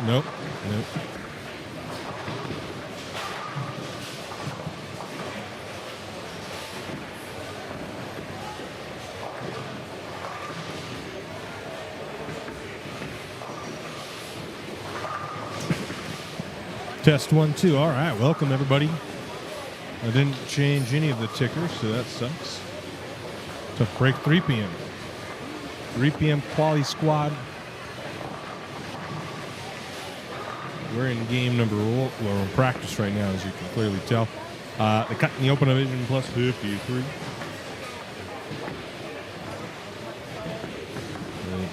Nope. Test 1, 2. All right, welcome everybody. I didn't change any of the tickers, so that sucks. Tough break, 3 p.m. 3 p.m. quali squad. We're in game number 1. We're in practice right now, as you can clearly tell. They cut in the open division plus 53.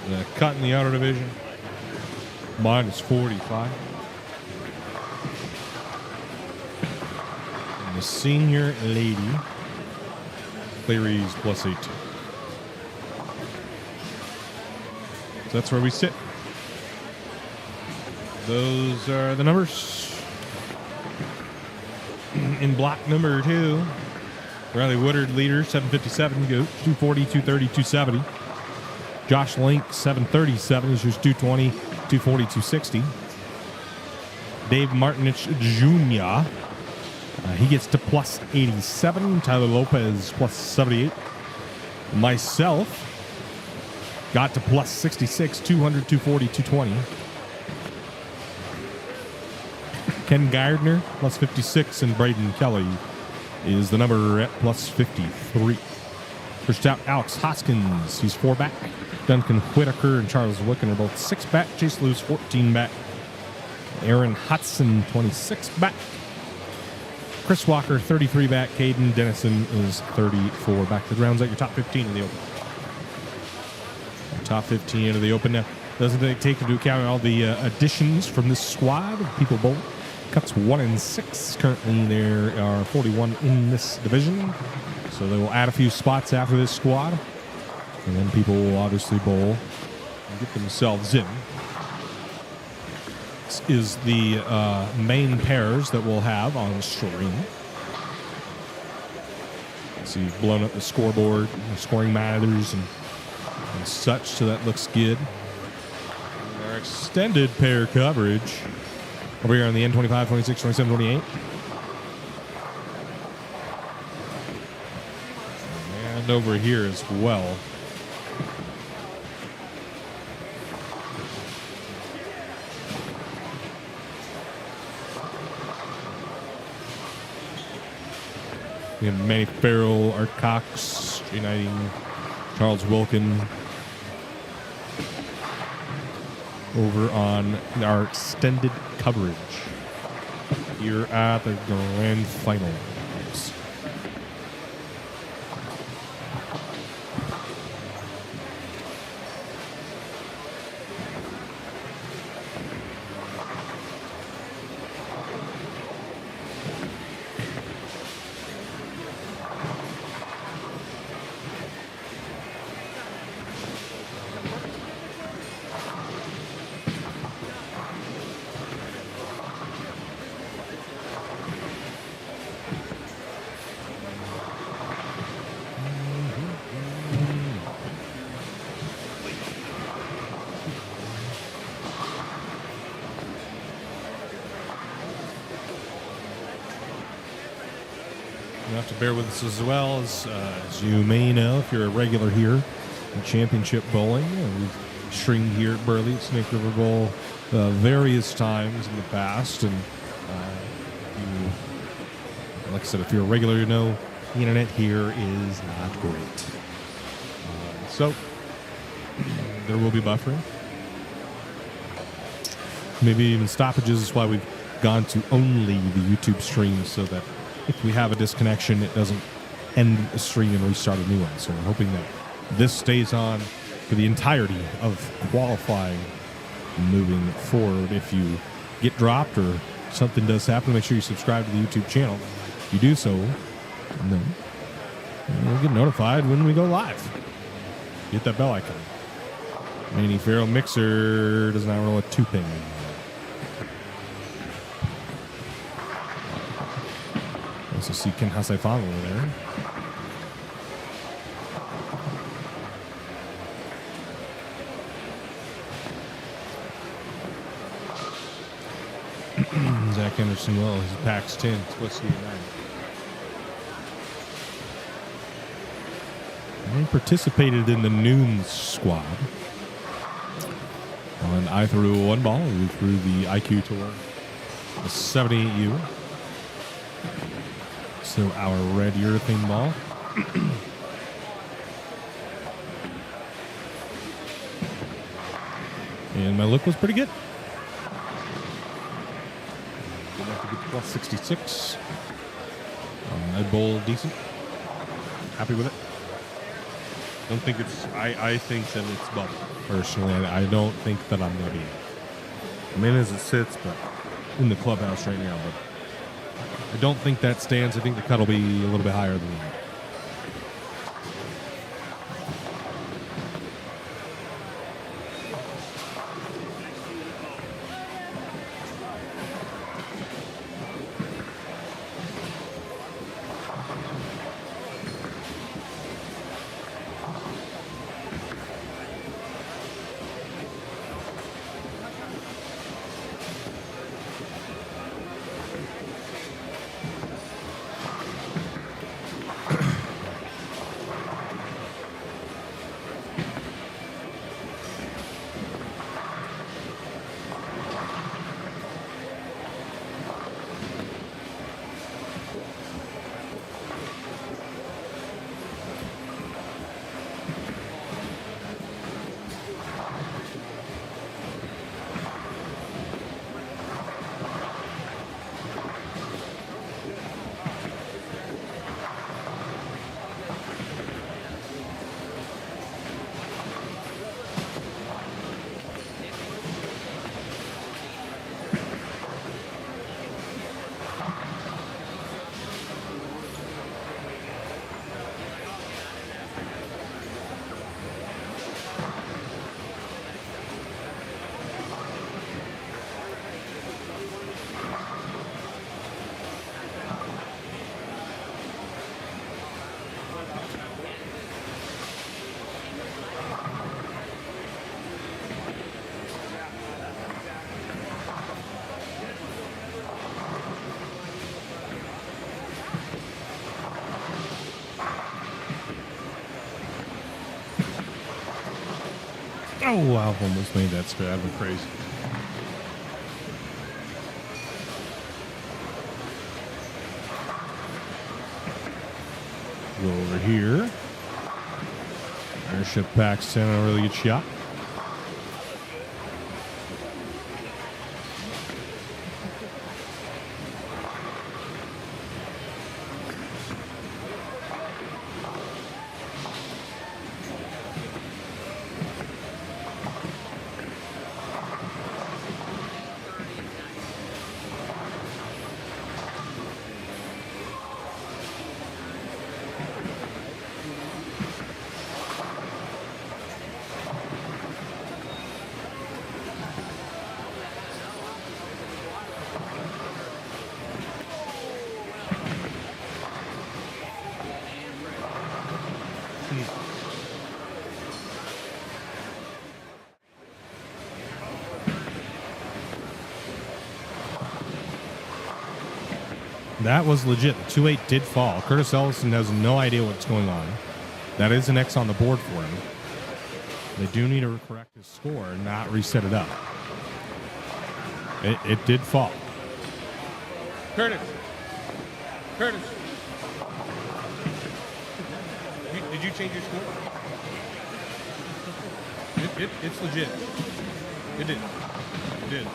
The cut in the outer division minus 45. And the senior lady, Clary's plus 18. So that's where we sit. Those are the numbers. In block number 2, Riley Woodard leader, 757, goes 240, 230, 270. Josh Link, 737, is just 220, 240, 260. Dave Martinich Jr., he gets to plus 87. Tyler Lopez, plus 78. Myself got to plus 66, 200, 240, 220. Ken Gardner, plus 56, and Braden Kelly is the number at plus 53. First out, Alex Hoskins, he's 4 back. Duncan Whitaker and Charles Wicken are both 6 back. Chase Lewis, 14 back. Aaron Hudson, 26 back. Chris Walker, 33 back. Caden Dennison is 34 back. That rounds out your top 15 in the open. Top 15 of the open now. Doesn't take into account all the additions from this squad. People bowl. Cuts 1 and 6. Currently, there are 41 in this division. So they will add a few spots after this squad. And then people will obviously bowl and get themselves in. This is the main pairs that we'll have on the stream. So you've blown up the scoreboard, the scoring matters, and such, so that looks good. And our extended pair coverage over here on the N25, 26, 27, 28. And over here as well. We have Manny Farrell, Art Cox, Jay Knighting, Charles Wilkin. Over on our extended coverage here at the grand finals. You have to bear with us as well, as you may know, if you're a regular here in Championship Bowling. We've streamed here at Burley at Snake River Bowl various times in the past. And like I said, if you're a regular, you know the internet here is not great. So there will be buffering. Maybe even stoppages. That's why we've gone to only the YouTube stream, so that if we have a disconnection, it doesn't end the stream and restart a new one. So we're hoping that this stays on for the entirety of qualifying moving forward. If you get dropped or something does happen, make sure you subscribe to the YouTube channel. If you do so, then you'll get notified when we go live. Hit that bell icon. Manny Farrell Mixer does not roll a 2-pin. Also see Ken Hasaifang over there. Zach Henderson, well, his PAX 10, Twisty 9. And he participated in the Noon squad. And I threw one ball. We threw the IQ Tour, the 78U. So our red urethane ball. And my look was pretty good. Good enough to get to plus 66. I bowled decent. Happy with it. Don't think it's. I think that it's bubble. Personally, I don't think that I'm gonna be. I'm in as it sits, but in the clubhouse right now. But I don't think that stands. I think the cut will be a little bit higher than that. Oh, wow, almost made that straight. I've been crazy. Go over here. Airship PAX 10, a really good shot. That was legit. The 2-8 did fall. Curtis Ellison has no idea what's going on. That is an X on the board for him. They do need to correct his score and not reset it up. It did fall. Curtis. Curtis. Did you change your score? It's legit. It did. It did.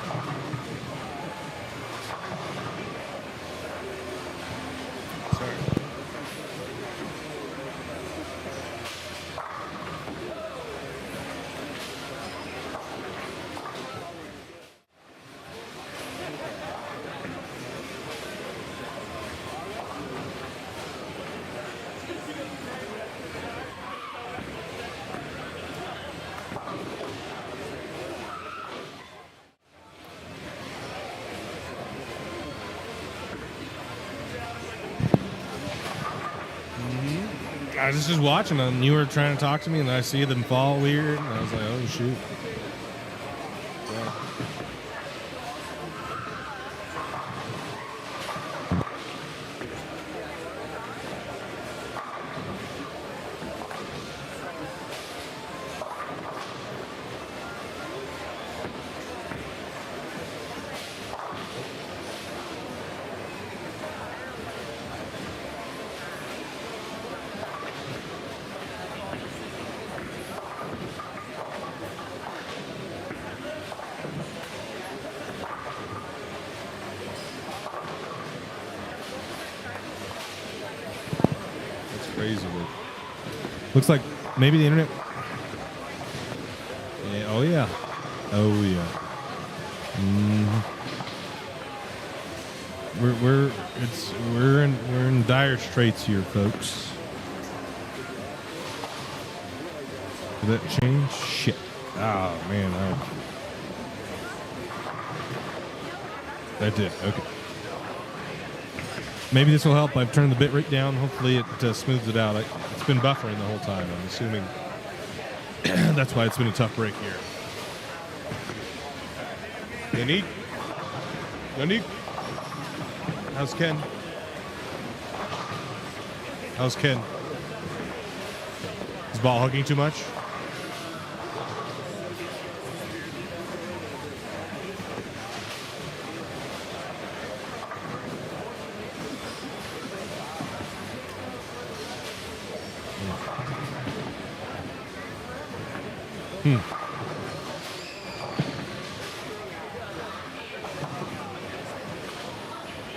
I was just watching them. You were trying to talk to me, and I see them fall weird, and I was like, "Oh shoot!" Yeah. Looks like maybe the internet. Yeah, oh yeah. Oh yeah. We're in dire straits here, folks. Did that change? Shit. Oh man. That did. Okay. Maybe this will help. I've turned the bit rate down. Hopefully it smooths it out. It's been buffering the whole time. I'm assuming that's why it's been a tough break here. Yannick. How's Ken? Is ball hugging too much?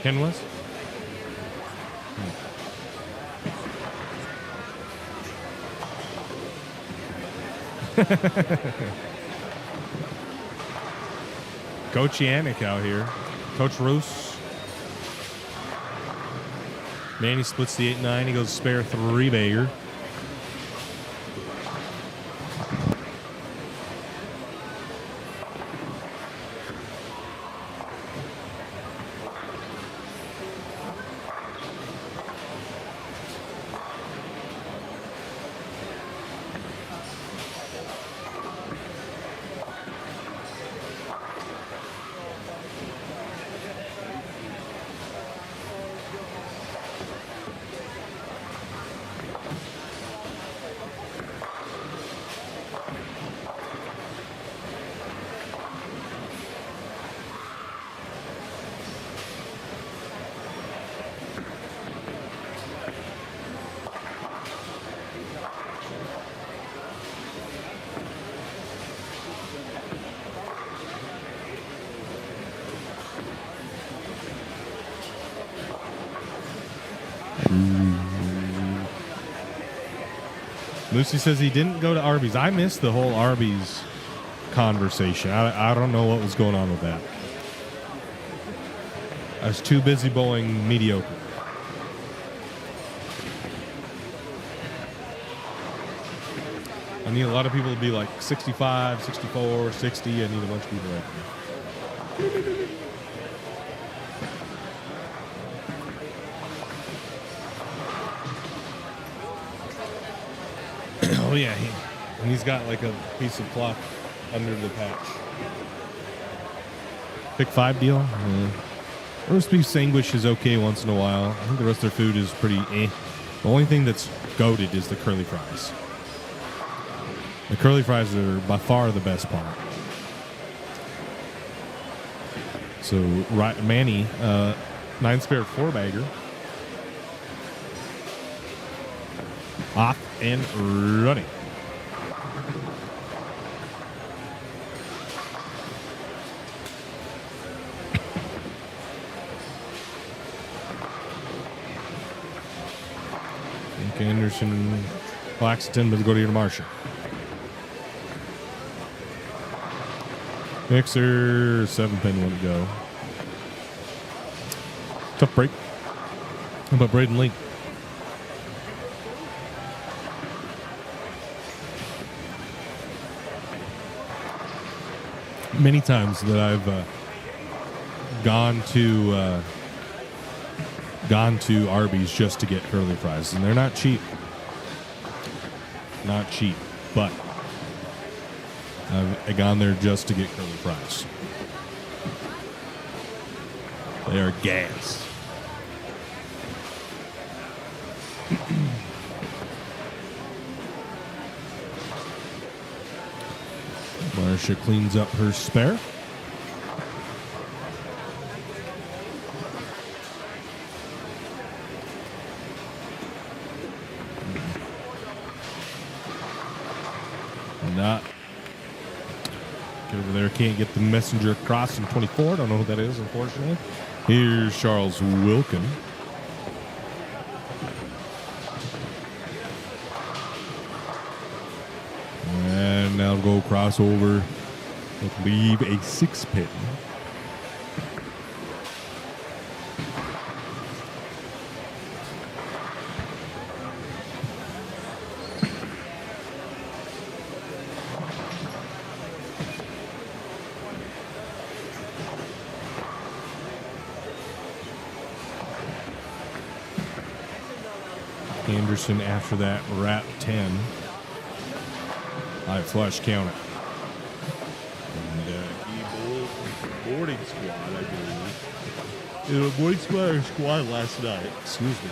Ken was? Coach Yannick out here. Coach Roos. Manny splits the 8-9. He goes spare 3 bagger. Lucy says he didn't go to Arby's. I missed the whole Arby's conversation. I don't know what was going on with that. I was too busy bowling mediocre. I need a lot of people to be like 65, 64, 60. I need a bunch of people like that. Oh yeah, he's got like a piece of cloth under the patch. Pick 5 deal. Roast beef sandwich is okay once in a while. I think the rest of their food is pretty eh. The only thing that's goated is the curly fries. The curly fries are by far the best part. So Manny, 9 spare 4 bagger. Off and running. Anderson, Claxton, but go to your Marshall. Mixer, 7-pin won't go. Tough break. How about Braden Link? Many times that I've gone to Arby's just to get curly fries, and they're not cheap. Not cheap, but I've gone there just to get curly fries. They are gas. Marsha cleans up her spare. Not get over there. Can't get the messenger across in 24. Don't know who that is, unfortunately. Here's Charles Wilkin. now go crossover. Leave a 6-pin. Anderson after that, wrap 10. High flush counter. And boarding squad, I believe. Boarding squad last night. Excuse me.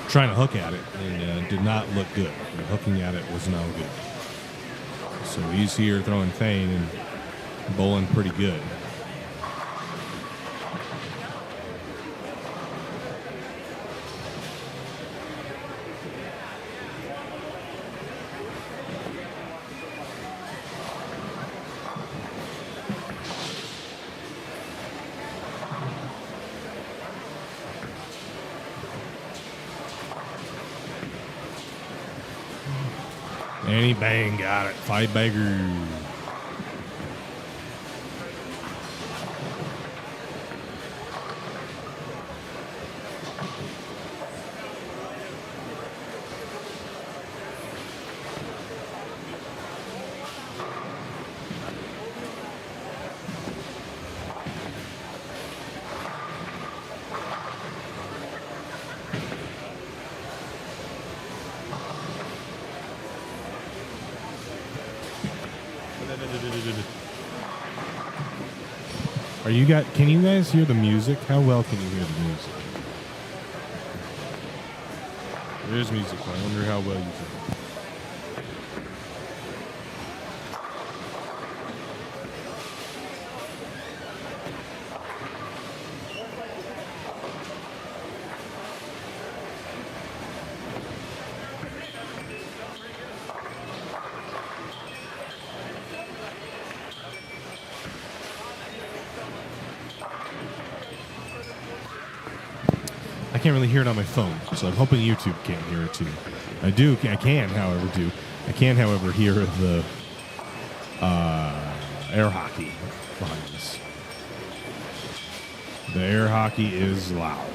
Trying to hook at it and did not look good. The hooking at it was no good. So he's here throwing Thane and bowling pretty good. And he bang, got it. 5-bagger. Are you guys? Can you guys hear the music? How well can you hear the music? There's music. I wonder how well you can. I can't really hear it on my phone, so I'm hoping YouTube can't hear it too. I can, however, hear the air hockey behind us. The air hockey is loud.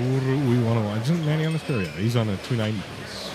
We want to watch. Isn't Manny on the stereo? He's on a 290 piece.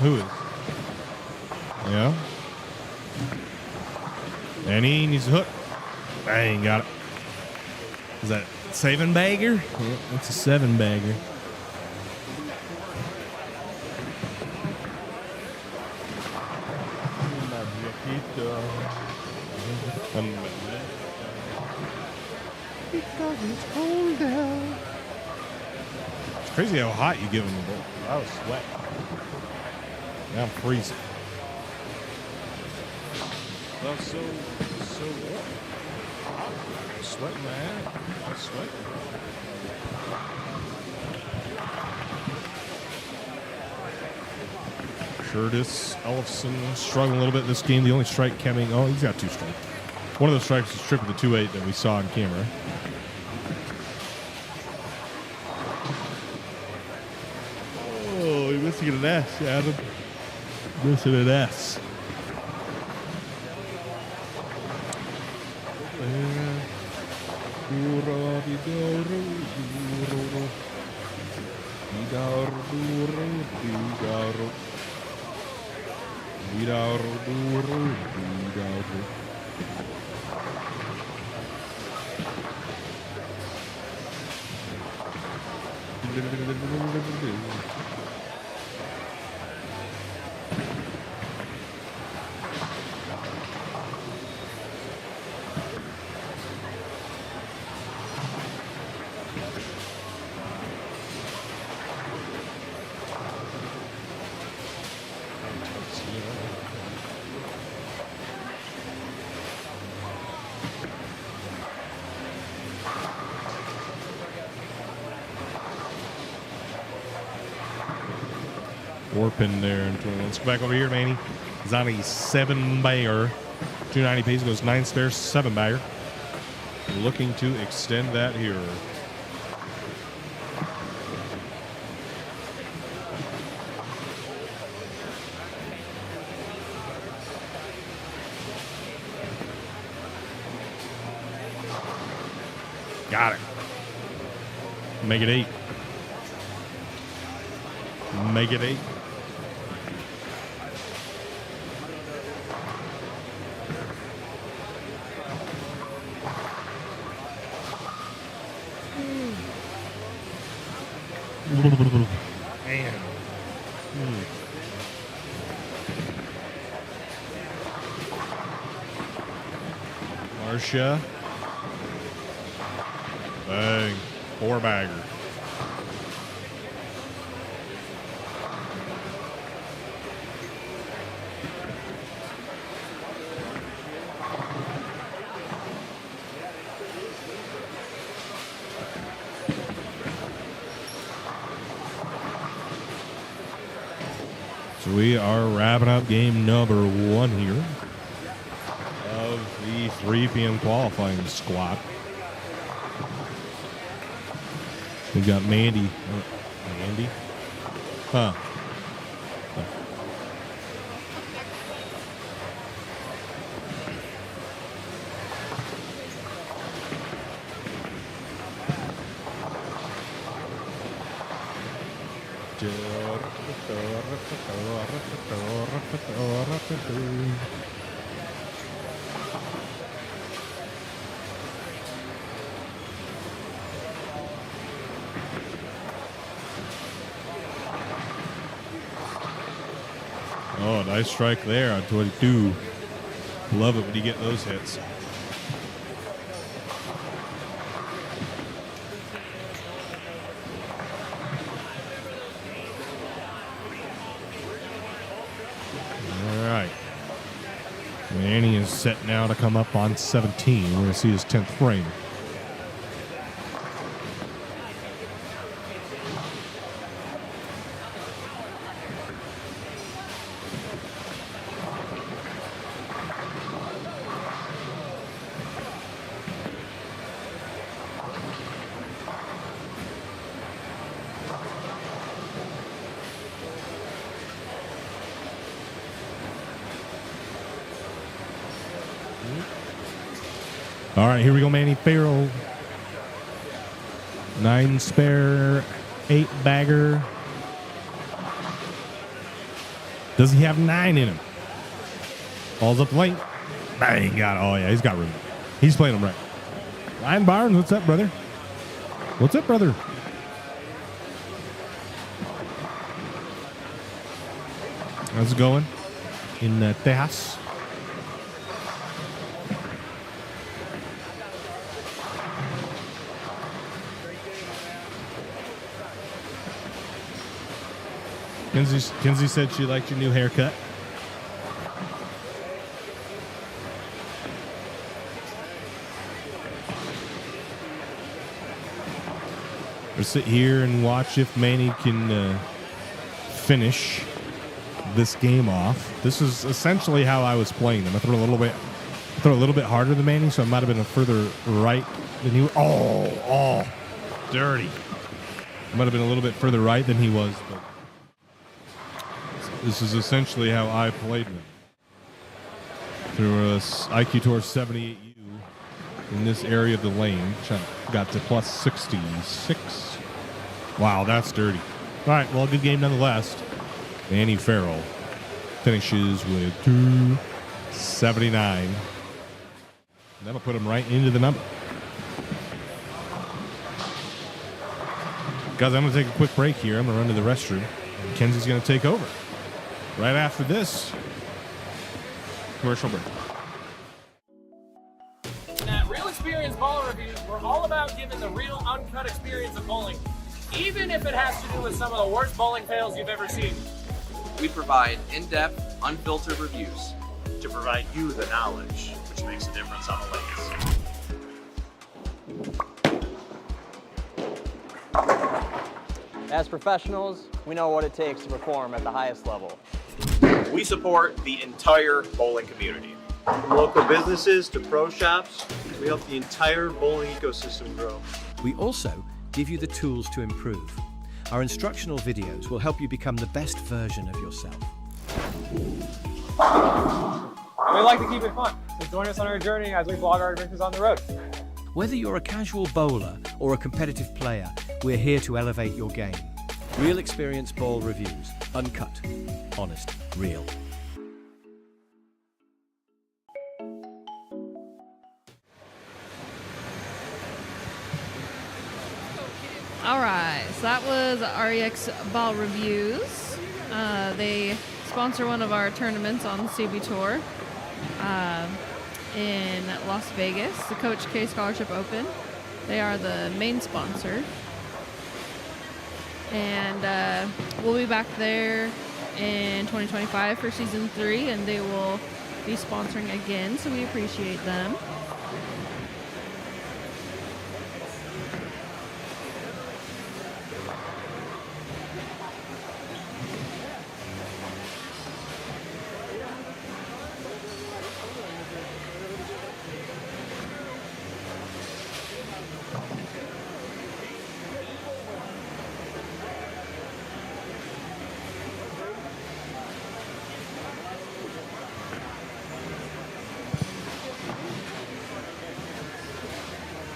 Who is? Yeah. And he needs a hook. Bang, got it. Is that 7-bagger? Yeah, it's a 7-bagger. Because it's cold down. It's crazy how hot you give him the ball. I was sweating. Now I'm freezing. Well, so what? I'm sweating my ass. I'm sweating. Curtis Ellefson struggling a little bit this game. The only strike coming. Oh, he's got 2 strikes. One of the strikes is tripping the 2-8 that we saw on camera. Oh, you're missing an S, Adam. Missing an S. Warpin there. Let's go back over here, Manny. He's on a 7-bagger. 290 pace, goes 9 spares, 7-bagger. Looking to extend that here. Got it. Make it 8. Make it 8. Man. Marcia. Bang. 4-bagger. So we are wrapping up game number 1 here of the 3 p.m. qualifying squad. We've got Mandy. Mandy? Huh. Oh, nice strike there on 22. Love it when you get those hits. All right. Manny is set now to come up on 17. We're going to see his 10th frame. All right, here we go, Manny Farrell. 9 spare, 8-bagger. Does he have 9 in him? Balls up late. Bang, got it. Oh, yeah, he's got room. He's playing him right. Ryan Barnes, what's up, brother? What's up, brother? How's it going in Tejas? Kinsey said she liked your new haircut. We'll sit here and watch if Manny can finish this game off. This is essentially how I was playing them. I throw a little bit harder than Manny, so I might have been a further right than he was. Oh, dirty. I might have been a little bit further right than he was, but this is essentially how I played them. Through a IQ Tour 78U in this area of the lane, which I got to plus 66. Wow, that's dirty. All right, well, good game nonetheless. Manny Farrell finishes with 279. That'll put him right into the number. Guys, I'm going to take a quick break here. I'm going to run to the restroom. And Kenzie's going to take over. Right after this commercial break. At Real Experience Ball Reviews, we're all about giving the real uncut experience of bowling, even if it has to do with some of the worst bowling fails you've ever seen. We provide in-depth, unfiltered reviews to provide you the knowledge, which makes a difference on the lanes. As professionals, we know what it takes to perform at the highest level. We support the entire bowling community. From local businesses to pro shops, we help the entire bowling ecosystem grow. We also give you the tools to improve. Our instructional videos will help you become the best version of yourself. And we like to keep it fun, so join us on our journey as we vlog our adventures on the road. Whether you're a casual bowler or a competitive player, we're here to elevate your game. Real Experience Ball Reviews. Uncut. Honest. Real. All right, so that was REX Ball Reviews. They sponsor one of our tournaments on the CB Tour in Las Vegas, the Coach K Scholarship Open. They are the main sponsor. And we'll be back there in 2025 for Season 3, and they will be sponsoring again, so we appreciate them.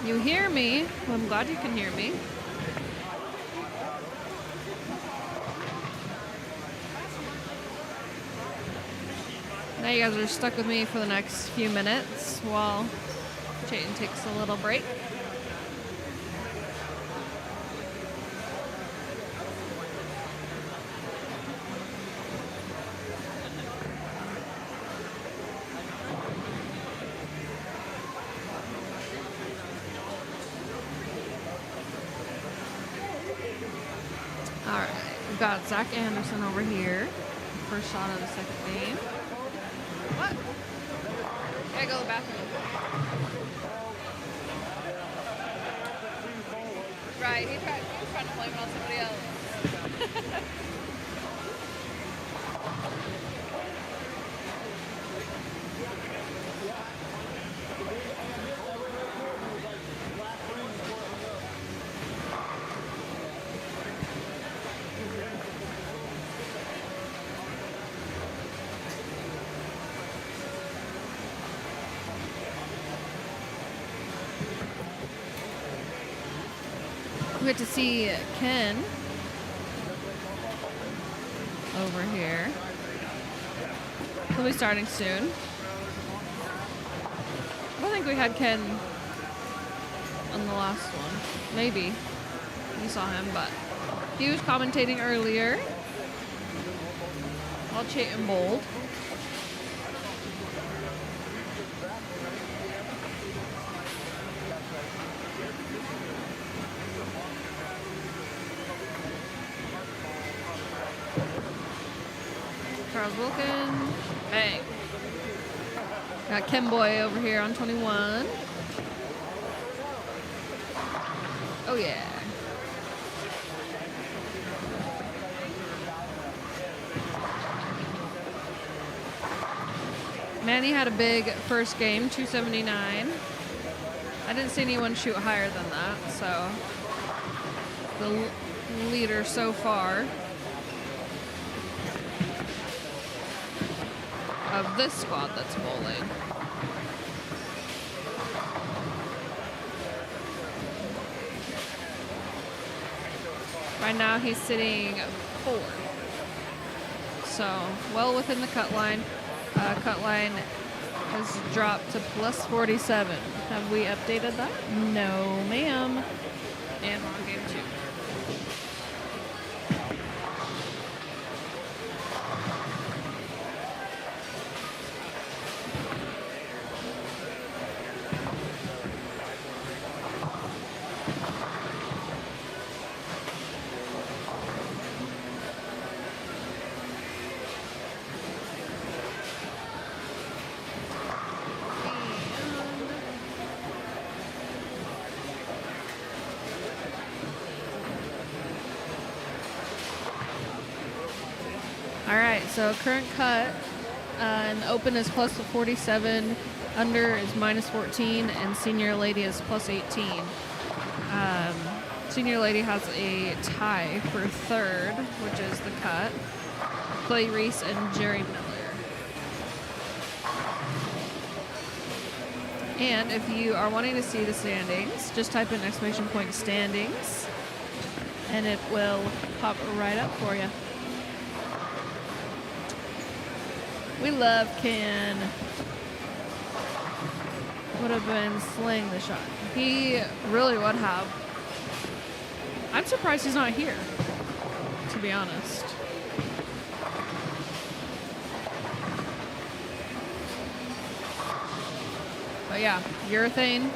You hear me. Well, I'm glad you can hear me. Now you guys are stuck with me for the next few minutes while Chayton takes a little break. Alright, we've got Zach Anderson over here. First shot of the second game. What? Gotta go to the bathroom. Right, he was trying to blame it on somebody else. We get to see Ken over here. He'll be starting soon. I don't think we had Ken on the last one. Maybe. You saw him, but he was commentating earlier. All Chayton Bold. Charles Wilkin. Bang. Got Ken Boy over here on 21. Oh yeah. Manny had a big first game, 279. I didn't see anyone shoot higher than that, so the leader so far of this squad that's bowling. Right now he's sitting 4. So well within the cut line. Cut line has dropped to plus 47. Have we updated that? No, ma'am. And we're on game 2. All right, so current cut and open is plus 47, under is minus 14, and senior lady is plus 18. Senior lady has a tie for third, which is the cut. Clay Reese and Jerry Miller. And if you are wanting to see the standings, just type in ! standings, and it will pop right up for you. We love Ken. Would have been slaying the shot. He really would have. I'm surprised he's not here, to be honest. But yeah, urethane.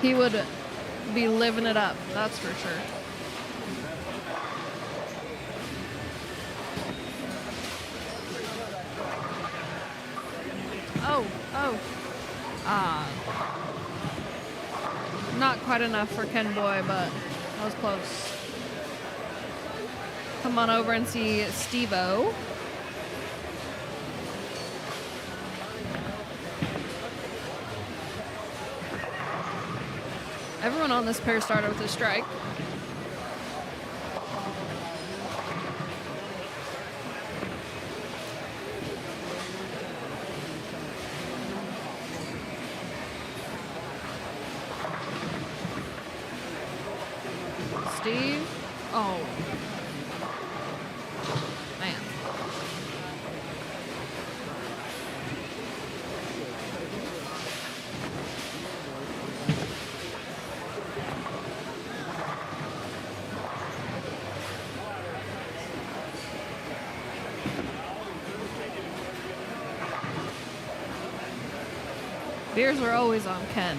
He would be living it up, that's for sure. Not quite enough for Ken Boy, but that was close. Come on over and see Steve-O. Everyone on this pair started with a strike. Steve. Oh. Man. Beers are always on Ken.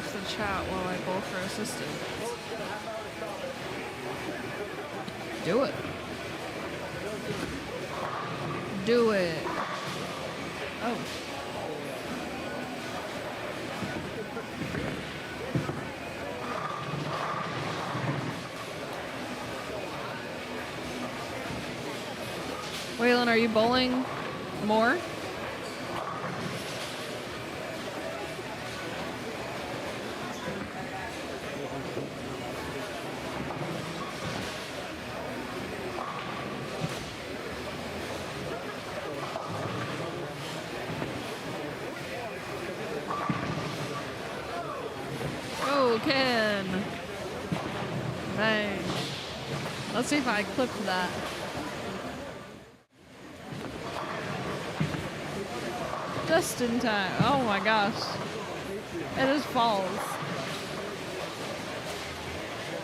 The chat while I bowl for assistance. Do it. Do it. Oh. Waylon, are you bowling more? Ken. Bang. Let's see if I clipped that. Just in time. Oh my gosh. It just falls.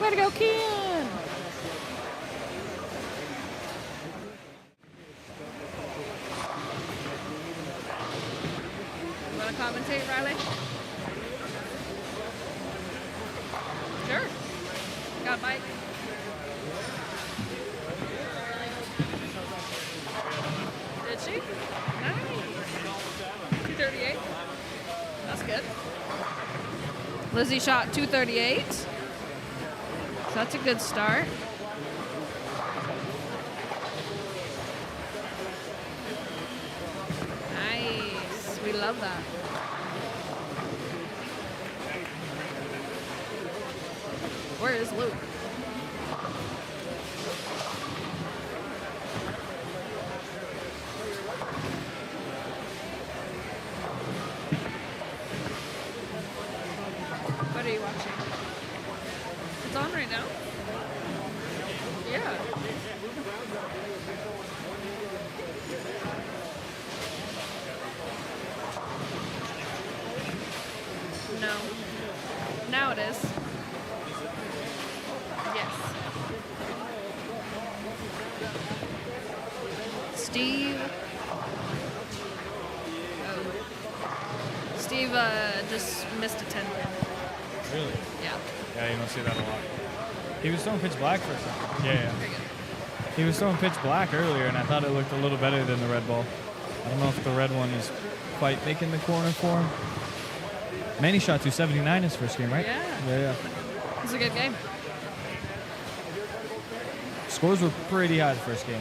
Way to go, Ken! You want to commentate, Riley? Sure. Got a bite. Did she? Nice. 238. That's good. Lizzie shot 238. So that's a good start. Nice. We love that. Where is Luke? What are you watching? It's on right now? Yeah. No. Now it is. Yes. Steve. Oh. Steve just missed a 10. Really? Yeah. Yeah, you don't see that a lot. He was throwing pitch black for a second. Yeah. Very good. He was throwing pitch black earlier, and I thought it looked a little better than the red ball. I don't know if the red one is quite making the corner for him. Manny shot 279 his first game, right? Yeah. Yeah. It was a good game. Scores were pretty high the first game.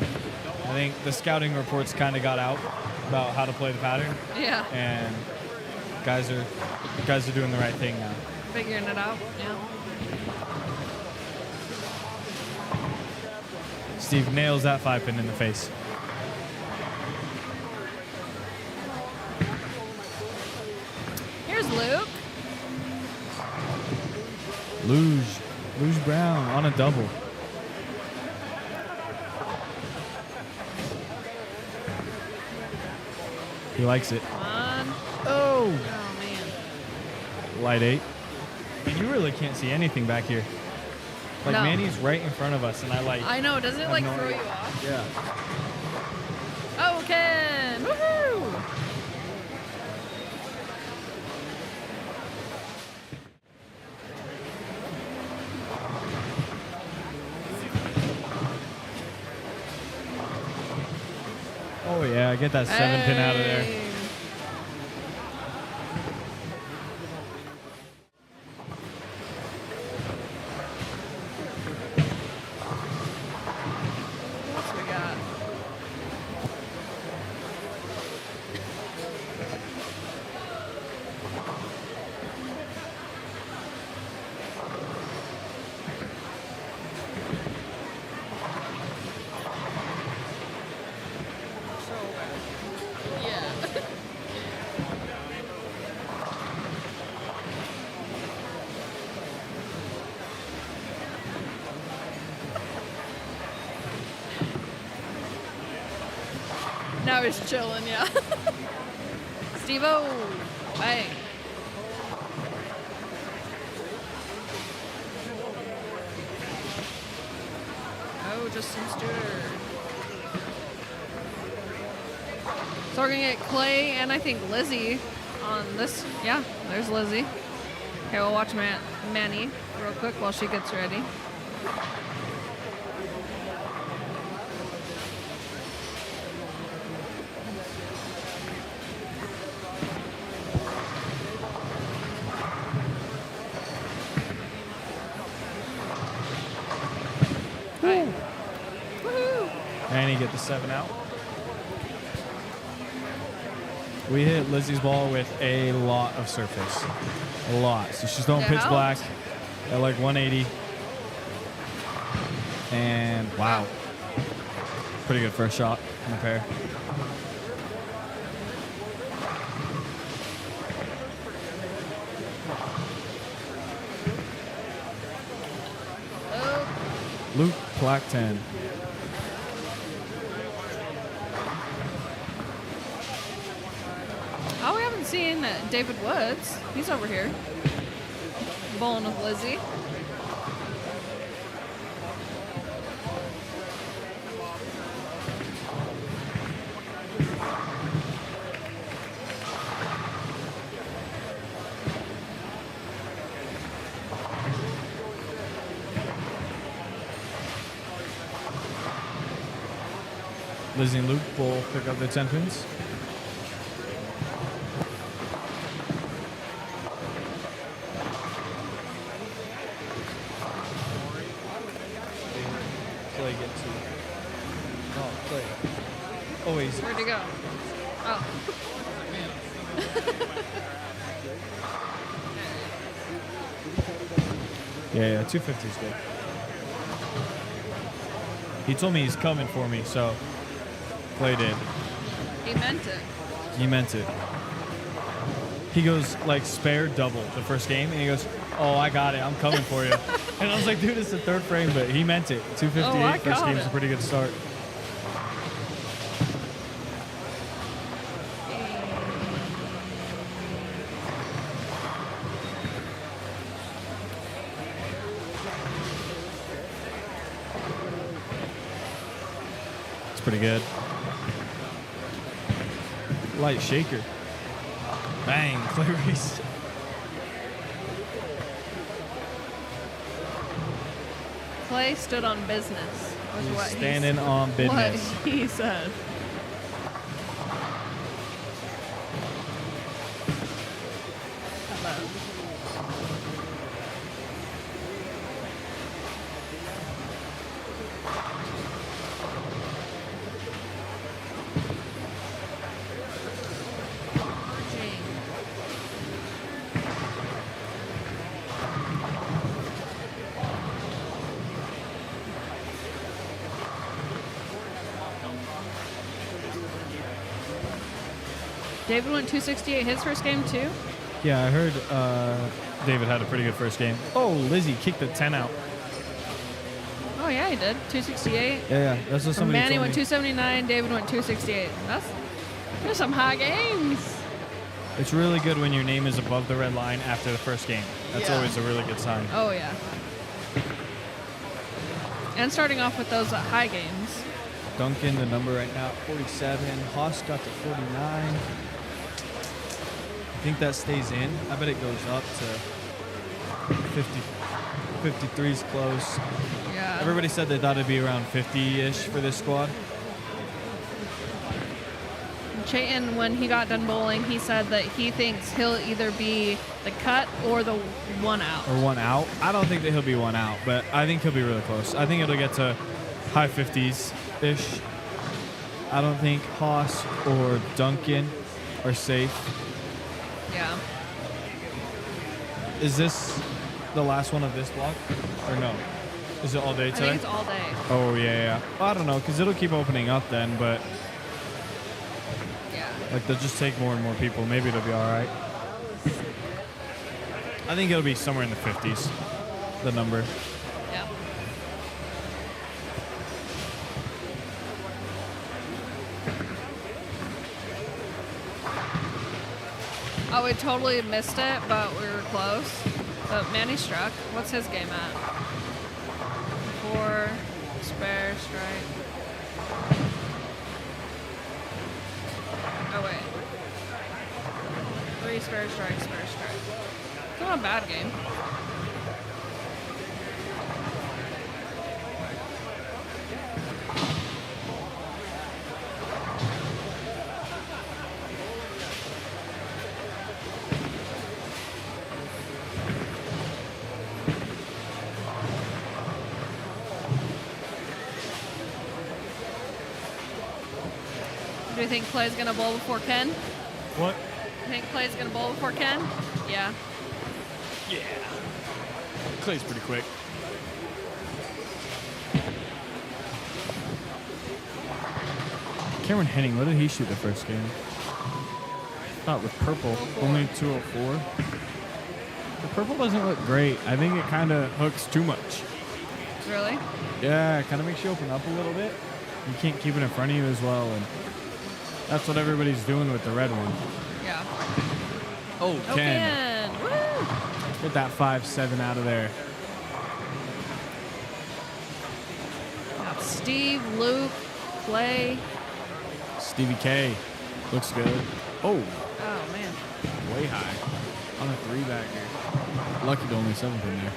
I think the scouting reports kind of got out about how to play the pattern, Yeah. and guys are doing the right thing now. Figuring it out. Yeah. Steve nails that 5-pin in the face. Here's Luke. Luge Brown on a double. He likes it. Come on. Oh! Oh, man. Light 8. And you really can't see anything back here. Like, No. Manny's right in front of us, and I know. Doesn't it, have like, no throw idea. you off? Yeah. Oh, Ken! Woohoo! Oh, yeah. Get that 7-pin out of there. Hey. What we got? Yeah. Now he's chilling, yeah. Steve-O! Bang. Oh, Justin Stewart. So we're gonna get Clay and I think Lizzie on this. Yeah, there's Lizzie. Okay, we'll watch Manny real quick while she gets ready. Right. Woohoo! Manny get the 7 out. We hit Lizzie's ball with a lot of surface. A lot. So she's throwing It pitch helped. black at like 180. And wow. Pretty good first shot in the pair. Oh, Luke, black 10. Oh, we haven't seen David Woods. He's over here. Bowling with Lizzie. Lizzie and Luke will pick up their 10 pins. Clay gets to. Oh, Clay. Oh, he's. Where'd he go? Oh. Yeah, 250 is good. He told me he's coming for me, so Clay did. He meant it. He meant it. He goes, like, spare double the first game, and he goes, oh, I got it. I'm coming for you. And I was like, dude, it's the third frame, but he meant it. 258 Oh, I first got game's it. a pretty good start. It's pretty good. Light shaker. Bang, Clay Reese. Clay stood on business. Was He's what standing on What business. he said. David went 268 his first game too. Yeah, I heard David had a pretty good first game. Oh, Lizzie kicked the 10 out. Oh yeah, he did 268. Yeah, that's what somebody Manny told went me. 279. David went 268. There's some high games. It's really good when your name is above the red line after the first game. That's Yeah. always a really good sign. Oh yeah. And starting off with those high games. Duncan, the number right now, 47. Haas got to 49. I think that stays in. I bet it goes up to 50. 53's close. Yeah. Everybody said they thought it'd be around 50-ish for this squad. Chayton, when he got done bowling, he said that he thinks he'll either be the cut or the one out. Or one out. I don't think that he'll be one out, but I think he'll be really close. I think it'll get to high 50s-ish. I don't think Haas or Duncan are safe. Yeah. Is this the last one of this block? Or no? Is it all day I today? think it's all day. Oh, yeah. Well, I don't know, because it'll keep opening up then, but Yeah. like they'll just take more and more people. Maybe it'll be all right. I think it'll be somewhere in the 50s, the number. Yeah. Oh, we totally missed it, but we were close. But Manny struck. What's his game at? 4, spare, strike. Oh, wait. 3, spare, strike, spare, strike. It's not a bad game. Do you think Clay's gonna bowl before Ken? What? You think Clay's gonna bowl before Ken? Yeah. Yeah. Clay's pretty quick. Cameron Henning, what did he shoot the first game? Not with purple, 204. only 204. The purple doesn't look great. I think it kind of hooks too much. Really? Yeah, it kind of makes you open up a little bit. You can't keep it in front of you as well, and that's what everybody's doing with the red one. Yeah. Oh, Oh, Ken. Woo! Get that 5-7 out of there. Got Steve, Luke, Clay. Stevie K looks good. Oh, Oh, man. way high on a 3-bagger. Lucky to only 7-pin there.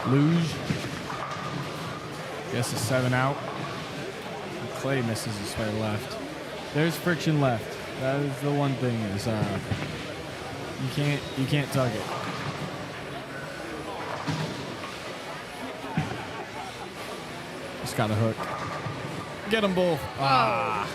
Luge. Guess a 7 out. And Clay misses his spare left. There's friction left. That is the one thing is you can't tug it. Just got a hook. Get them both. Ah.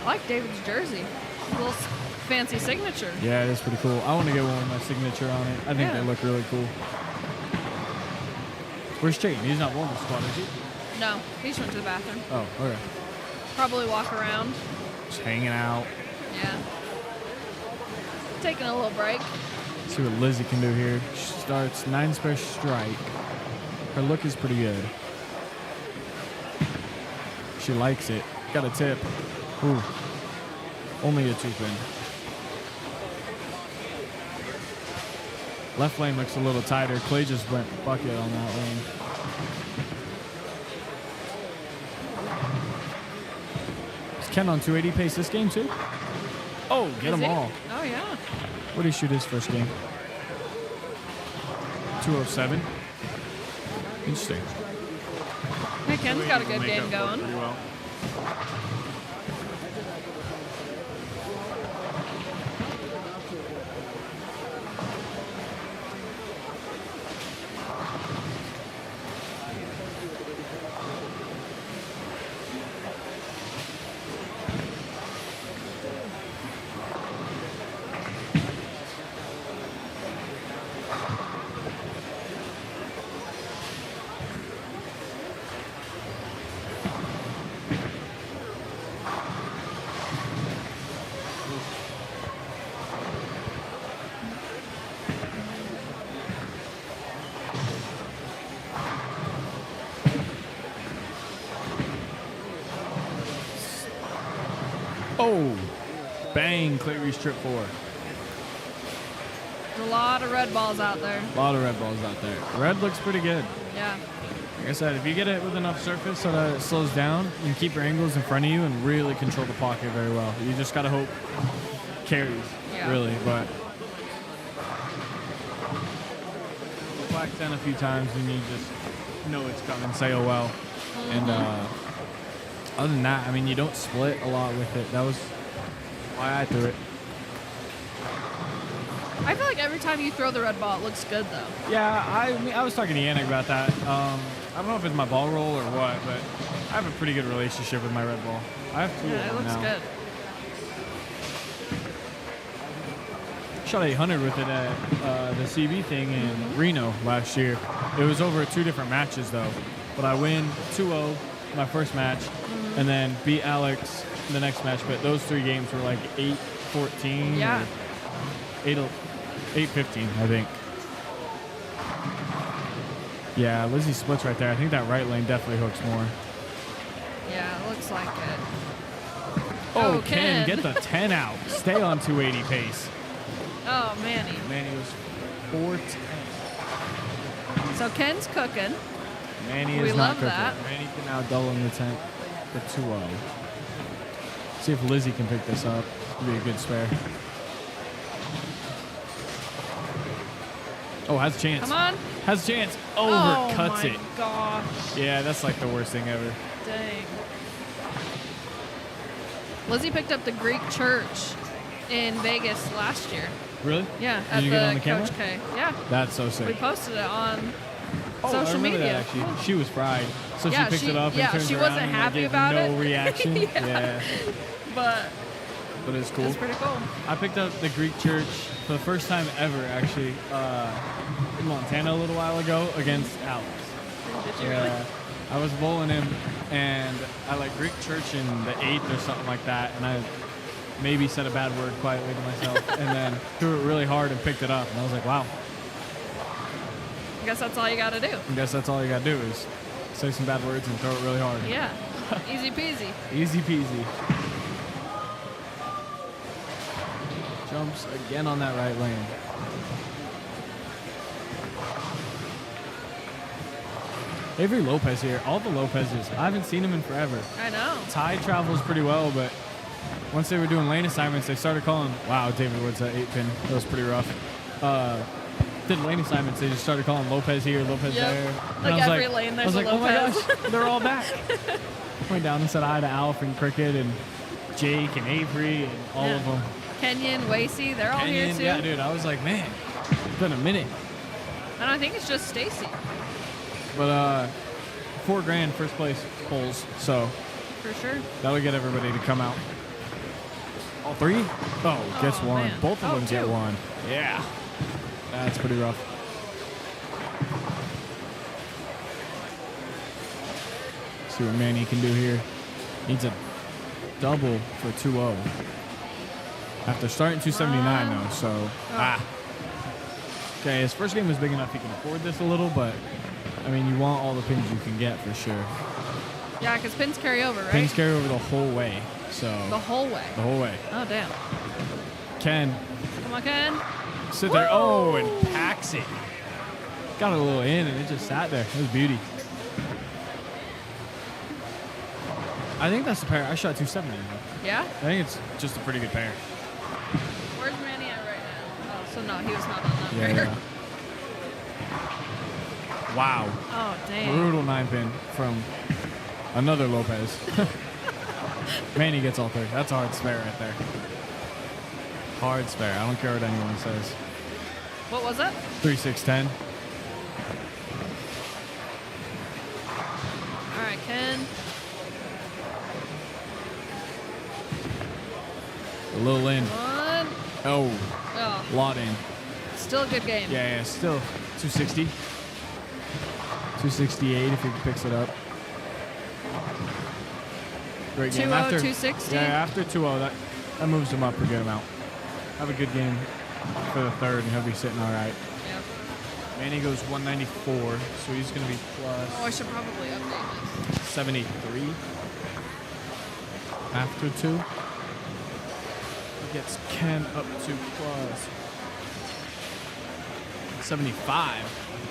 I like David's jersey. A little fancy signature. Yeah, it is pretty cool. I want to get one with my signature on it. I think Yeah. they look really cool. Where's Chayton? He's not one of the squad, is he? No, he just went to the bathroom. Oh, okay. Probably walk around. Just hanging out. Yeah. Taking a little break. See what Lizzie can do here. She starts 9 spare strike. Her look is pretty good. She likes it. Got a tip. Ooh. Only a 2-pin. Left lane looks a little tighter. Clay just went bucket on that lane. Is Ken on 280 pace this game too? Oh, get Is them he? all. Oh, yeah. What did he shoot his first game? 207. Interesting. Hey, Ken's got a good game going. Pretty well. Oh, bang, Clay reached trip 4. There's a lot of red balls out there. A lot of red balls out there. Red looks pretty good. Yeah. Like I said, if you get it with enough surface so that it slows down, you can keep your angles in front of you and really control the pocket very well. You just got to hope carries, Yeah. really. But black 10 a few times and you just know it's coming, say oh well. And other than that, I mean, you don't split a lot with it. That was why I threw it. I feel like every time you throw the red ball, it looks good, though. Yeah, I was talking to Yannick about that. I don't know if it's my ball roll or what, but I have a pretty good relationship with my red ball. I have 2 Yeah, of it them looks now. good. Shot 800 with it at the CB thing in Reno last year. It was over 2 different matches, though. But I win 2-0 my first match, and then beat Alex the next match. But those 3 games were like 8-14. Yeah. or 8-15, I think. Yeah, Lizzie splits right there. I think that right lane definitely hooks more. Yeah, it looks like it. Oh, Ken. Ken, get the 10 out. Stay on 280 pace. Oh, Manny. Manny was 410. So Ken's cooking. Manny We is not love cooking. that. Manny can now double in the tent for 2-0. See if Lizzie can pick this up. It'd be a good spare. Oh, has a chance. Come on. Has a chance. Oh, Overcuts my it. gosh. Yeah, that's like the worst thing ever. Dang. Lizzie picked up the Greek church in Vegas last year. Really? Yeah, Did at you the get on the camera? Coach K. Yeah. That's so We sick. posted it on Oh, I social remember media. that, actually. She was fried. So Yeah, she picked she- it up and yeah, turned she around wasn't and, like, happy gave about no it. reaction. Yeah. Yeah. But but it's cool. It's pretty cool. I picked up the Greek church for the first time ever, actually, in Montana a little while ago against Alex. Did you really? I was bowling him, and I like Greek church in the 8th or something like that, and I maybe said a bad word quietly to myself, and then threw it really hard and picked it up, and I was like, wow. I guess that's all you got to do. I guess that's all you gotta do is say some bad words and throw it really hard. Yeah. Easy peasy. Easy peasy. Jumps again on that right lane. Avery Lopez here. All the Lopez's. I haven't seen him in forever. I know. Tide travels pretty well, but once they were doing lane assignments, they started calling, wow, David Woods at 8-pin. That was pretty rough. Did lane assignments, they just started calling Lopez here, Lopez there. And Like I was every lane there's I was a like, Lopez. oh my gosh, they're all back. Went down and said hi to Alf and Cricket and Jake and Avery and all of them. Kenyon, Wasey, they're all here Kenyon, too. yeah, dude, I was like, man, it's been a minute. And I think it's just Stacy. But $4,000 first place polls, so For sure. that'll get everybody to come out. All three? Oh, gets Oh, one. man. Both of Oh, them get two. one. Yeah. That's pretty rough. See what Manny can do here. Needs a double for 2-0. After starting 279 though, so Okay, his first game was big enough he can afford this a little, but I mean you want all the pins you can get for sure. Yeah, because pins carry over, right? Pins carry over the whole way. So The whole way. the whole way. Oh, damn. Ken, Come on, Ken. sit there. Oh, and packs it. Got a little in and it just sat there. It was beauty. I think that's the pair. I shot 270. Yeah? I think it's just a pretty good pair. Where's Manny at right now? Oh, so no, he was not on that Yeah. pair. Yeah. Wow. Oh, dang. Brutal 9-pin from another Lopez. Manny gets all three. That's a hard spare right there. Hard spare. I don't care what anyone says. What was it? 3-6-10. All right, Ken. A little in. One. Oh, Oh, lot in. still a good game. Yeah, still 260. 268 if he picks it up. Great game. 2-0, After 260? Yeah, after 2-0, that moves him up a good amount. Have a good game for the third, and he'll be sitting all right. Yeah. Manny goes 194, so he's going to be Oh, I plus should probably update this. 73 after 2. Gets Ken up to plus 75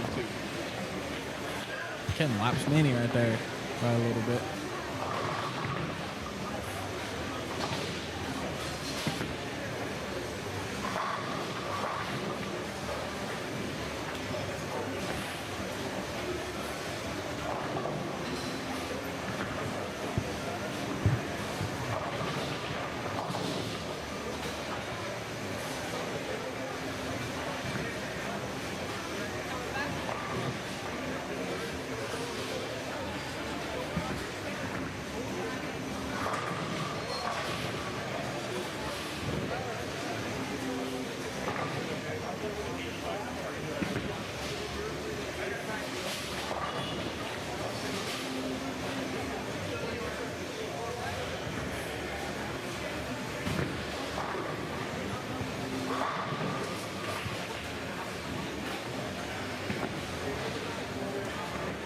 after 2. Ken laps Manny right there by a little bit.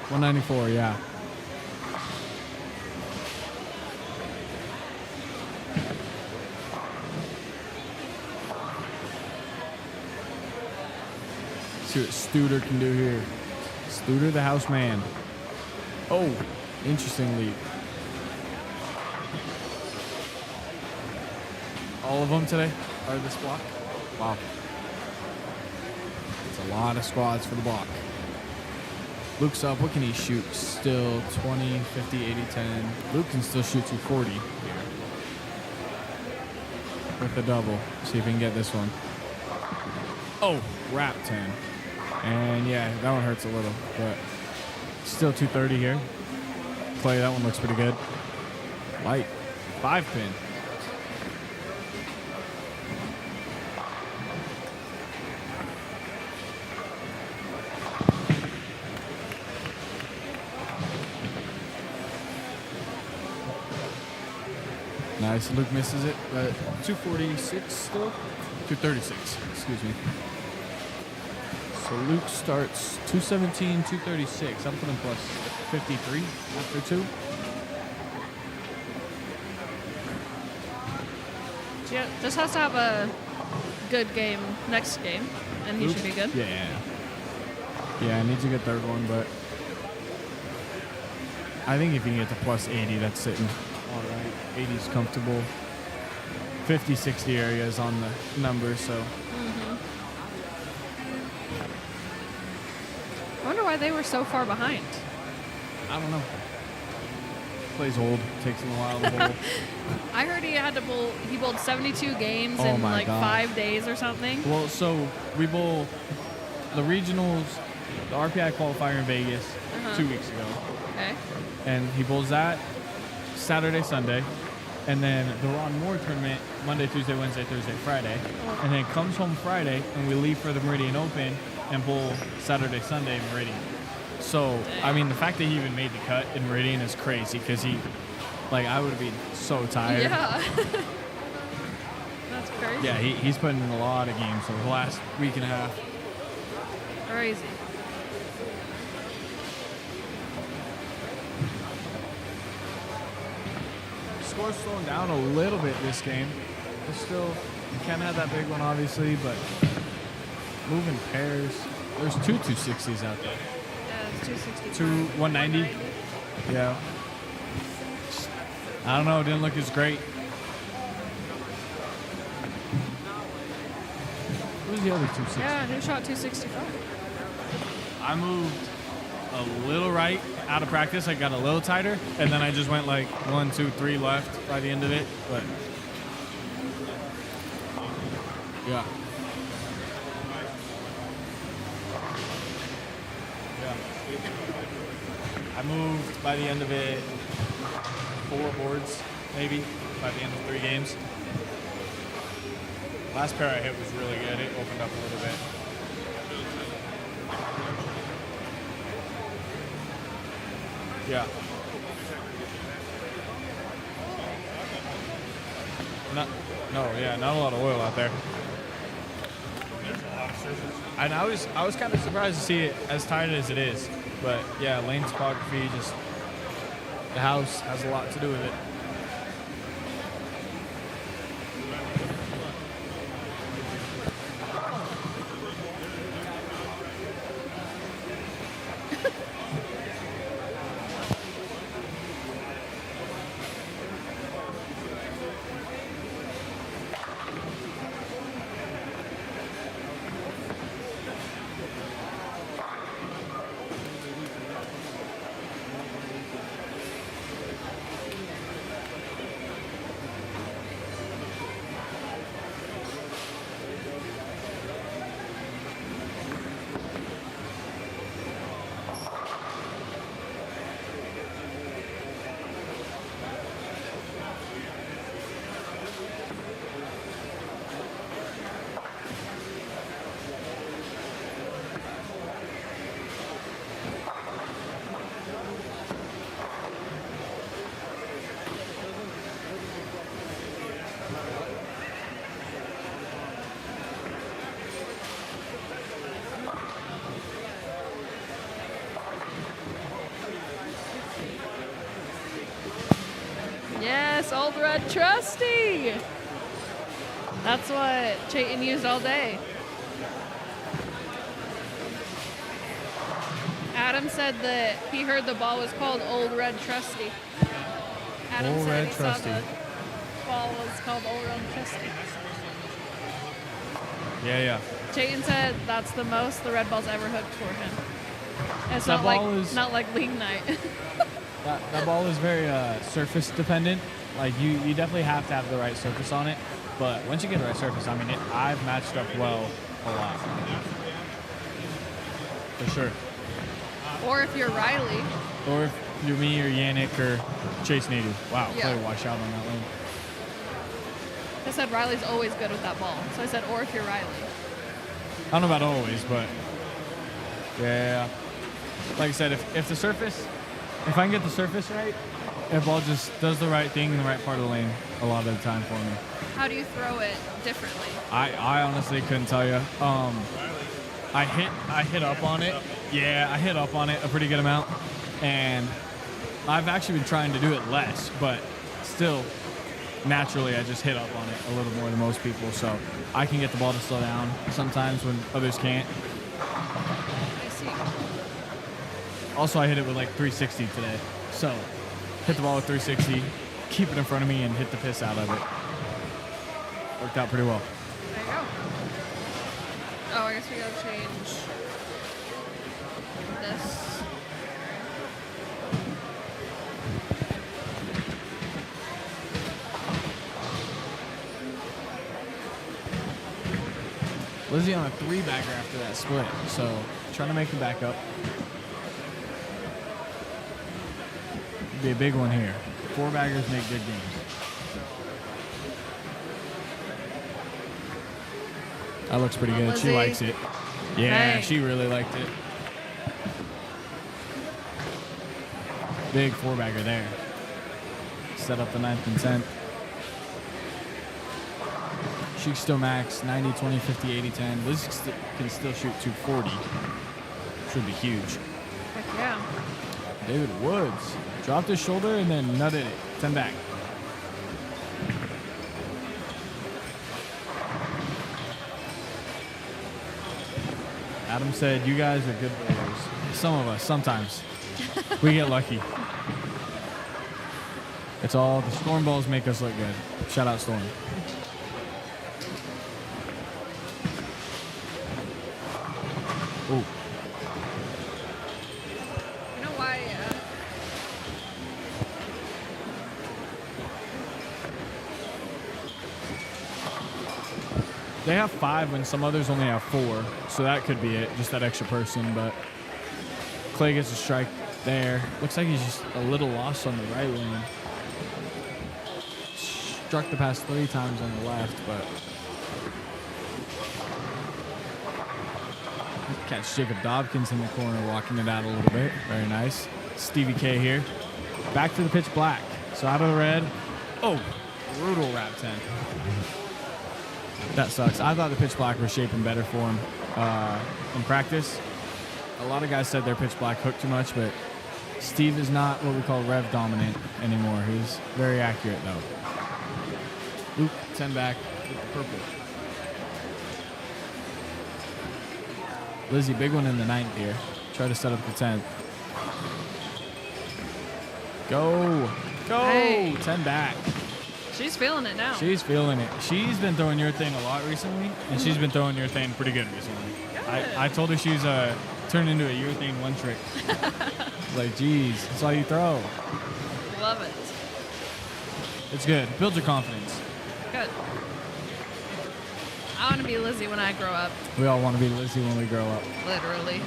$194, yeah. See what Studer can do here. Studer, the house man. Oh, interesting lead. All of them today are this block. Wow. It's a lot of squads for the block. Luke's up. What can he shoot? Still 20, 50, 80, 10. Luke can still shoot 240 here. With the double. See if he can get this one. Oh, wrap 10. And yeah, that one hurts a little, but still 230 here. Clay, that one looks pretty good. Light. 5-pin. Nice. Luke misses it, but 246 still? 236, excuse me. So Luke starts 217, 236. I'm putting plus 53 after 2. Yeah, just has to have a good game next game, and he Luke? should be good. Yeah, needs a good third one, but I think if you can get to plus 80, that's sitting all right. 80 is comfortable. 50, 60 areas on the number, so. I wonder why they were so far behind. I don't know. Plays old. Takes him a while to bowl. I heard he had to bowl. He bowled 72 games Oh in my like God. 5 days or something. Well, so we bowl the regionals, the RPI qualifier in Vegas 2 weeks ago. Okay. And he bowls that Saturday, Sunday. And then the Ron Moore tournament, Monday, Tuesday, Wednesday, Thursday, Friday. And then comes home Friday, and we leave for the Meridian Open and bowl Saturday, Sunday, Meridian. So, I mean, the fact that he even made the cut in Meridian is crazy because he, like, I would have been so tired. Yeah. That's crazy. Yeah, he's putting in a lot of games over the last week and a half. Crazy. Score's slowing down a little bit this game. It's still, Ken had that big one, obviously, but moving pairs. There's 260s out there. Yeah, it's 265. 190. Yeah. I don't know. It didn't look as great. Who's the other 260? Yeah, who shot 265? I moved a little right out of practice. I got a little tighter, and then I just went like 1, 2, 3 left by the end of it. But yeah. I moved by the end of it 4 boards, maybe, by the end of 3 games. Last pair I hit was really good. It opened up a little bit. Yeah. Not a lot of oil out there. And I was kind of surprised to see it as tight as it is. But yeah, lane topography, just the house has a lot to do with it. Yes, Old Red Trusty. That's what Chayton used all day. Adam said that he heard the ball was called Old Red Trusty. Adam Old said Red he Trusty. saw the ball was called Old Red Trusty. Yeah. Chayton said that's the most the red ball's ever hooked for him. It's That not like ball is- not like league night. That ball is very surface dependent. Like you definitely have to have the right surface on it. But once you get the right surface, I mean, I've matched up well a lot. For sure. Or if you're Riley. Or if you're me or Yannick or Chase Nadu. Wow, Yeah. play wash out on that lane. I said Riley's always good with that ball. So I said, or if you're Riley. I don't know about always, but yeah. Like I said, if the surface, if I can get the surface right, That ball just does the right thing in the right part of the lane a lot of the time for me. How do you throw it differently? I honestly couldn't tell you. I hit up on it. Yeah, I hit up on it a pretty good amount, and I've actually been trying to do it less, but still, naturally, I just hit up on it a little more than most people. So I can get the ball to slow down sometimes when others can't. I see. Also, I hit it with like 360 today. So hit the ball with 360, keep it in front of me, and hit the piss out of it. Worked out pretty well. There you go. Oh, I guess we gotta change this. Lizzie on a 3-bagger after that split, so trying to make him back up. Be a big one here. 4-baggers make good games. That looks pretty good. She Lizzie. likes it. Yeah, Dang. she really liked it. Big 4-bagger there. Set up the 9th and 10th. She can still max 90, 20, 50, 80, 10. Liz can still shoot 240. Should be huge. Heck yeah. David Woods dropped his shoulder and then nutted it. 10 back. Adam said, you guys are good players. Some of us, sometimes. We get lucky. It's all the Storm balls make us look good. Shout out Storm. Ooh. You know why? They have 5 when some others only have 4, so that could be it, just that extra person. But Clay gets a strike there. Looks like he's just a little lost on the right lane. Struck the pass 3 times on the left, but catch Jacob Dobkins in the corner, walking it out a little bit. Very nice. Stevie K here. Back to the pitch black. So out of the red. Oh, brutal wrap 10. That sucks. I thought the pitch black was shaping better for him in practice. A lot of guys said their pitch black hooked too much, but Steve is not what we call rev dominant anymore. He's very accurate though. Oop, 10 back with the purple. Lizzie, big one in the 9th here. Try to set up the 10th. Go. Go. Hey. 10 back. She's feeling it now. She's feeling it. She's been throwing your thing a lot recently, and she's been throwing your thing pretty good recently. I told her she's turned into a urethane one trick. Like, geez, that's all you throw. Love it. It's good. Builds your confidence. Good. I want to be Lizzie when I grow up. We all want to be Lizzie when we grow up. Literally.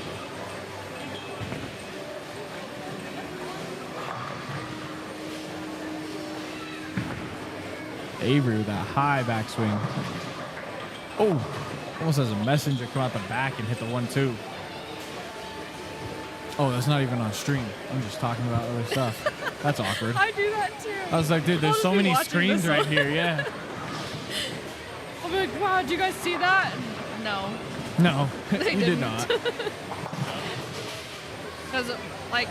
Avery with that high backswing. Oh, almost as a messenger come out the back and hit the 1-2. Oh, that's not even on stream. I'm just talking about other stuff. That's awkward. I do that too. I was like, dude, there's so many screens right here. Yeah. I'll be like, wow, did you guys see that? No. No, They we did didn't. not. Because, like,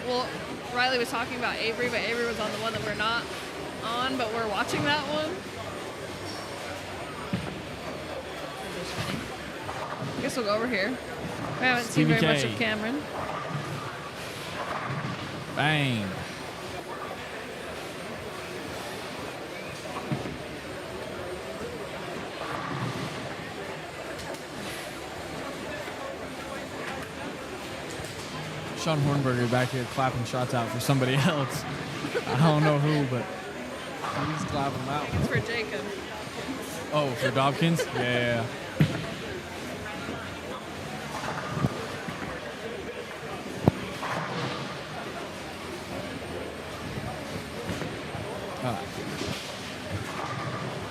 well, Riley was talking about Avery, but Avery was on the one that we're not on, but we're watching that one. I guess we'll go over here. We haven't seen very much of CBK. Cameron. Bang. Sean Hornberger back here clapping shots out for somebody else. I don't know who, but he's clapping them out. It's for Jacob. Oh, for Dobkins? Yeah.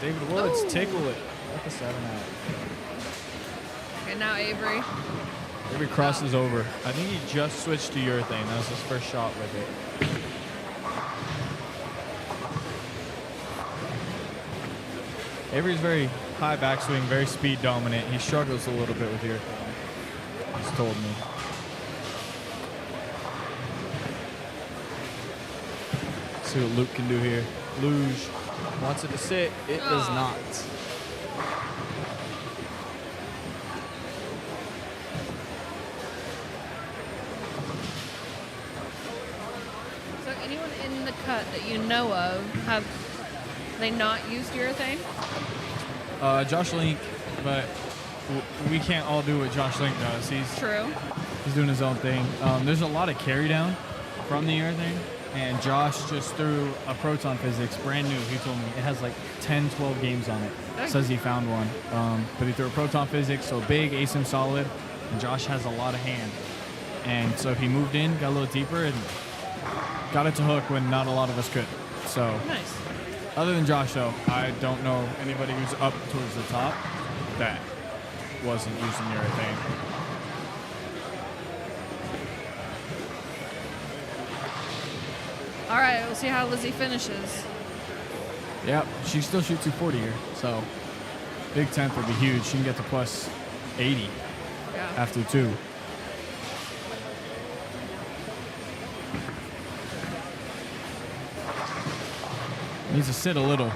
David Woods, Ooh. tickle it. Like a 7 out. Okay, now Avery. Avery crosses over. I think he just switched to urethane. That was his first shot with it. Avery's very high backswing, very speed dominant. He struggles a little bit with your thing. He's told me. See what Luke can do here. Luge wants it to sit. It does not. So anyone in the cut that you know of, have they not used urethane? Josh Link, but we can't all do what Josh Link does. True. He's doing his own thing. There's a lot of carry down from the urethane, and Josh just threw a proton physics, brand new. He told me it has like 10, 12 games on it. Says he found one. But he threw a proton physics, so big, ASIM solid, and Josh has a lot of hand. And so he moved in, got a little deeper, and got it to hook when not a lot of us could. So Nice. other than Josh, though, I don't know anybody who's up towards the top that wasn't using urethane. All right, we'll see how Lizzie finishes. Yep, she still shoots 240 here, so big 10th would be huge. She can get to plus 80 Yeah. after 2. Needs to sit a little.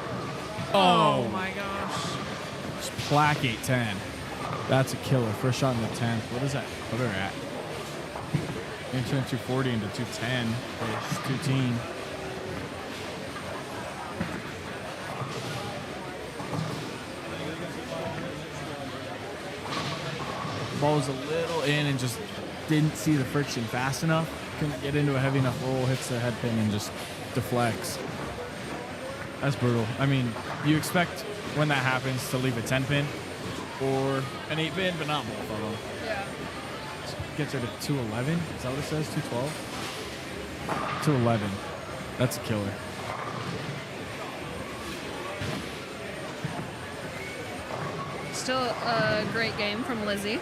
Oh my gosh. Just plaque 810. That's a killer. First shot in the 10th. What is that other at? Gonna turn 240 into 210-ish, 210. Ball was a little in and just didn't see the friction fast enough. Couldn't get into a heavy enough roll, hits the head pin and just deflects. That's brutal. I mean, you expect when that happens to leave a 10 pin or an 8 pin, but not both of them. Yeah. Gets her to 211. Is that what it says? 212? 211. That's a killer. Still a great game from Lizzie.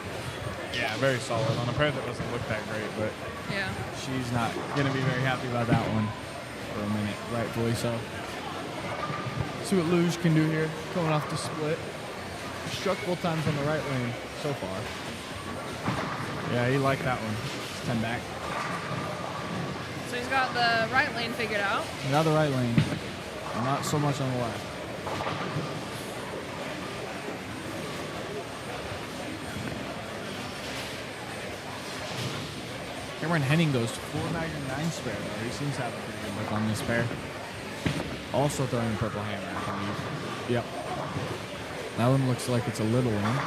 Yeah, very solid. On a pair that doesn't look that great, but Yeah. she's not going to be very happy about that one for a minute. Rightfully so. See what Luge can do here. Coming off the split. Struck both times on the right lane so far. Yeah, he liked that one. It's 10 back. So he's got the right lane figured out. He got the right lane. Not so much on the left. Cameron Henning goes 4 Magnum 9 spare though. He seems to have a pretty good look on this pair. Also throwing a purple hammer, I believe. Yep. That one looks like it's a little one.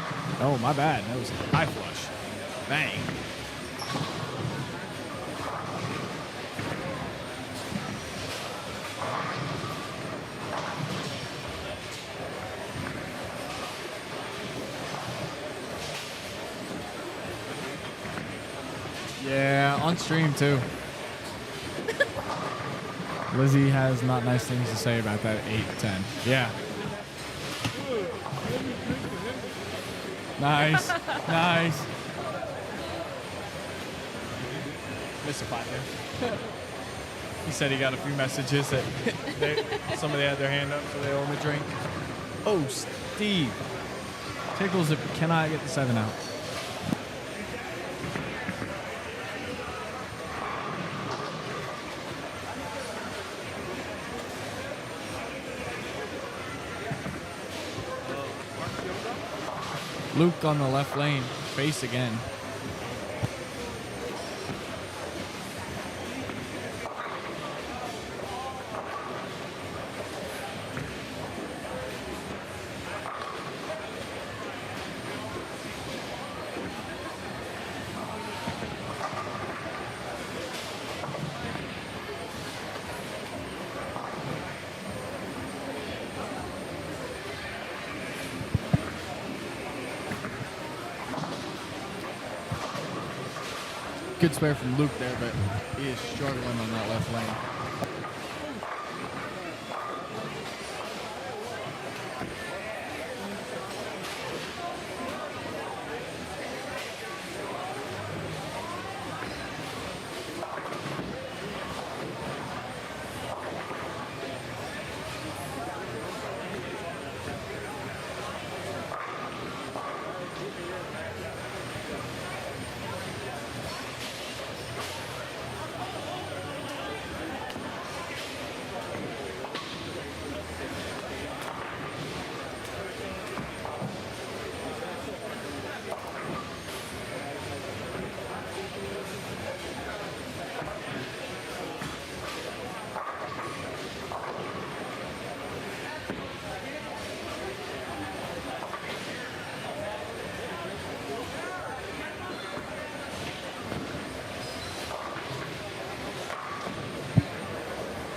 Oh, my bad. That was high flush. Bang. Yeah, on stream too. Lizzie has not nice things to say about that 8-10. Yeah. Nice. Nice. Missed a pot there. He said he got a few messages that somebody had their hand up, so they owe him a drink. Oh, Steve. Tickles if we cannot get the 7 out. Luke on the left lane, face again. Good spare from Luke there, but he is struggling on that left lane.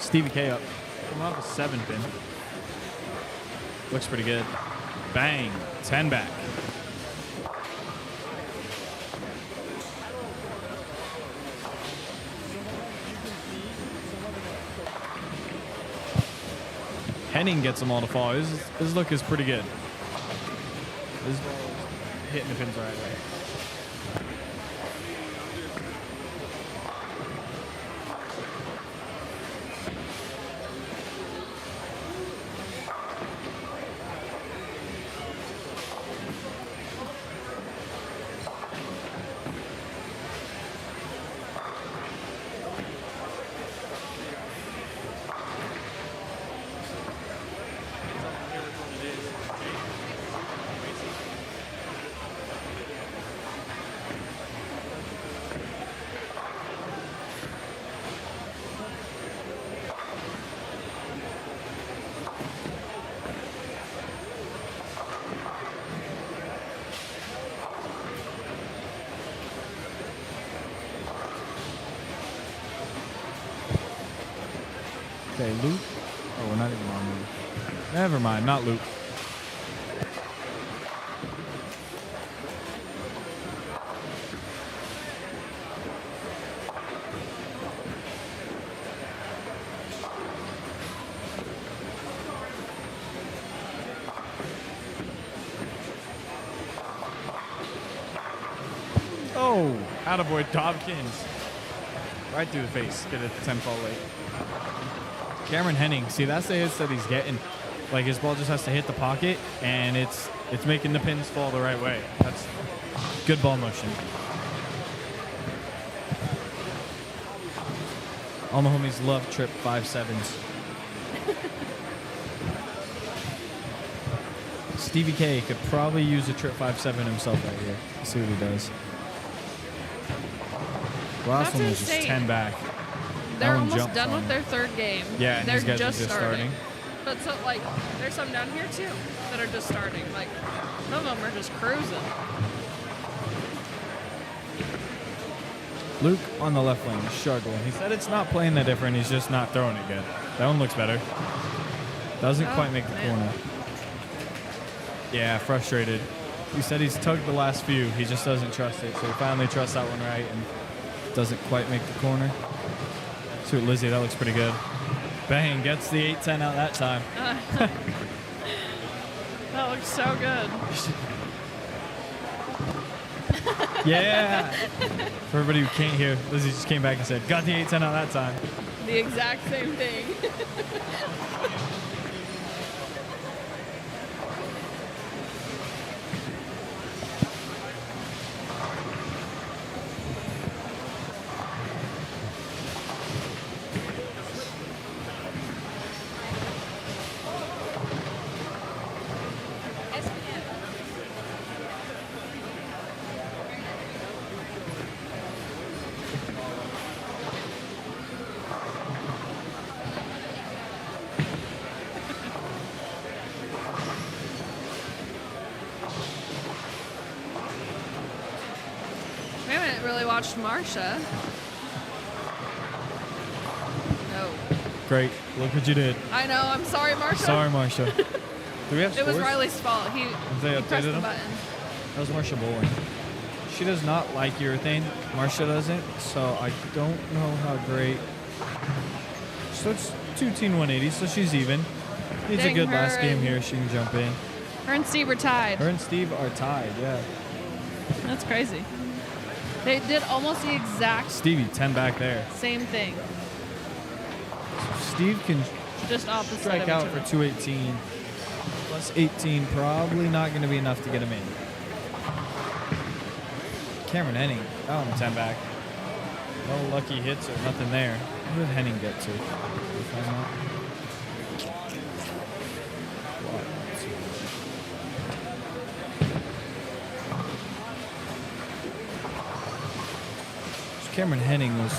Stevie K up. Coming off a 7 pin. Looks pretty good. Bang. 10 back. Henning gets them all to fall. His look is pretty good. His ball is hitting the pins the right way. Okay, Luke. Oh, we're not even on Luke. Never mind, not Luke. Oh, attaboy Dobkins. Right through the face. Get a 10 fall late. Cameron Henning, see, that's the hits that he's getting. Like, his ball just has to hit the pocket, and it's making the pins fall the right way. That's good ball motion. All my homies love trip 5-7s. Stevie K could probably use a trip 5-7 himself right here. Let's see what he does. Last one was just 10 back. They're That one almost jumped done on with him. their third game. Yeah, and they're these guys are just just starting. starting. But so like, there's some down here too that are just starting. Like, some of them are just cruising. Luke on the left lane is struggling. He said it's not playing that different. He's just not throwing it good. That one looks better. Doesn't quite make the corner. Yeah, frustrated. He said he's tugged the last few. He just doesn't trust it. So he finally trusts that one right and doesn't quite make the corner. Sweet Lizzie, that looks pretty good. Bang, gets the 8-10 out that time. That looks so good. Yeah. For everybody who can't hear, Lizzie just came back and said, got the 8-10 out that time. The exact same thing. We haven't really watched Marsha. No. Great. Look what you did. I know. I'm sorry, Marsha. Sorry, Marsha. Do we have It scores? was Riley's fault. He they pressed updated the them? button. That was Marsha Bowling. She does not like urethane. Marsha doesn't, so I don't know how great. So it's 2-teen 180, so she's even. Needs a Dang, good her last game and- here. She can jump in. Her and Steve were tied. Her and Steve are tied, yeah. That's crazy. They did almost the exact Stevie, 10 back there. same thing. Steve can Just opposite strike of out each for other. 218. Plus 18, probably not going to be enough to get him in. Cameron Henning, that one 10 back. No lucky hits or nothing there. Where did Henning get to? Did we find out? So Cameron Henning was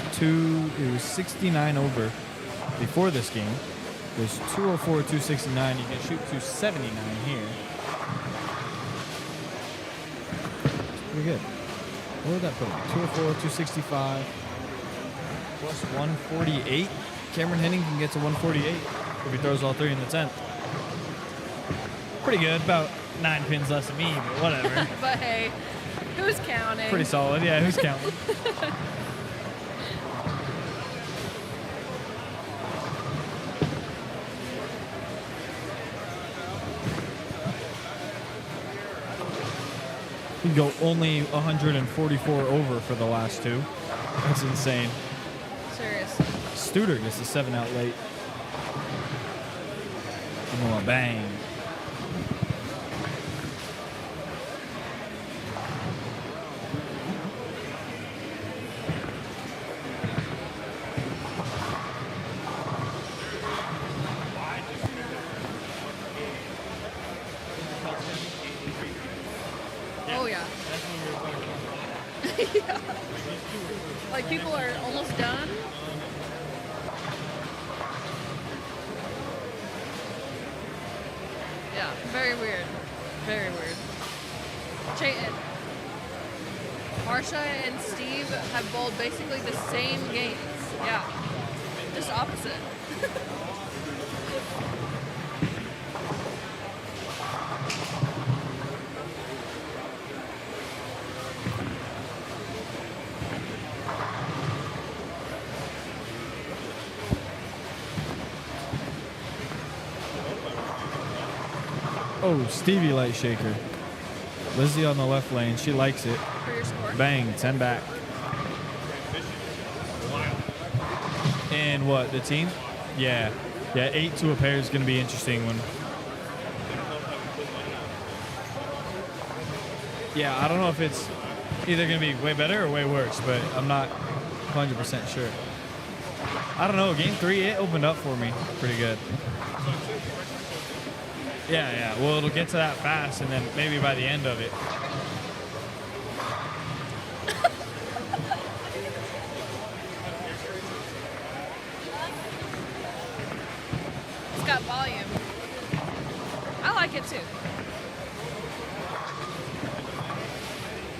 69 over before this game. There's 204, 269. You can shoot 279 here. It's pretty good. What would that put him? 204, 265. Plus 148. Cameron Henning can get to 148 if he throws all 3 in the 10th. Pretty good. About 9 pins less than me, but whatever. But hey, who's counting? Pretty solid. Yeah, who's counting? You go only 144 over for the last 2. That's insane. Serious. Studer gets a 7 out late. Oh, bang. Oh yeah. Yeah. Like people are almost done. Yeah, very weird. Very weird. Marsha and Steve have bowled basically the same games. Yeah. Just opposite. Oh, Stevie light shaker. Lizzie on the left lane. She likes it. For your score. Bang, 10 back. And what, the team? Yeah. Yeah, 8 to a pair is going to be interesting when... Yeah, I don't know if it's either going to be way better or way worse, but I'm not 100% sure. I don't know. Game 3, it opened up for me pretty good. Yeah. Well, it'll get to that fast, and then maybe by the end of it. It's got volume. I like it too.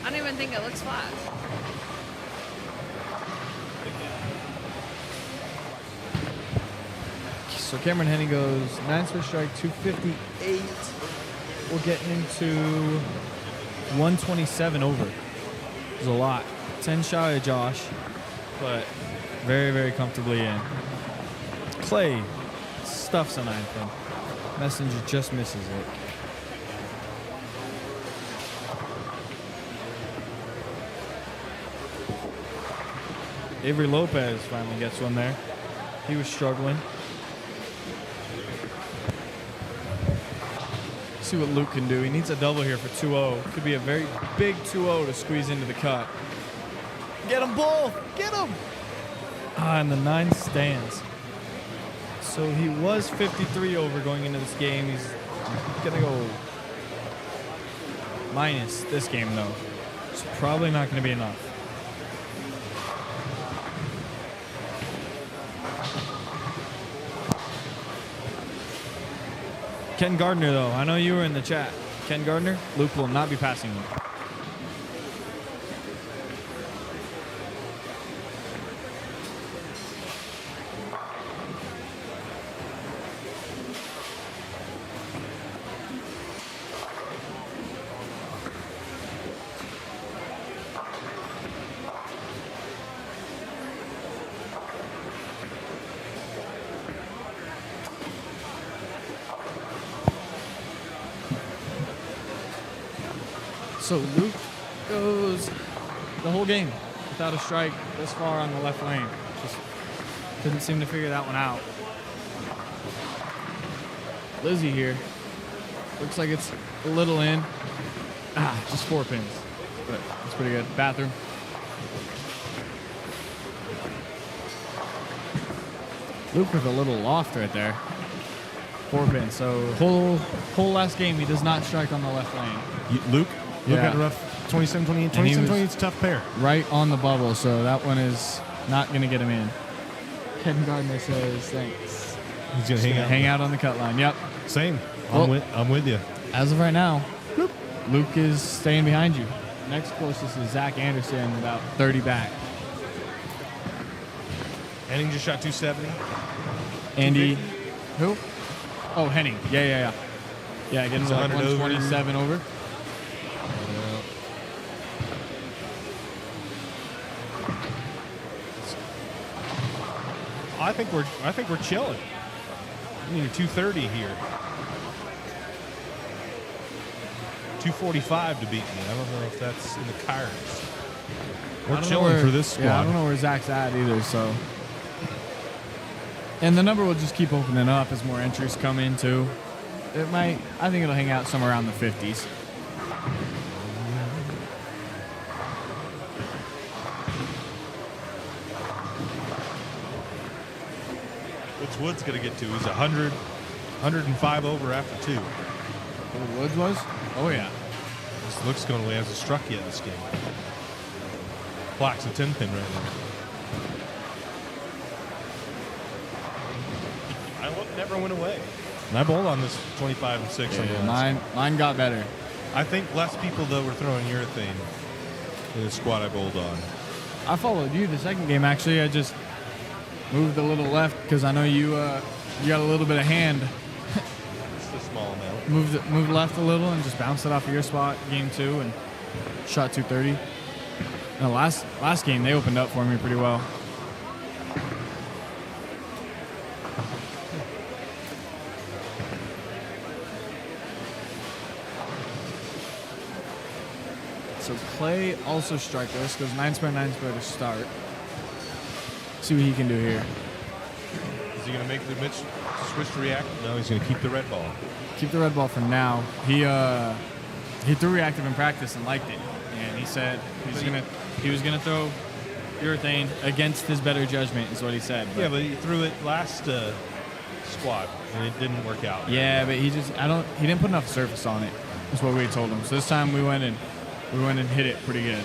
I don't even think it looks flat. So Cameron Henning goes 9 switch strike, 258. We'll get him to 127 over. There's a lot. 10 shy of Josh, but very, very comfortably in. Clay stuffs a 9 pin. Messenger just misses it. Avery Lopez finally gets one there. He was struggling. See what Luke can do. He needs a double here for 2-0. Could be a very big 2-0 to squeeze into the cut. Get them both! Get them! And the 9 stands. So he was 53 over going into this game. He's gonna go minus this game though. It's probably not gonna be enough. Ken Gardner, though. I know you were in the chat. Ken Gardner, Luke will not be passing him. So Luke goes the whole game without a strike this far on the left lane. Just couldn't seem to figure that one out. Lizzie here. Looks like it's a little in. Just 4 pins. But it's pretty good. Bathroom. Luke with a little loft right there. 4 pins. So whole last game he does not strike on the left lane. Luke had a rough 27-28. 27-28 is a tough pair. Right on the bubble, so that one is not going to get him in. Ken Gardner says thanks. He's going to hang out on the cut line. Yep. Same. Well, I'm with you. As of right now, Luke is staying behind you. Next closest is Zach Anderson, about 30 back. Henning just shot 270. Andy, who? Oh, Henning. Yeah. Yeah, getting to like 100 over. 127 over. I think we're chilling. We need a 230 here. 245 to beat me. I don't know if that's in the cards. We're chilling for this squad. Yeah, I don't know where Zach's at either, so. And the number will just keep opening up as more entries come in, too. I think it'll hang out somewhere around the 50s. What's Woods going to get to? He's 105 over after 2. What Woods was? Oh, yeah. This looks going away. Hasn't struck yet this game. Black's a 10 pin right now. Never went away. And I bowled on this 25 and 6. on the last one. Mine got better. I think less people, though, were throwing urethane in the squad I bowled on. I followed you the second game, actually. I just moved a little left because I know you got a little bit of hand. It's a small amount. Moved left a little and just bounced it off of your spot, game 2, and shot 230. And the last game, they opened up for me pretty well. So Clay also strikerless, goes 9 square to start. See what he can do here. Is he going to make the switch to react? No, he's going to keep the red ball. Keep the red ball for now. He threw reactive in practice and liked it, and he said he was gonna throw urethane against his better judgment, is what he said. Yeah, but he threw it last squad and it didn't work out. Yeah, but he didn't put enough surface on it. That's what we told him. So this time we went and hit it pretty good.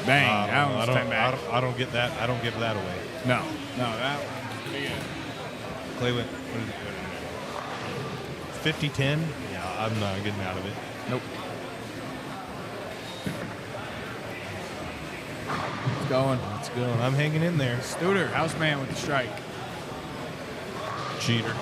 Bang! That one was 10 back. I don't get that. I don't give that away. No, that was pretty good. Clay went 50-10. Yeah, I'm not getting out of it. Nope. It's going. Let's go. I'm hanging in there. Studer, houseman with the strike. Cheater.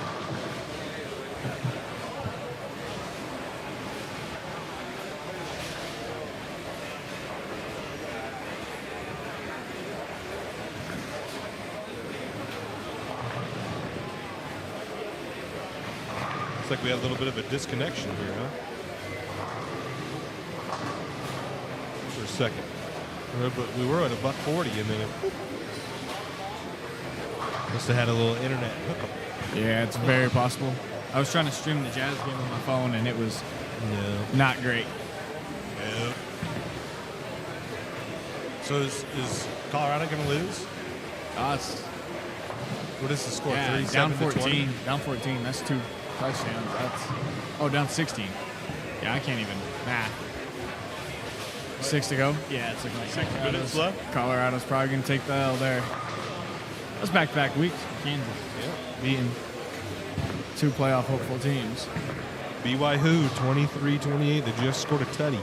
Looks like we had a little bit of a disconnection here, huh? For a second. We were at $140 and then it must have had a little internet hookup. Yeah, it's very possible. I was trying to stream the Jazz game on my phone and it was not great. Yeah. So is Colorado going to lose? What is the score? Yeah, 37 down to 14. 20? Down 14. That's 2 touchdowns. Down 16. Yeah, I can't even math. 6 to go. Yeah, it's looking like 6 minutes left. Colorado's probably going to take the L there. That's back-to-back weeks for Kansas. Yeah. Beating 2 playoff hopeful teams. BYU 23-28. They just scored a tutty.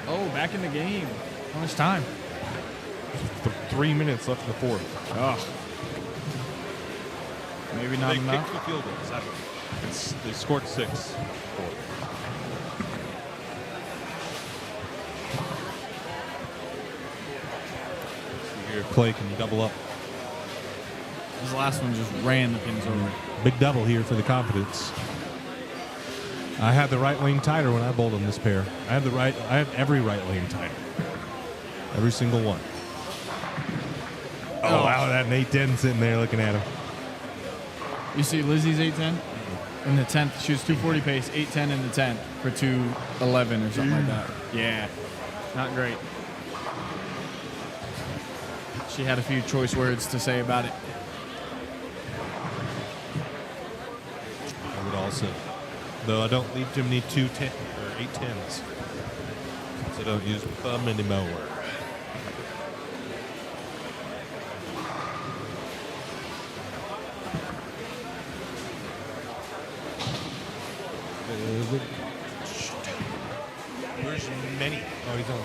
Oh, back in the game. How much time? 3 minutes left in the fourth. Oh. Maybe not They enough. kicked the field goal. They scored 6. Here, Clay can double up. This last one just ran the pins over. Big double here for the confidence. I had the right lane tighter when I bowled on this pair. I had every right lane tighter. Every single one. Oh, wow, that 8-10 sitting there looking at him. You see Lizzie's 8-10? In the 10th, she was 240 pace, 8-10 in the 10th for 211 or something like that. Yeah, not great. She had a few choice words to say about it. I would also, though I don't leave too many 2-10 or 8-10s. So I don't use thumb anymore. Where's Many? Oh, he's on.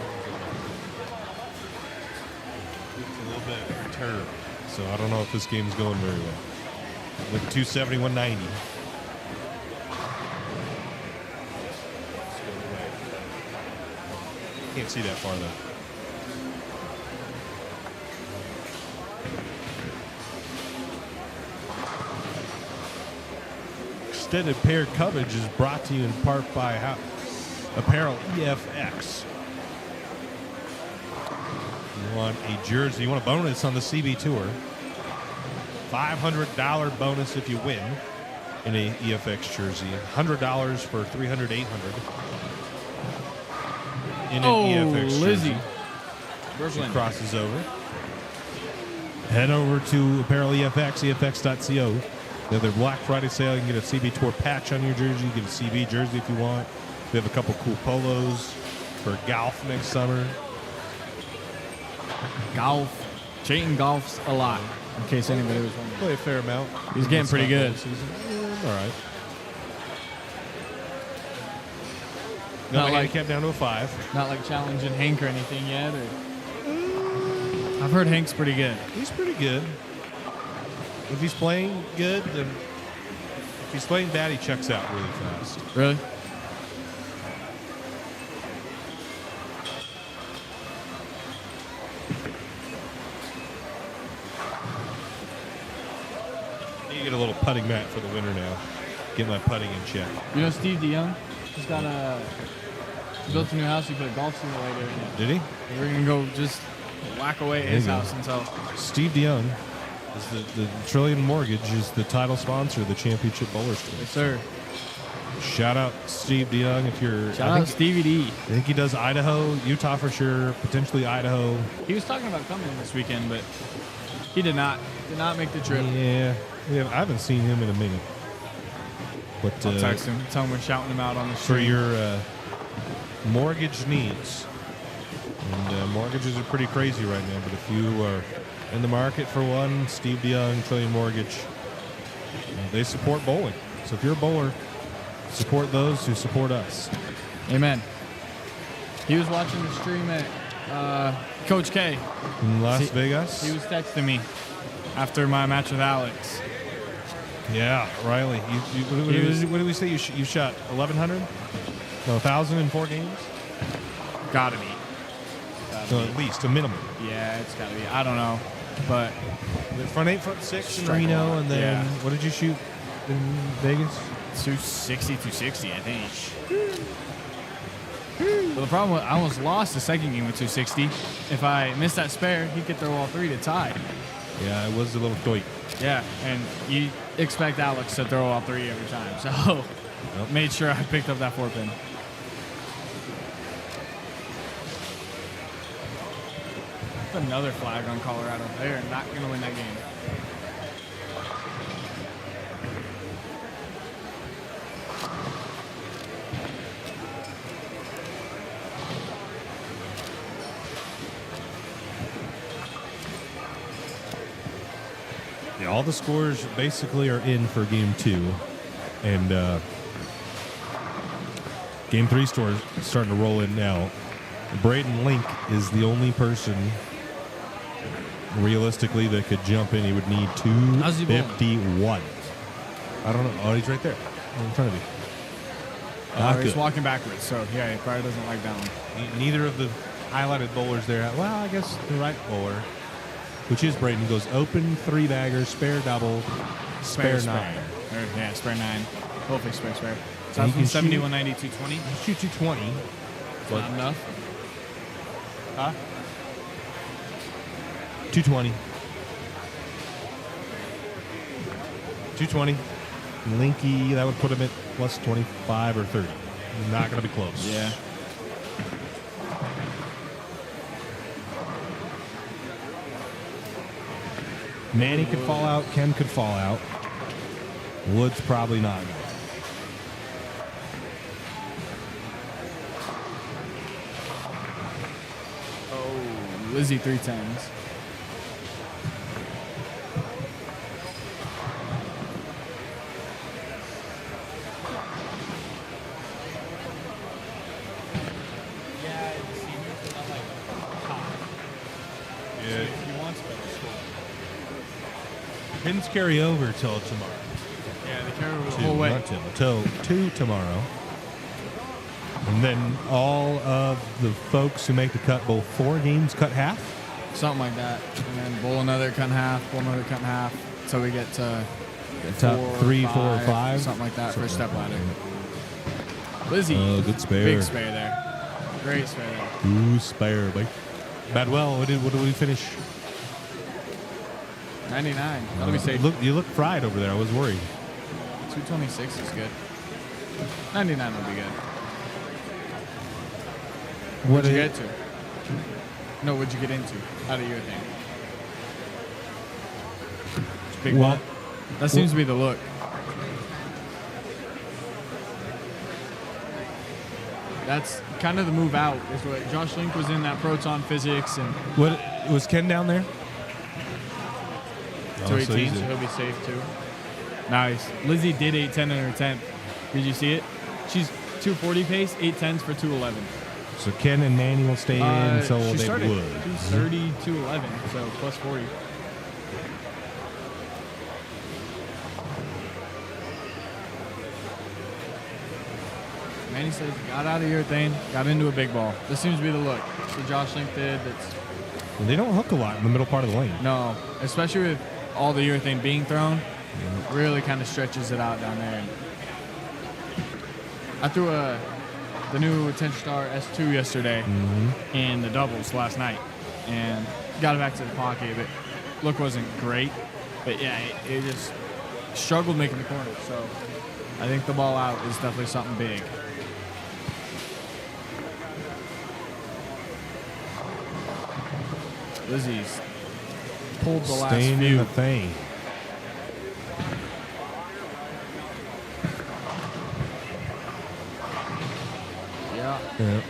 It's a little bit perturbed. So I don't know if this game's going very well. With 270, 190. Can't see that far though. Extended pair coverage is brought to you in part by Apparel EFX. You want a jersey, you want a bonus on the CB Tour. $500 bonus if you win in a EFX jersey. $100 for 300, 800 in an EFX Lizzie. jersey. Brooklyn. She crosses over. Head over to Apparel EFX, EFX.co. They have their Black Friday sale. You can get a CB Tour patch on your jersey. You get a CB jersey if you want. We have a couple cool polos for golf next summer. Golf. Chayton golfs a lot, in case anybody was wondering. Play a fair amount. He's getting pretty good. All right. Not No, like- I kept down to a 5. Not like challenging Hank or anything yet. Or I've heard Hank's pretty good. He's pretty good. If he's playing good, then if he's playing bad, he checks out really fast. Really? You get a little putting mat for the winter now. Get my putting in check. You know Steve DeYoung? He's got he built a new house. He put a golf simulator in it. Did he? We're gonna go just whack away at There his you go. house until. Steve DeYoung is the Trillion Mortgage is the title sponsor of the Championship Bowlers Tour. Yes, sir. Shout out Steve DeYoung if you're. Shout out Stevie D. I think he does Idaho, Utah for sure, potentially Idaho. He was talking about coming this weekend, but he did not make the trip. Yeah, I haven't seen him in a minute. But I'll text him, tell him we're shouting him out on the for stream. your mortgage needs, and mortgages are pretty crazy right now. But if you are in the market for one, Steve DeYoung, Trillion Mortgage, they support bowling. So if you're a bowler, support those who support us. Amen. He was watching the stream at Coach K. In Las Vegas? He was texting me after my match with Alex. Yeah, Riley. What did we say? You shot 1,100? No, 1,000 in 4 games? Gotta be. So at least a minimum. Yeah, it's gotta be. I don't know, but The front 8, front 6 in Strike Reno, one. and then Yeah. what did you shoot in Vegas? 260, I think. Well, the problem was I almost lost the second game with 260. If I missed that spare, he could throw all 3 to tie. Yeah, it was a little doit. Yeah, and you expect Alex to throw all 3 every time. So made sure I picked up that 4-pin. Another flag on Colorado. They're not going to win that game. Yeah, all the scores basically are in for game 2, and game 3 stores starting to roll in now. Braden Link is the only person realistically that could jump in. He would need How's he bowling? 251. I don't know. Oh, he's right there in front of you. Not He's good. walking backwards, so yeah, he probably doesn't like that one. Neither of the highlighted bowlers there. Well, I guess the right bowler, which is Braden, goes open 3-bagger, spare double, spare 9. Yeah, spare 9. Hopefully spare. So And that's he can 70, shoot- 190, 220. Shoot 220. But Not enough. Huh? 220. 220. Linky, that would put him at plus 25 or 30. Not going to be close. Yeah. Manny could fall out. Ken could fall out. Wood's probably not going to. Lizzie 310s. Yeah. He wants better score. Pins carry over till tomorrow. Yeah, they carry over the whole way. Not till to tomorrow. And then all of the folks who make the cut bowl 4 games cut half. Something like that. And then bowl another cut in half, bowl another cut in half. So we get to Top 3, 4, or 5. Something like that for a step ladder. Lizzie. Oh, good spare. Big spare there. Great spare there. Ooh, spare, boy. Badwell, what did we finish? 99. That'll be safe. You look fried over there. I was worried. 226 is good. 99 will be good. What'd you get to? No, what'd you get into out of your thing? Big ball. That seems to be the look. That's kind of the move out. Is what Josh Link was in that proton physics and. What was Ken down there? 218, so he'll be safe too. Nice. Lizzie did 810 in her 10th. Did you see it? She's 240 pace, 810s for 211. So Ken and Manny will stay in, so she they started would. 230, 211, so plus 40. Manny says got out of urethane, got into a big ball. This seems to be the look. So Josh Link did. That's Well, they don't hook a lot in the middle part of the lane. no, especially with all the urethane being thrown, really kind of stretches it out down there. I threw the new 10-star S2 yesterday in the doubles last night and got it back to the pocket, but look wasn't great. But yeah, it just struggled making the corner. So I think the ball out is definitely something big. Lizzie's pulled the last Staying few. in the thing. Yeah.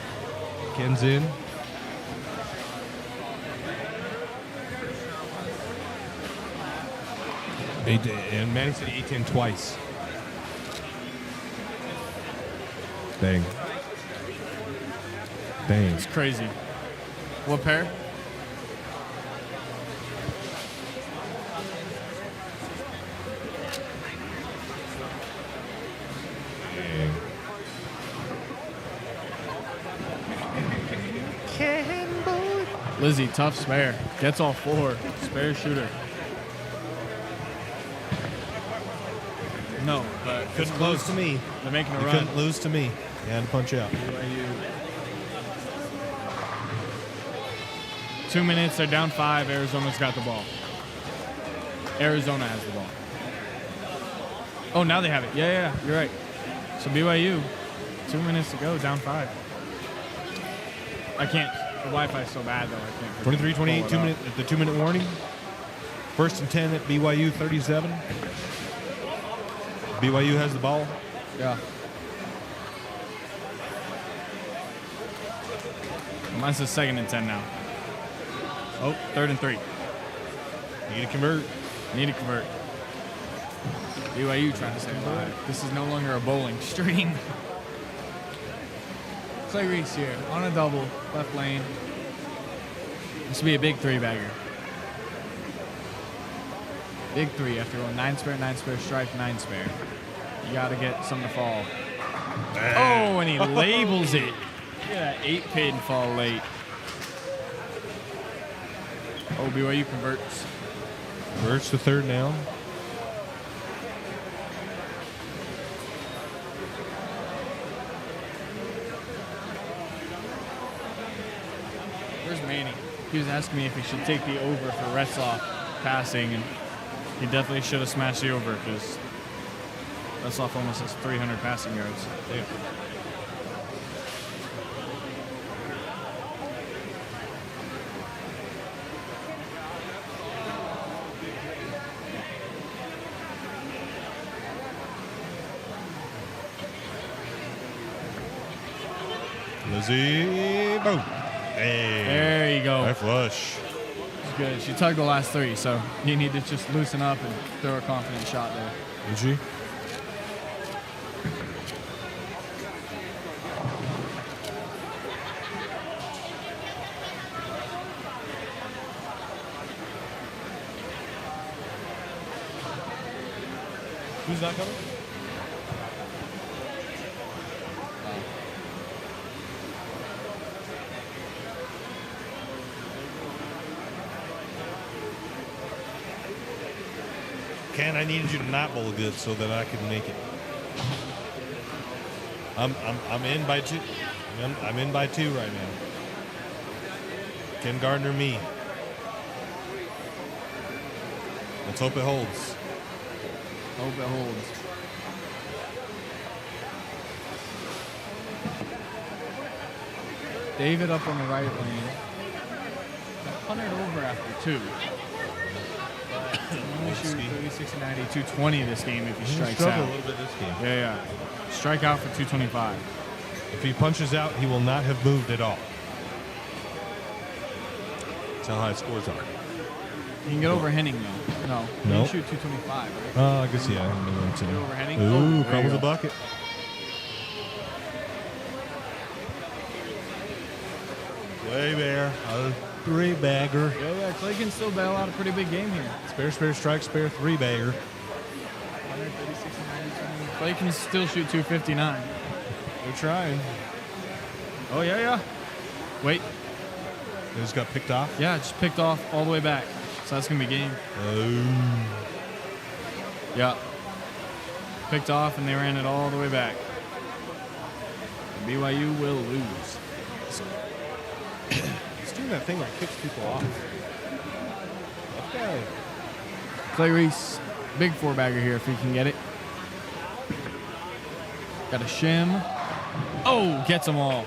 Ken's in. And Manny said 810 twice. Dang. Dang. It's crazy. What pair? Lizzie, tough spare. Gets all 4. Spare shooter. No, but Couldn't lose to me. they're making a You run. couldn't lose to me. You had to punch out. 2 minutes, they're down 5. Arizona's got the ball. Arizona has the ball. Oh, now they have it. Yeah, you're right. So BYU, 2 minutes to go, down 5. I can't. The Wi-Fi's so bad though. I can't. 23, 28, pull it up. the 2-minute warning. 1st and 10 at BYU 37. BYU has the ball. Yeah. Mine's the 2nd and 10 now. Oh, 3rd and 3. Need to convert. Need to convert. BYU trying to stay alive. This is no longer a bowling stream. Clay Reese here on a double, left lane. This will be a big 3-bagger. Big 3 after going 9 spare, strike, 9 spare. You got to get some to fall. Oh, and he labels it. Yeah, 8 pin fall late. Oh, BYU converts. Converts to 3rd down. Where's Manny? He was asking me if he should take the over for Retzloff passing, and he definitely should have smashed the over because Retzloff almost has 300 passing yards. Yeah. Lizzie, boom. Hey. There you go. High flush. It's good. She tugged the last 3, so you need to just loosen up and throw a confident shot there. Did she? Who's not coming? Ken, I needed you to not bowl good so that I could make it. I'm in by 2. I'm in by 2 right now. Ken Gardner, me. Let's hope it holds. Hope it holds. David up on the right lane. 100 over after 2. Only shoot 36 and 90, 220 this game if he strikes out. A little bit this game. Yeah. Strike out for 225. If he punches out, he will not have moved at all. That's how high scores are. He can get over Henning though. No. He Nope. can shoot 225, right? Oh, I guess, yeah. I mean, Get over Henning. Ooh, there crumbles you a go. bucket. Way bear. A 3-bagger. Yeah. Clay can still bail out a pretty big game here. Spare, strike, spare, 3-bagger. 136 and 90. Clay can still shoot 259. They're trying. Oh, yeah. Wait. They just got picked off. Yeah, just picked off all the way back. So that's going to be game. Oh. Yeah. Picked off and they ran it all the way back. BYU will lose. He's doing that thing where it kicks people off. Okay. Clay Reese, big 4-bagger here if he can get it. Got a shim. Oh, gets them all.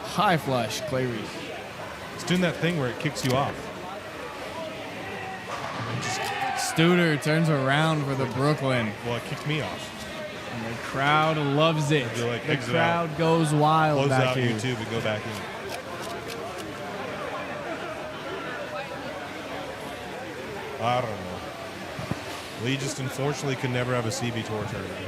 High flush, Clay Reese. It's doing that thing where it kicks you off. Studer turns around for the Brooklyn. Well, it kicked me off. And the crowd loves it. They're like, The exit crowd out. goes wild Close back out here. YouTube and go back in. I don't know. Lee just unfortunately could never have a CB Tour tournament.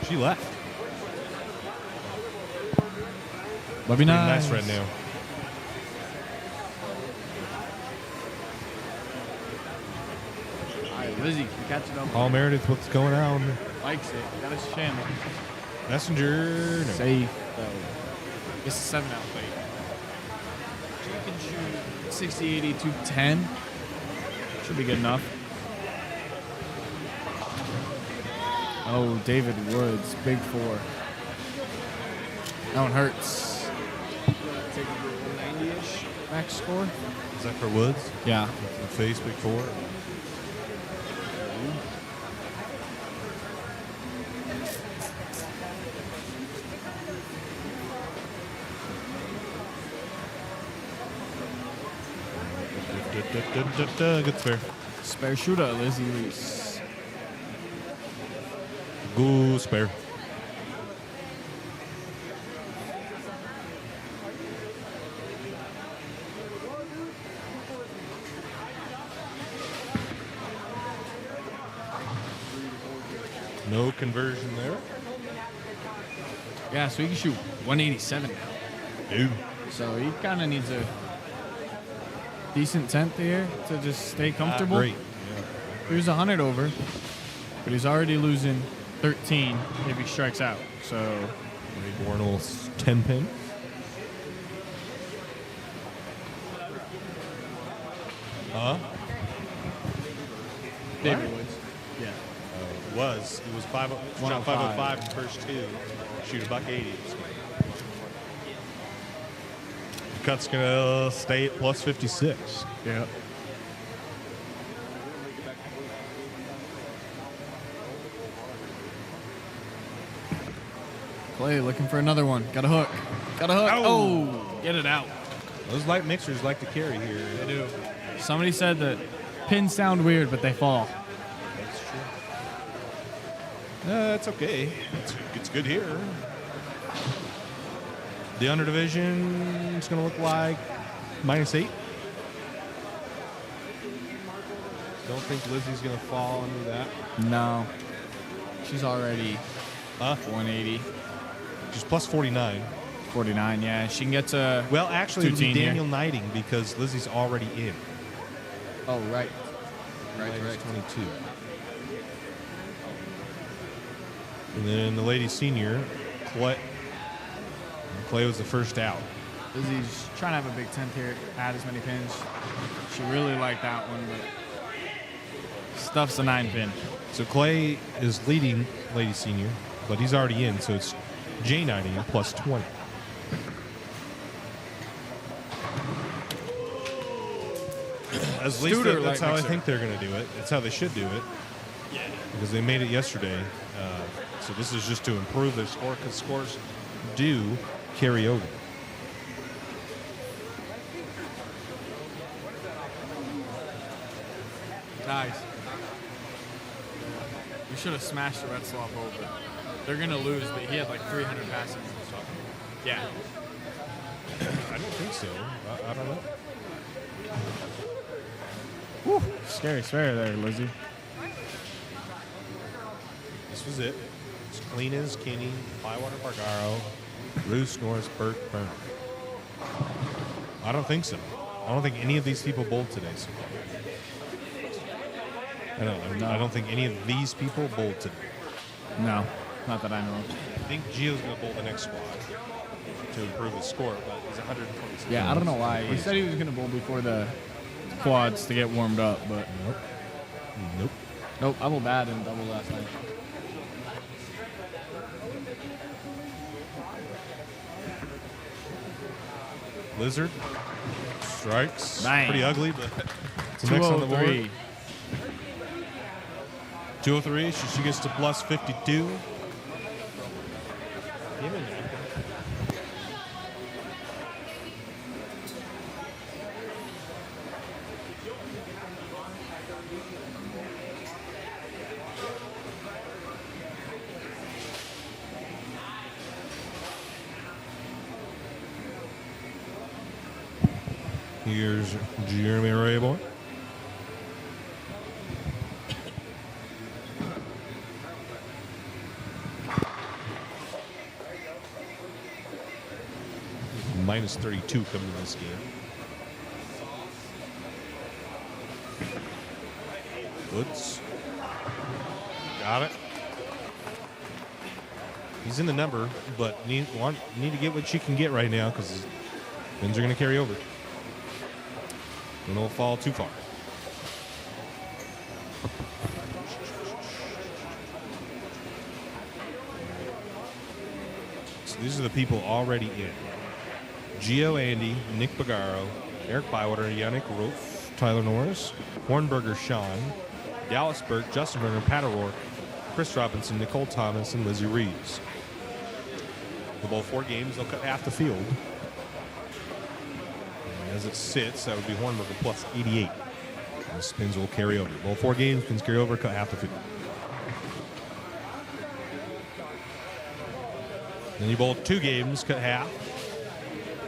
She left. That'd be Pretty nice. nice right now. All right, Lizzie can catch it up. Paul Meredith, what's going on? Likes it. Got his shim. Messenger. No. Safe, though. It's a 7-out plate. She can shoot 60, 80, 210. Should be good enough. Oh, David Woods, big 4. That one hurts. Take a 190-ish max score. Is that for Woods? Yeah. The face, big 4. Good spare. Spare shooter, Lizzie Reese. Go spare. No conversion there. Yeah, so he can shoot 187 now. Dude. So he kind of needs a decent 10th here to just stay comfortable. Great. He was 100 over, but he's already losing 13 if he strikes out. So Ray Bornall's 10 pin. David Woods. Yeah. It was 5, shot 505 in the first 2. Shoot a $180. The cut's gonna stay at plus 56. Yeah. Clay looking for another one. Got a hook. Got a hook. Oh, get it out. Those light mixers like to carry here. They do. Somebody said that pins sound weird, but they fall. That's true. That's okay. It's good here. The under division is going to look like -8. Don't think Lizzie's going to fall under that. No. She's already 180. She's plus 49. 49, yeah. She can get to. Well, actually, it'll be 2-teen here. Daniel Knighting because Lizzie's already in. Oh, right. Ladies 22. And then the ladies senior, Clay was the first out. Lizzie's trying to have a big 10th here, add as many pins. She really liked that one, but stuff's a 9-pin. So Clay is leading ladies senior, but he's already in, so it's Jay Knighting plus 20. At least Studer that's light how I mixer. think they're going to do it. That's how they should do it. Yeah. Because they made it yesterday. So this is just to improve their score, because scores do carry over. Nice. We should have smashed the red swap over. They're going to lose, but he had like 300 passes and stuff. Yeah. I don't think so. I don't know. Whew. Scary swear there, Lizzie. This was it. It's clean as Kinney, Bywater Bargaro, Roos, Norris, Burke, Burner. I don't think so. I don't think any of these people bowled today. So I don't think any of these people bowled today. No, not that I know of. I think Gio's going to bowl the next squad to improve his score, but he's 126. Yeah, I don't know why. He said he was going to bowl before the quads to get warmed up, but nope. I bowled bad in double last night. Lizard strikes. Bang. Pretty ugly, but it's the next on the board. 203. 203. She gets to plus 52. Here's Jeremy Rayboy. Minus 32 coming to this game. Woods. Got it. He's in the number, but need to get what she can get right now because pins are going to carry over. And it'll fall too far. So these are the people already in. Gio Andy, Nick Bagaro, Eric Bywater, Yannick Rolf, Tyler Norris, Hornberger Sean, Dallas Burke, Justin Berner, Pat O'Rourke, Chris Robinson, Nicole Thomas, and Lizzie Reeves. The bowl 4 games, they'll cut half the field. As it sits, that would be Hornberger plus 88. And spins will carry over. Bowl 4 games, spins carry over, cut half the field. Then you bowl 2 games, cut half.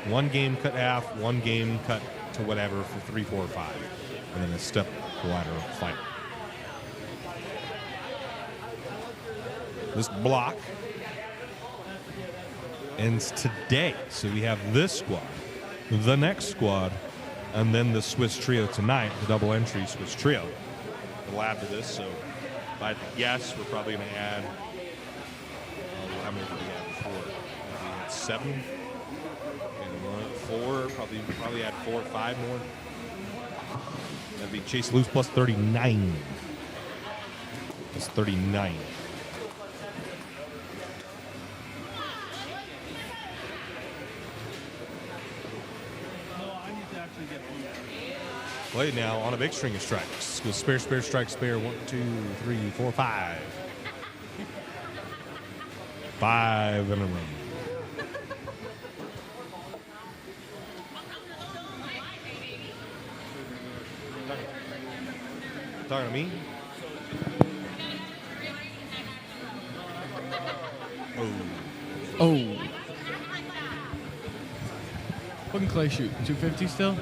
1 game, cut half. 1 game, cut to whatever for 3, 4, or 5. And then a step ladder final. This block ends today. So we have this squad, the next squad, and then the Swiss trio tonight, the double entry Swiss trio. We'll add to this, so if I had to guess, we're probably going to add, how many did we add before? We had 7, and 4, probably add 4 or 5 more. That'd be Chase Loose plus 39. That's 39. Play now on a big string of strikes. Go spare, spare, strike, spare. 1, 2, 3, 4, 5. 5 in a row. Talking to me? Oh. What can Clay shoot? 250 still?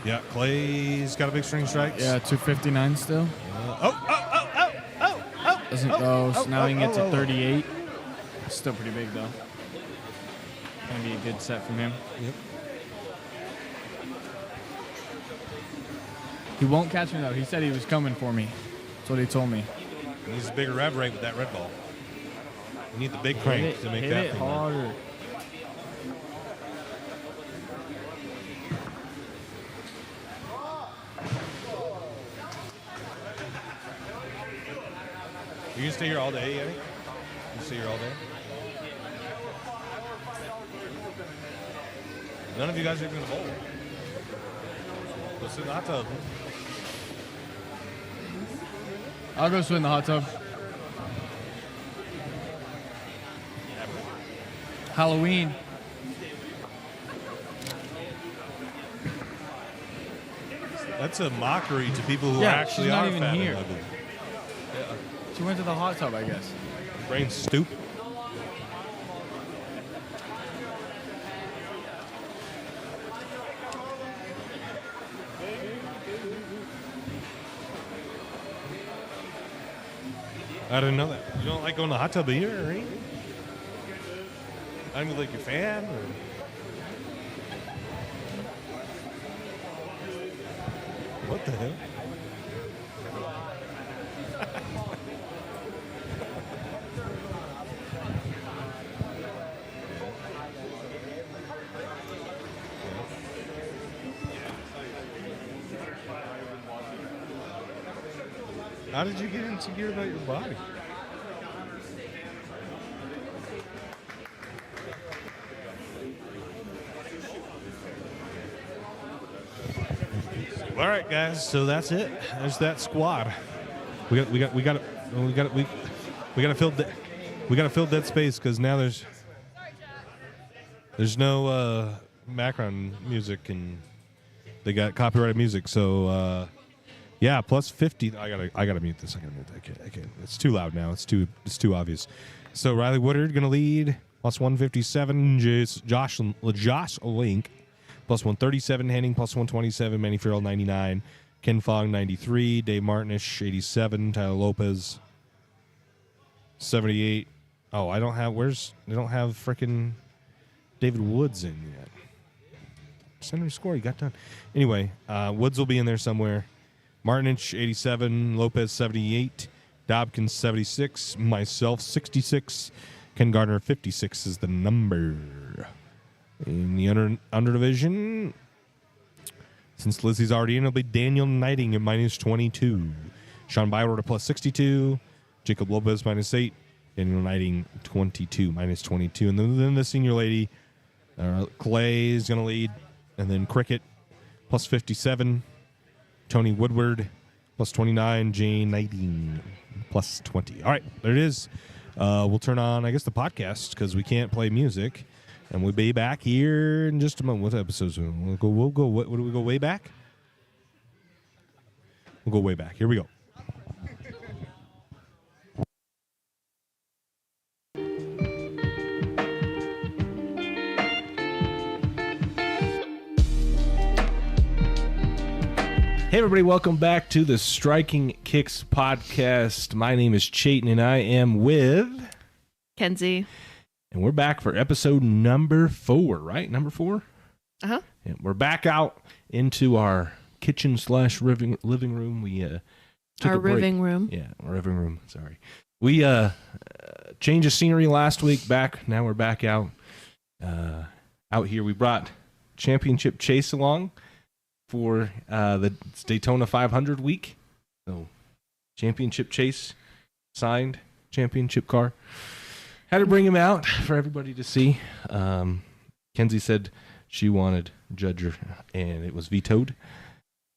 Yeah, Clay's got a big string of strikes. Yeah, 259 still. Doesn't go. So now he can get to 38. Still pretty big though. gonna be a good set from him. Yep. He won't catch me though. He said he was coming for me. That's what he told me. He needs a bigger rev rate with that red ball. You need the big crank to make hit that it thing work. harder. You gonna stay here all day, Eddie? You stay here all day? None of you guys are gonna bowl. Go sit in the hot tub. I'll go swim in the hot tub. Halloween. That's a mockery to people who Yeah, actually she's not are even fat and here. ugly. She went to the hot tub, I guess. Brain's stupid. I didn't know that. You don't like going to the hot tub either, or anything? I don't like your fan, or... What the hell? How did you get insecure about your body? All right, guys. So that's it. There's that squad. We got to fill dead space because now there's no background music and they got copyrighted music. So yeah, plus 50. I gotta mute this. I can't. It's too loud now. It's too obvious. So Riley Woodard gonna lead plus 157. Josh Link. Plus 137, Henning plus 127, Manny Farrell 99, Ken Fogg 93, Dave Martinish 87, Tyler Lopez 78. Oh, they don't have frickin' David Woods in yet. Center score, he got done. Anyway, Woods will be in there somewhere. Martinish 87, Lopez 78, Dobkins 76, myself 66, Ken Gardner 56 is the number. In the under division, since Lizzie's already in, it'll be Daniel Knighting at minus 22. Sean Byward at plus 62. Jacob Lopez minus 8. Daniel Knighting 22, minus 22. And then the senior lady, Clay is going to lead. And then Cricket plus 57. Tony Woodward plus 29. Jane Knighting plus 20. All right, there it is. We'll turn on, I guess, the podcast because we can't play music. And we'll be back here in just a moment. What episodes? We'll go. What do we go way back? We'll go way back. Here we go. Hey, everybody. Welcome back to the Striking Kicks podcast. My name is Chayton, and I am with... Kenzie. And we're back for episode number 4, right? Number 4? Uh-huh. And we're back out into our kitchen / living room. We took our a break. living room. Yeah, our living room. Sorry. We changed the scenery last week. Now we're back out here. We brought Championship Chase along for the Daytona 500 week. So Championship Chase, signed championship car. Had to bring him out for everybody to see. Kenzie said she wanted Judger, and it was vetoed.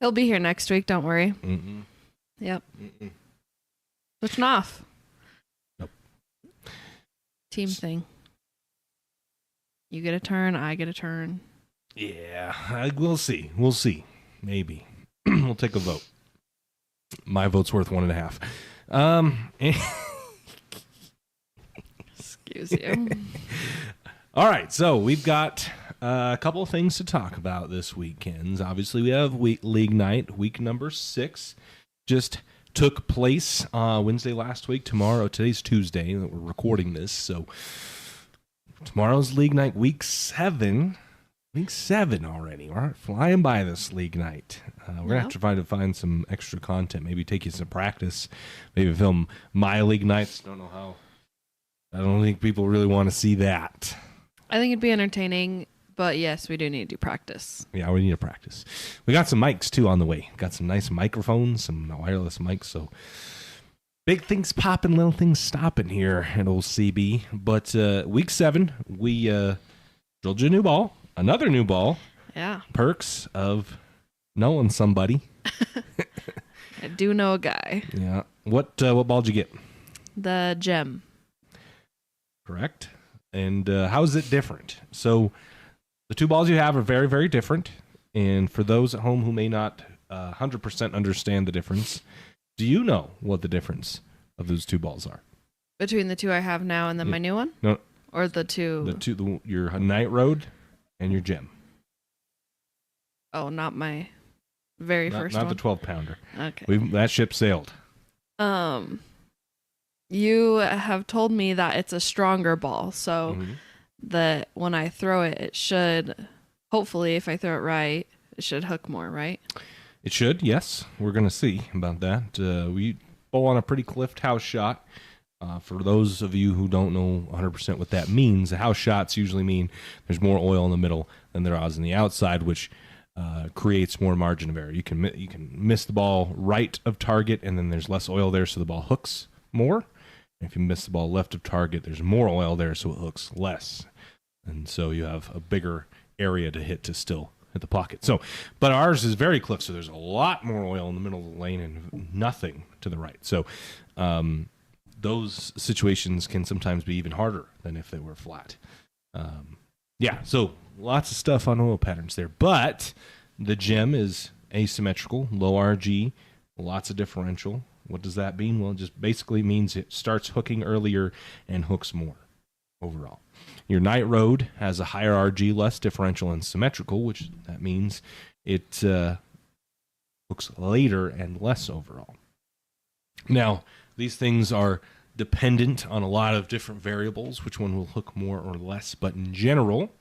He'll be here next week. Don't worry. Mm-mm. Yep. Mm-mm. Switching off. Nope. Team thing. You get a turn. I get a turn. Yeah, we'll see. We'll see. Maybe. We'll take a vote. My vote's worth 1.5. Excuse you. All right, so we've got a couple of things to talk about this weekend. Obviously, we have League Night, week number 6. Just took place Wednesday last week. Today's Tuesday that we're recording this, so Tomorrow's league night, week 7. Week 7 already. We're flying by this league night. We're going to have to try to find some extra content. Maybe take you some practice. Maybe film my league nights. Don't know how. I don't think people really want to see that. I think it'd be entertaining, but yes, we do need to practice. Yeah, we need to practice. We got some mics, too, on the way. Got some nice microphones, some wireless mics. So big things popping, little things stopping here at old CB. But week 7, we drilled you a new ball. Another new ball. Yeah. Perks of knowing somebody. I do know a guy. Yeah. What ball did you get? The gem. Correct. And how is it different? So the two balls you have are very, very different. And for those at home who may not 100% understand the difference, do you know what the difference of those two balls are? Between the two I have now and then my new one? No. Or the two? Your Night Road and your gem. Oh, not my very first one? Not the 12-pounder. Okay. That ship sailed. You have told me that it's a stronger ball, so that when I throw it, it should, hopefully, if I throw it right, it should hook more, right? It should, yes. We're going to see about that. We bowl on a pretty cliffed house shot. For those of you who don't know 100% what that means, the house shots usually mean there's more oil in the middle than there is on the outside, which creates more margin of error. You can miss the ball right of target, and then there's less oil there, so the ball hooks more. And if you miss the ball left of target, there's more oil there, so it hooks less. And so you have a bigger area to hit to still hit the pocket. So, but ours is very cliff, so there's a lot more oil in the middle of the lane and nothing to the right. So, those situations can sometimes be even harder than if they were flat. So lots of stuff on oil patterns there. But the gem is asymmetrical, low RG, lots of differential. What does that mean? Well, it just basically means it starts hooking earlier and hooks more overall. Your Night Road has a higher RG, less differential and symmetrical, which that means it hooks later and less overall. Now, these things are dependent on a lot of different variables, which one will hook more or less. But in general,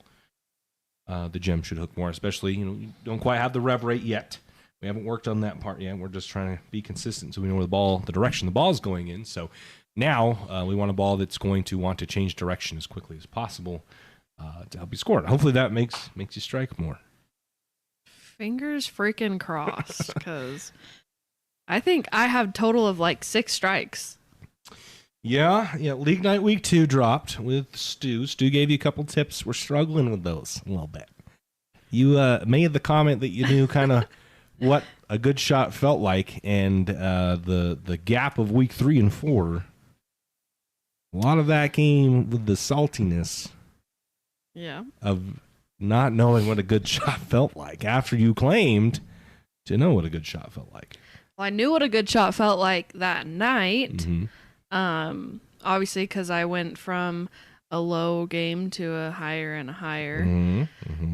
the gem should hook more, especially, you don't quite have the rev rate yet. We haven't worked on that part yet. We're just trying to be consistent so we know the direction the ball is going in. So now we want a ball that's going to want to change direction as quickly as possible to help you score. Hopefully that makes you strike more. Fingers freaking crossed, because I think I have total of like 6 strikes. Yeah. League night week 2 dropped with Stu. Stu gave you a couple tips. We're struggling with those a little bit. You made the comment that you knew kind of what a good shot felt like, and the gap of week 3 and 4. A lot of that came with the saltiness. Yeah. Of not knowing what a good shot felt like after you claimed to know what a good shot felt like. Well, I knew what a good shot felt like that night. Mm-hmm. Obviously, because I went from a low game to a higher and a higher,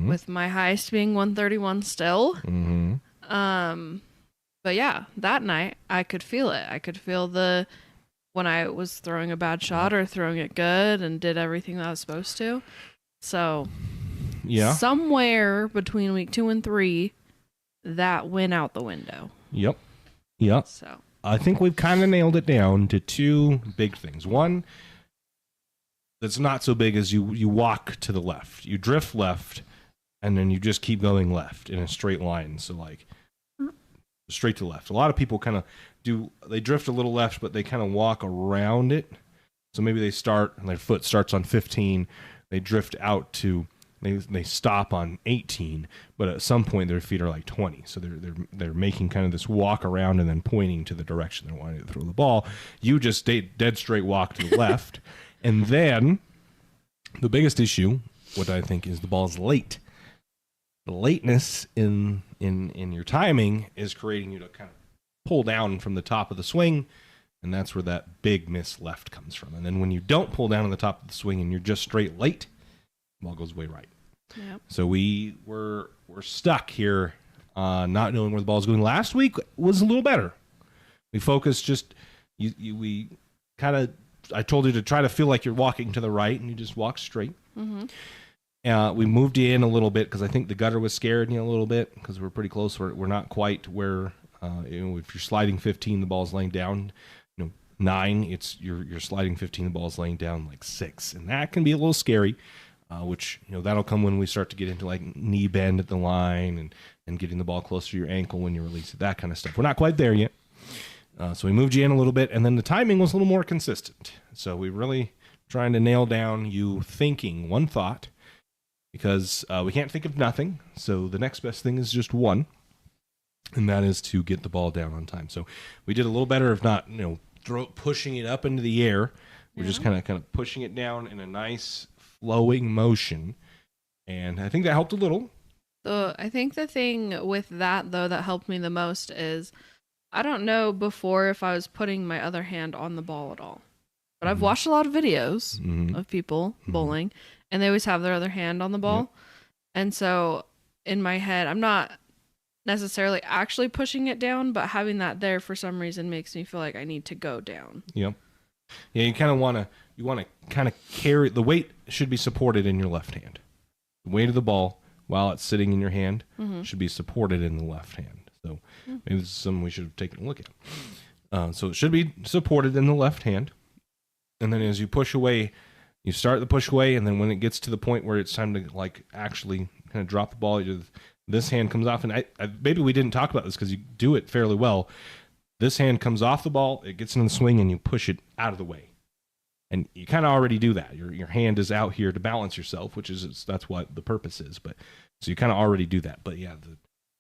with my highest being 131 still. But yeah, that night I could feel it. I could feel when I was throwing a bad shot or throwing it good and did everything that I was supposed to. So yeah, somewhere between week 2 and 3, that went out the window. Yep. So I think we've kind of nailed it down to 2 big things. One that's not so big as you walk to the left. You drift left, and then you just keep going left in a straight line. So like straight to left. A lot of people kind of they drift a little left, but they kind of walk around it. So maybe they start, and their foot starts on 15. They drift out to, they stop on 18, but at some point their feet are like 20. So they're making kind of this walk around and then pointing to the direction they're wanting to throw the ball. You just stay dead straight walk to the left. And then the biggest issue, what I think, is the ball's late. The lateness in your timing is creating you to kind of pull down from the top of the swing, and that's where that big miss left comes from. And then when you don't pull down on the top of the swing and you're just straight late, the ball goes way right. Yep. So we're stuck here not knowing where the ball is going. Last week was a little better. We focused we kind of, I told you to try to feel like you're walking to the right, and you just walk straight. We moved you in a little bit because I think the gutter was scaring you a little bit because we're pretty close. We're not quite where, if you're sliding 15, the ball's laying down. 9, you're sliding 15, the ball's laying down like 6. And that can be a little scary, which, that'll come when we start to get into like knee bend at the line and getting the ball closer to your ankle when you release it, that kind of stuff. We're not quite there yet. So we moved you in a little bit, and then the timing was a little more consistent. So we really trying to nail down you thinking one thought, because we can't think of nothing. So the next best thing is just one, and that is to get the ball down on time. So we did a little better of not, pushing it up into the air. We're just kind of pushing it down in a nice flowing motion, and I think that helped a little. So I think the thing with that, though, that helped me the most is I don't know before if I was putting my other hand on the ball at all. But I've watched a lot of videos of people bowling, and they always have their other hand on the ball. Yep. And so in my head, I'm not necessarily actually pushing it down, but having that there for some reason makes me feel like I need to go down. Yep. Yeah, you kind of want to kind of carry, the weight should be supported in your left hand. The weight of the ball while it's sitting in your hand should be supported in the left hand. So maybe this is something we should have taken a look at. So it should be supported in the left hand. And then as you push away, you start the push away, and then when it gets to the point where it's time to like actually kind of drop the ball, this hand comes off. And I maybe we didn't talk about this because you do it fairly well. This hand comes off the ball, it gets in the swing, and you push it out of the way. And you kind of already do that. Your hand is out here to balance yourself, that's what the purpose is. But so you kind of already do that. But yeah, you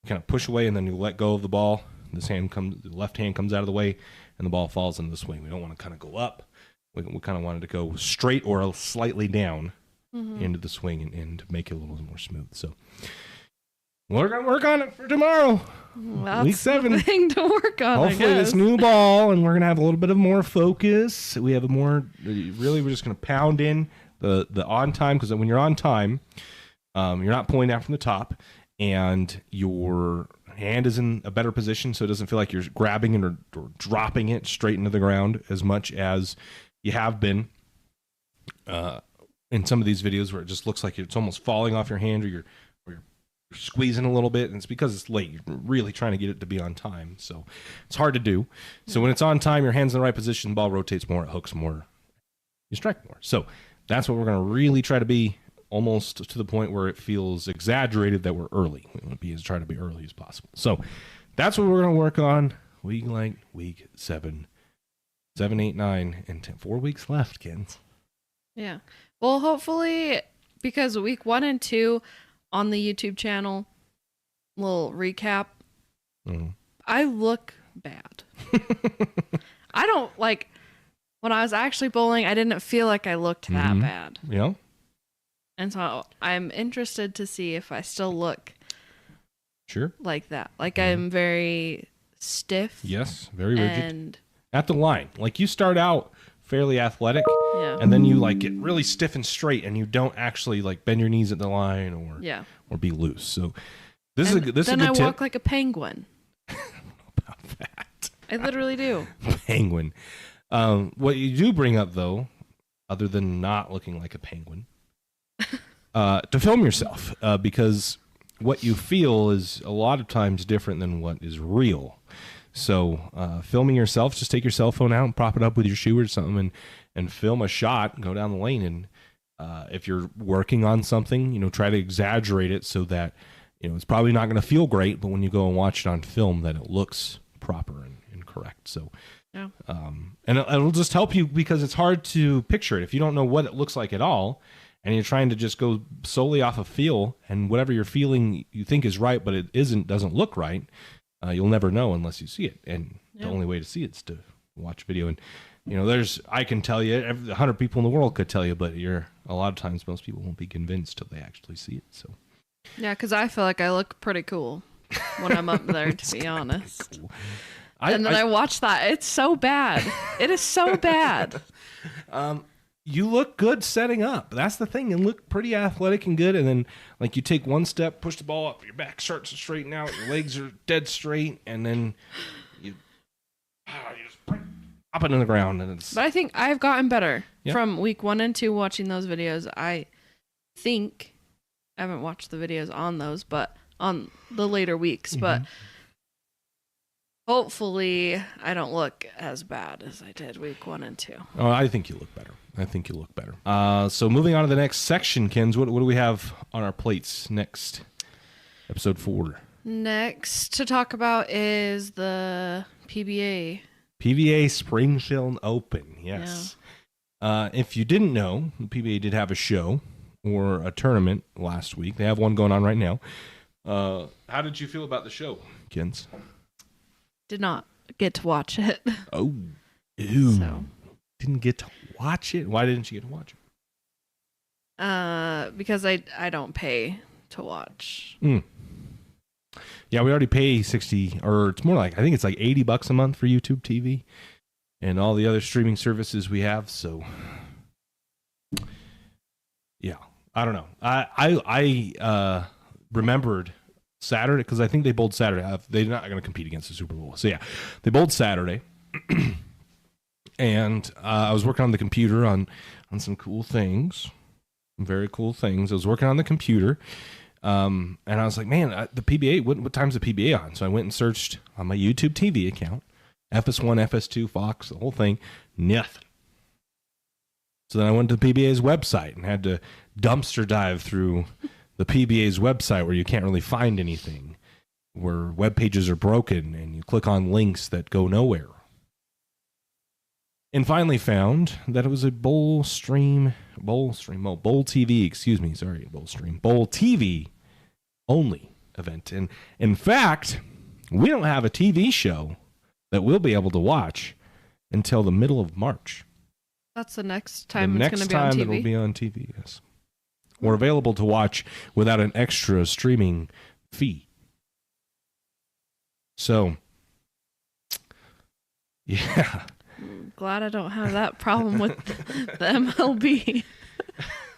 kind of push away, and then you let go of the ball. The left hand comes out of the way, and the ball falls into the swing. We don't want to kind of go up. We kind of wanted to go straight or slightly down into the swing and to make it a little more smooth. So we're going to work on it for tomorrow. That's Week 7. the thing to work on. Hopefully this new ball, and we're going to have a little bit of more focus. We have we're just going to pound in the on time, because when you're on time, you're not pulling out from the top, and your hand is in a better position, so it doesn't feel like you're grabbing it or dropping it straight into the ground as much as you have been in some of these videos where it just looks like it's almost falling off your hand, or you're squeezing a little bit, and it's because it's late. You're really trying to get it to be on time, so it's hard to do. So when it's on time, your hand's in the right position, the ball rotates more, it hooks more, you strike more. So that's what we're going to really try to be, almost to the point where it feels exaggerated that we're early. We want to try to be early as possible. So that's what we're going to work on week 7, 8, 9, and 10. 4 weeks left, kids. Yeah. Well, hopefully, because week 1 and 2 on the YouTube channel, little recap, I look bad. I don't when I was actually bowling, I didn't feel like I looked that bad. Yeah. And so I'm interested to see if I still look like that. I'm very stiff. Yes, very rigid. And at the line. You start out fairly athletic, and then you get really stiff and straight, and you don't actually bend your knees at the line or be loose. So this is a good tip. Then I walk like a penguin. I don't know about that. I literally do. Penguin. What you do bring up, though, other than not looking like a penguin, to film yourself, because what you feel is a lot of times different than what is real. So filming yourself, just take your cell phone out and prop it up with your shoe or something and film a shot, go down the lane. And if you're working on something, try to exaggerate it so that, it's probably not going to feel great, but when you go and watch it on film, that it looks proper and correct. So, and it'll just help you, because it's hard to picture it. If you don't know what it looks like at all, and you're trying to just go solely off of feel, and whatever you're feeling you think is right, but it doesn't look right, you'll never know unless you see it. And the only way to see it is to watch video. And, I can tell you, 100 people in the world could tell you, but a lot of times most people won't be convinced till they actually see it. So. Yeah, because I feel like I look pretty cool when I'm up there, to be honest. Cool. And then I watch that. It's so bad. It is so bad. You look good setting up. That's the thing. You look pretty athletic and good. And then, you take one step, push the ball up, your back starts to straighten out, your legs are dead straight, and then you just pop it in the ground. But I think I've gotten better from week 1 and 2 watching those videos. think I haven't watched the videos on those, but on the later weeks, but hopefully I don't look as bad as I did week 1 and 2. Oh, I think you look better. So moving on to the next section, Kens, what do we have on our plates next? Episode 4. Next to talk about is the PBA. PBA Springfield Open, yes. Yeah. If you didn't know, the PBA did have a show or a tournament last week. They have one going on right now. How did you feel about the show, Kens? Did not get to watch it. Oh, ew. So. Didn't get to watch it? Why didn't you get to watch it? Because I don't pay to watch. Yeah, we already pay 60, or it's more like, I think it's like $80 a month for YouTube TV and all the other streaming services we have. So, yeah, I don't know. I remembered Saturday, because I think they bowled Saturday. They're not going to compete against the Super Bowl. So, yeah, they bowled Saturday. And I was working on the computer on some cool things, very cool things. I was working on the computer, and I was like, man, the PBA, what time's the PBA on? So I went and searched on my YouTube TV account, FS1, FS2, Fox, the whole thing, nothing. So then I went to the PBA's website and had to dumpster dive through the PBA's website where you can't really find anything, where web pages are broken and you click on links that go nowhere. And finally found that it was a Bowl TV only event. And in fact, we don't have a TV show that we'll be able to watch until the middle of March. That's the next time it's going to be on TV. The next time it will be on TV, yes. We're available to watch without an extra streaming fee. So, yeah. Glad I don't have that problem with the MLB.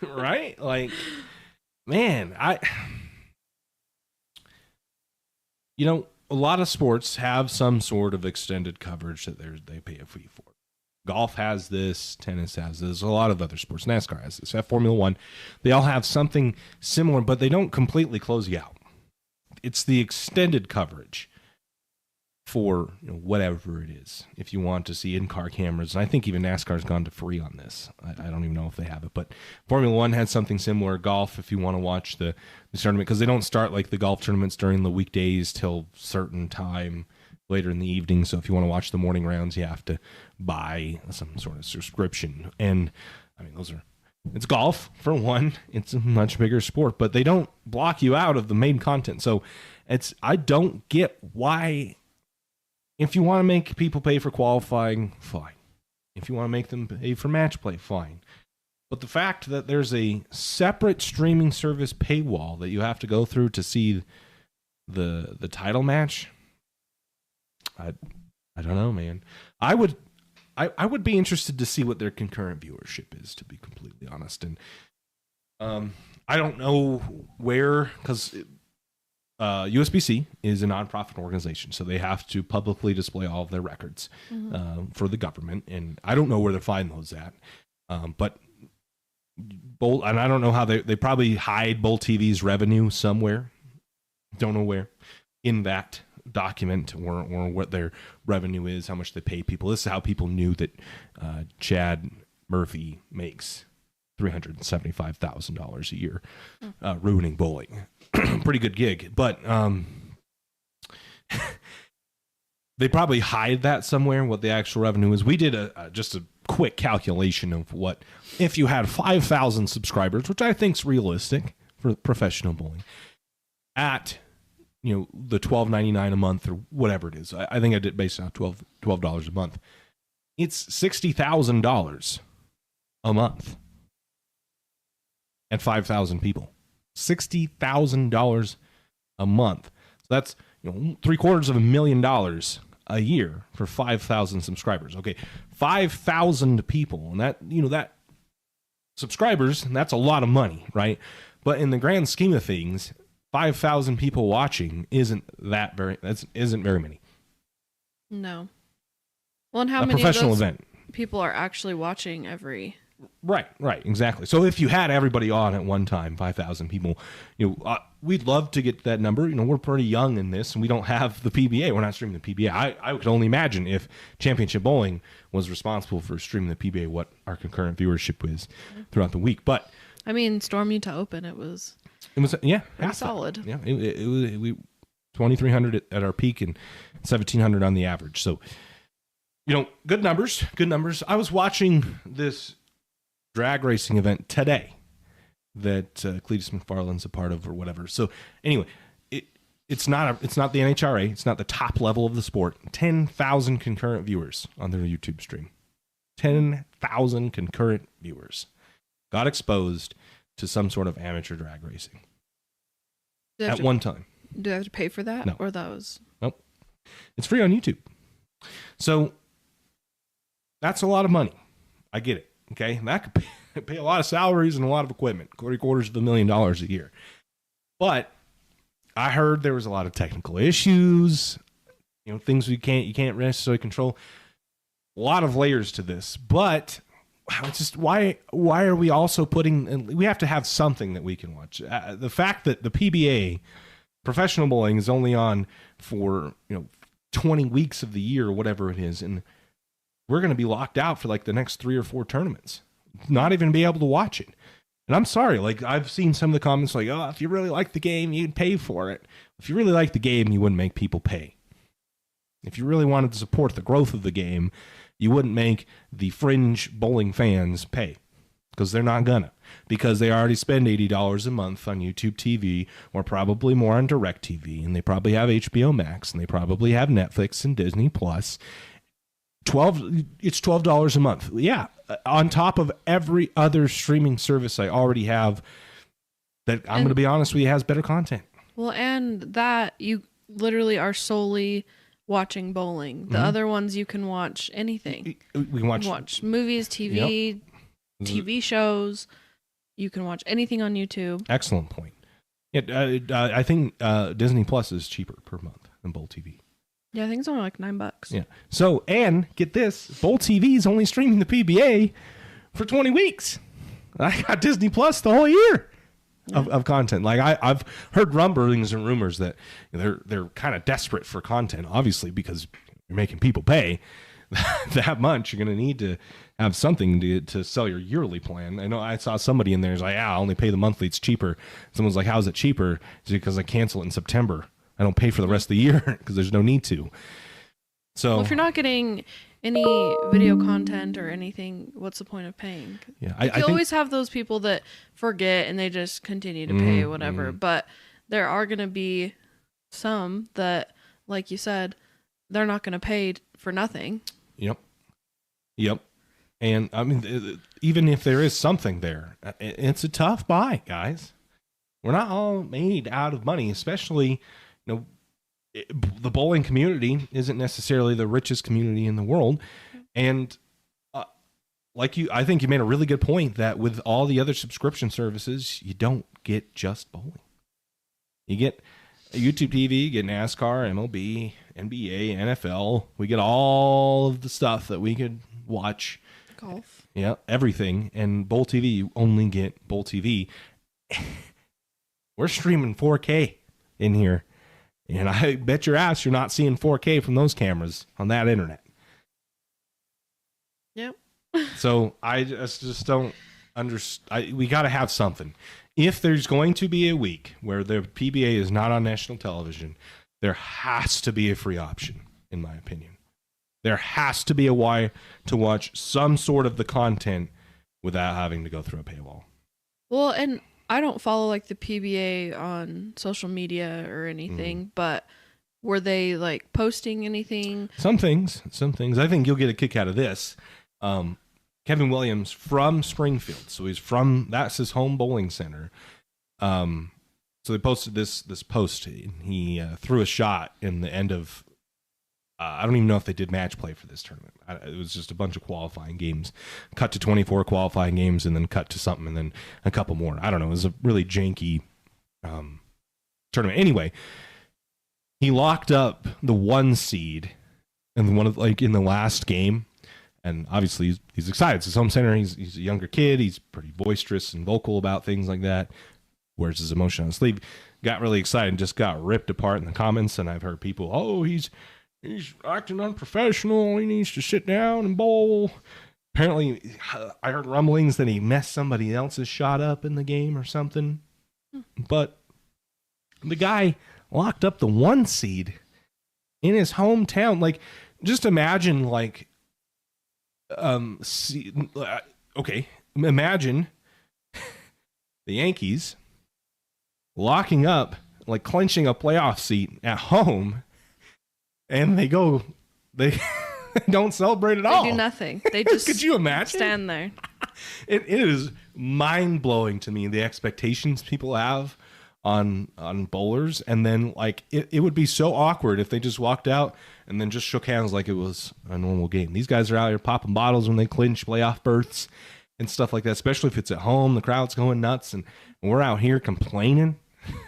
Right? Like, man, a lot of sports have some sort of extended coverage that they pay a fee for. Golf has this, tennis has this, a lot of other sports. NASCAR has this, Formula One. They all have something similar, but they don't completely close you out. It's the extended coverage for whatever it is. If you want to see in-car cameras, and I think even NASCAR's gone to free on this. I don't even know if they have it, but Formula One had something similar. Golf, if you want to watch the tournament, because they don't start like the golf tournaments during the weekdays till certain time later in the evening. So if you want to watch the morning rounds, you have to buy some sort of subscription. And I mean, it's golf for one. It's a much bigger sport, but they don't block you out of the main content. So I don't get why. If you want to make people pay for qualifying, fine. If you want to make them pay for match play, fine. But the fact that there's a separate streaming service paywall that you have to go through to see the title match, I don't know, man. I would be interested to see what their concurrent viewership is, to be completely honest. And I don't know where, because USBC is a nonprofit organization, so they have to publicly display all of their records for the government, and I don't know where they find those at. But Bowl, and I don't know how they probably hide Bowl TV's revenue somewhere. Don't know where in that document or what their revenue is, how much they pay people. This is how people knew that Chad Murphy makes $375,000 a year ruining bowling. Pretty good gig, but they probably hide that somewhere, what the actual revenue is. We did just a quick calculation of what, if you had 5,000 subscribers, which I think is realistic for professional bowling, at the $12.99 a month or whatever it is. I think I did based on $12 a month. It's $60,000 a month at 5,000 people. $60,000 a month. So that's $750,000 a year for 5,000 subscribers. Okay, 5,000 people, and that subscribers, and that's a lot of money, right? But in the grand scheme of things, 5,000 people watching isn't very many. No. Well, and how a many professional of those event people are actually watching every Right, exactly. So if you had everybody on at one time, 5,000 people, we'd love to get that number. We're pretty young in this, and we don't have the PBA. We're not streaming the PBA. I could only imagine if Championship Bowling was responsible for streaming the PBA, what our concurrent viewership is throughout the week. But I mean, Storm Utah Open, it was pretty solid. Yeah, it was 2,300 at our peak and 1,700 on the average. So, good numbers. I was watching this drag racing event today that Cletus McFarland's a part of or whatever. So anyway, it's not the NHRA. It's not the top level of the sport. 10,000 concurrent viewers on their YouTube stream. 10,000 concurrent viewers got exposed to some sort of amateur drag racing at one time. Do they have to pay for that? No. Or that was... Nope. It's free on YouTube. So that's a lot of money. I get it. Okay, that could pay a lot of salaries and a lot of equipment, $750,000 a year. But I heard there was a lot of technical issues, things you can't necessarily control. A lot of layers to this, but it's just why are we also we have to have something that we can watch. The fact that the PBA, professional bowling, is only on for 20 weeks of the year or whatever it is, and we're going to be locked out for like the next 3 or 4 tournaments, not even be able to watch it. And I'm sorry, like I've seen some of the comments like, oh, if you really like the game, you'd pay for it. If you really like the game, you wouldn't make people pay. If you really wanted to support the growth of the game, you wouldn't make the fringe bowling fans pay, because they're not gonna, because they already spend $80 a month on YouTube TV, or probably more on DirecTV, and they probably have HBO Max, and they probably have Netflix and Disney Plus. It's $12 a month. Yeah, on top of every other streaming service I already have that I'm going to be honest with you has better content. Well, and that you literally are solely watching bowling. The other ones you can watch anything. We can watch movies, TV, TV shows. You can watch anything on YouTube. Excellent point. I think Disney Plus is cheaper per month than Bowl TV. Yeah, I think it's only like $9. Yeah. So, and get this, Bowl TV is only streaming the PBA for 20 weeks. I got Disney Plus the whole year of content. Like I've heard rumblings and rumors that they're kind of desperate for content, obviously, because you're making people pay that much. You're going to need to have something to sell your yearly plan. I know I saw somebody in there who's like, I only pay the monthly. It's cheaper. Someone's like, how's it cheaper? It's because I cancel it in September. I don't pay for the rest of the year because there's no need to. So if you're not getting any video content or anything, what's the point of paying? Yeah, you always have those people that forget and they just continue to pay whatever. But there are going to be some that, like you said, they're not going to pay for nothing. Yep. And I mean, even if there is something there, it's a tough buy, guys. We're not all made out of money, especially. The bowling community isn't necessarily the richest community in the world. And I think you made a really good point that with all the other subscription services, you don't get just bowling. You get YouTube TV, you get NASCAR, MLB, NBA, NFL. We get all of the stuff that we could watch. Golf. Yeah, everything. And Bowl TV, you only get Bowl TV. We're streaming 4K in here. And I bet your ass you're not seeing 4K from those cameras on that internet. Yep. So I just don't understand. We got to have something. If there's going to be a week where the PBA is not on national television, there has to be a free option, in my opinion. There has to be a way to watch some sort of the content without having to go through a paywall. Well, and I don't follow like the PBA on social media or anything, but were they like posting anything? Some things. I think you'll get a kick out of this. Kevin Williams from Springfield, so that's his home bowling center. So they posted this post. He threw a shot in the end of. I don't even know if they did match play for this tournament. It was just a bunch of qualifying games, cut to 24 qualifying games, and then cut to something, and then a couple more. I don't know. It was a really janky tournament. Anyway, he locked up the 1 seed in in the last game And obviously he's excited. It's his home center. He's a younger kid. He's pretty boisterous and vocal about things like that. Wears his emotion on his sleeve. Got really excited and just got ripped apart in the comments. And I've heard people, oh, he's acting unprofessional. He needs to sit down and bowl. Apparently, I heard rumblings that he messed somebody else's shot up in the game or something. But the guy locked up the 1 seed in his hometown. Like, just imagine, like, imagine the Yankees locking up, like clinching a playoff seat at home, and they don't celebrate at all. They do nothing. They just could you imagine? Stand there. It is mind blowing to me, the expectations people have on bowlers, and then like it would be so awkward if they just walked out and then just shook hands like it was a normal game. These guys are out here popping bottles when they clinch playoff berths and stuff like that, especially if it's at home. The crowd's going nuts, and we're out here complaining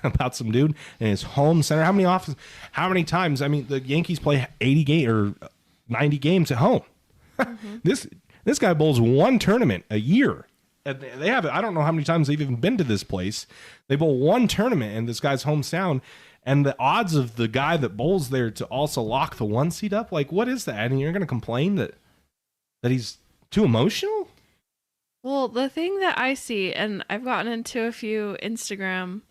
about some dude in his home center. How many times? I mean, the Yankees play 80 or 90 games at home. Mm-hmm. This guy bowls 1 tournament a year. And they have, I don't know how many times they've even been to this place. They bowl 1 tournament in this guy's hometown, and the odds of the guy that bowls there to also lock the 1 seed up, like, what is that? And you're going to complain that he's too emotional? Well, the thing that I see, and I've gotten into a few Instagram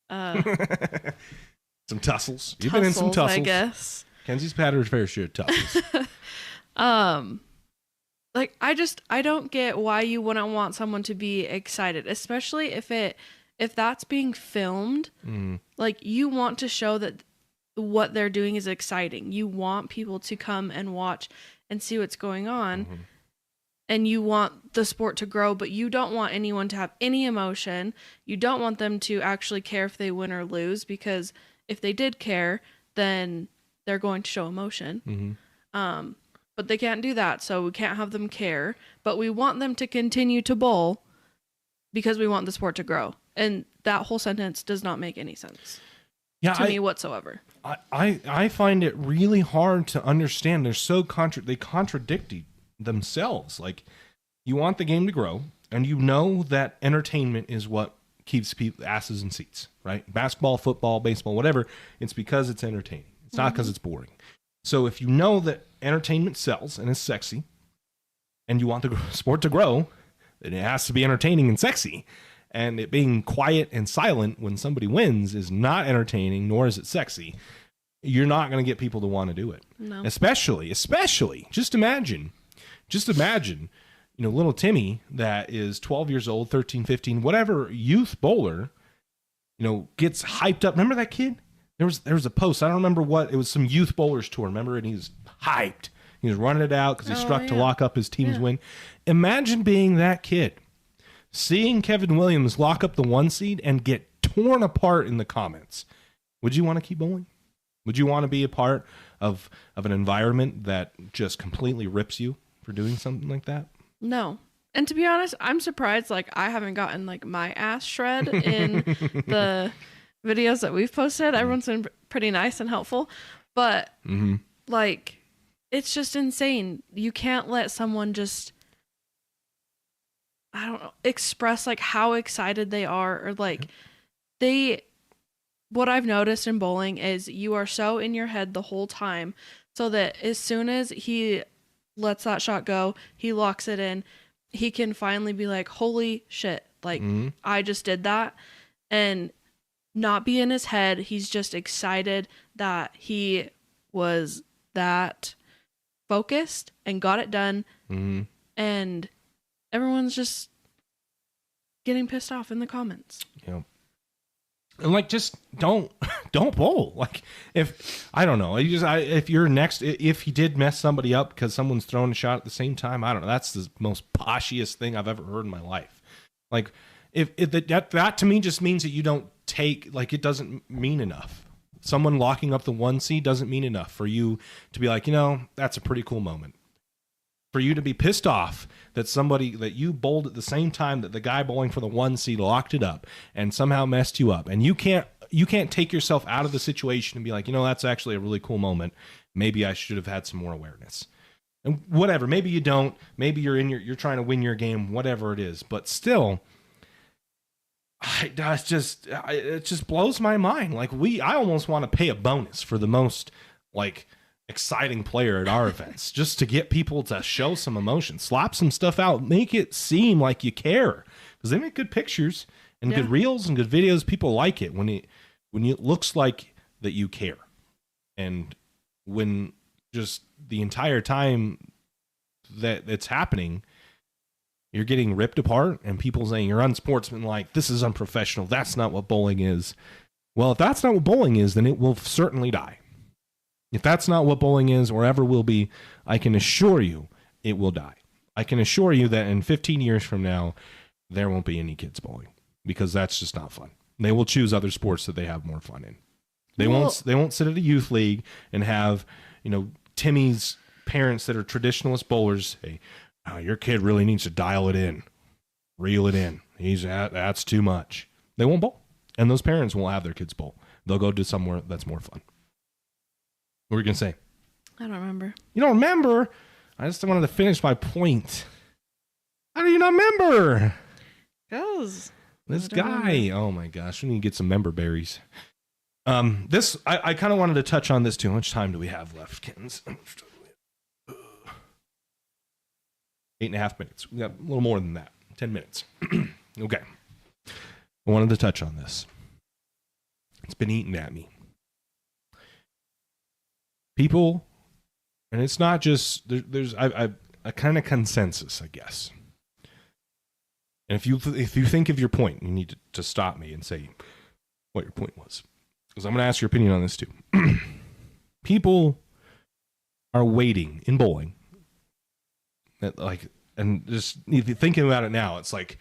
some tussles. You've been in some tussles, I guess. Kenzie's had her fair share of tussles. Like, I don't get why you wouldn't want someone to be excited, especially if that's being filmed. Like, you want to show that what they're doing is exciting. You want people to come and watch and see what's going on. Mm-hmm. And you want the sport to grow, but you don't want anyone to have any emotion. You don't want them to actually care if they win or lose, because if they did care, then they're going to show emotion. Mm-hmm. But they can't do that, so we can't have them care. But we want them to continue to bowl because we want the sport to grow. And that whole sentence does not make any sense to me whatsoever. I find it really hard to understand. They're so they contradict themselves. Like, you want the game to grow, and you know that entertainment is what keeps people asses in seats, right? Basketball, football, baseball, whatever. It's because it's entertaining. It's not because it's boring. So if you know that entertainment sells and is sexy, and you want the sport to grow, then it has to be entertaining and sexy. And it being quiet and silent when somebody wins is not entertaining, nor is it sexy. You're not going to get people to want to do it. No. Especially, just imagine, little Timmy that is 12 years old, 13, 15, whatever youth bowler, gets hyped up. Remember that kid? There was a post. I don't remember what. It was some youth bowlers tour. Remember? And he was hyped. He was running it out because he struck to lock up his team's win. Imagine being that kid, seeing Kevin Williams lock up the 1 seed and get torn apart in the comments. Would you want to keep bowling? Would you want to be a part of an environment that just completely rips you for doing something like that? No. And to be honest, I'm surprised. Like, I haven't gotten like my ass shred in the videos that we've posted. Everyone's been pretty nice and helpful, but like, it's just insane. You can't let someone just, I don't know, express like how excited they are, or like what I've noticed in bowling is you are so in your head the whole time, so that as soon as he lets that shot go, he locks it in, he can finally be like, holy shit, like I just did that, and not be in his head. He's just excited that he was that focused and got it done. And everyone's just getting pissed off in the comments. Yeah. And like, just don't bowl. Like, if I don't know, if you're next, if he did mess somebody up because someone's throwing a shot at the same time, I don't know. That's the most poshiest thing I've ever heard in my life. Like, if that to me just means that you don't take, like, it doesn't mean enough. Someone locking up the 1 seed doesn't mean enough for you to be like, that's a pretty cool moment. For you to be pissed off that somebody that you bowled at the same time that the guy bowling for the 1 seed locked it up and somehow messed you up, and you can't take yourself out of the situation and be like, that's actually a really cool moment. Maybe I should have had some more awareness. And whatever, maybe you don't. Maybe you're trying to win your game, whatever it is. But still, it just blows my mind. Like I almost want to pay a bonus for the most like exciting player at our events, just to get people to show some emotion, slap some stuff out, make it seem like you care, because they make good pictures and good reels and good videos. People like it when it looks like that you care, and when just the entire time that it's happening, you're getting ripped apart and people saying you're unsportsmanlike, this is unprofessional, that's not what bowling is. Well, if that's not what bowling is, then it will certainly die. If that's not what bowling is or ever will be, I can assure you it will die. I can assure you that in 15 years from now, there won't be any kids bowling, because that's just not fun. They will choose other sports that they have more fun in. They won't sit at a youth league and have, Timmy's parents that are traditionalist bowlers say, "Oh, your kid really needs to dial it in, reel it in. That's too much." They won't bowl, and those parents won't have their kids bowl. They'll go to somewhere that's more fun. What were you gonna say? I don't remember. You don't remember? I just wanted to finish my point. How do you not remember? Goes. This guy. Oh my gosh, we need to get some member berries. I kind of wanted to touch on this too. How much time do we have left, kittens? 8.5 minutes. We got a little more than that. 10 minutes. Okay. I wanted to touch on this. It's been eating at me. People, and it's not just there's a kind of consensus, I guess. And if you think of your point, you need to stop me and say what your point was, because I'm going to ask your opinion on this too. People are waiting in bowling, and just thinking about it now, it's like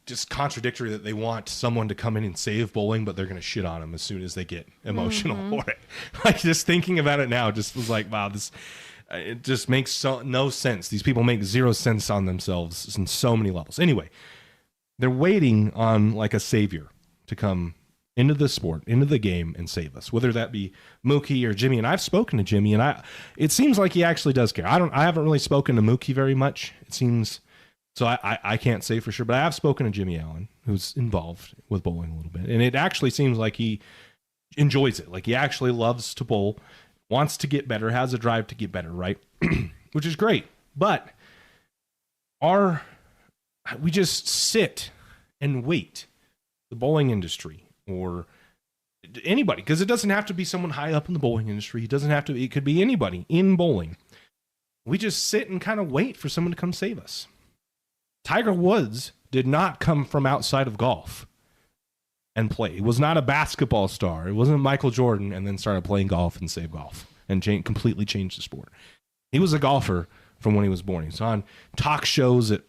just contradictory that they want someone to come in and save bowling, but they're going to shit on them as soon as they get emotional for it. Like, just thinking about it now just was like, wow, it just makes no sense. These people make zero sense on themselves in so many levels. Anyway, they're waiting on like a savior to come into the sport, into the game, and save us, whether that be Mookie or Jimmy. And I've spoken to Jimmy, and it seems like he actually does care. I haven't really spoken to Mookie very much, it seems. So I can't say for sure, but I have spoken to Jimmy Allen, who's involved with bowling a little bit. And it actually seems like he enjoys it. Like, he actually loves to bowl, wants to get better, has a drive to get better, right? Which is great. But we just sit and wait, the bowling industry or anybody, because it doesn't have to be someone high up in the bowling industry. It could be anybody in bowling. We just sit and kind of wait for someone to come save us. Tiger Woods did not come from outside of golf and play. He was not a basketball star. It wasn't Michael Jordan and then started playing golf and saved golf and completely changed the sport. He was a golfer from when he was born. He was on talk shows at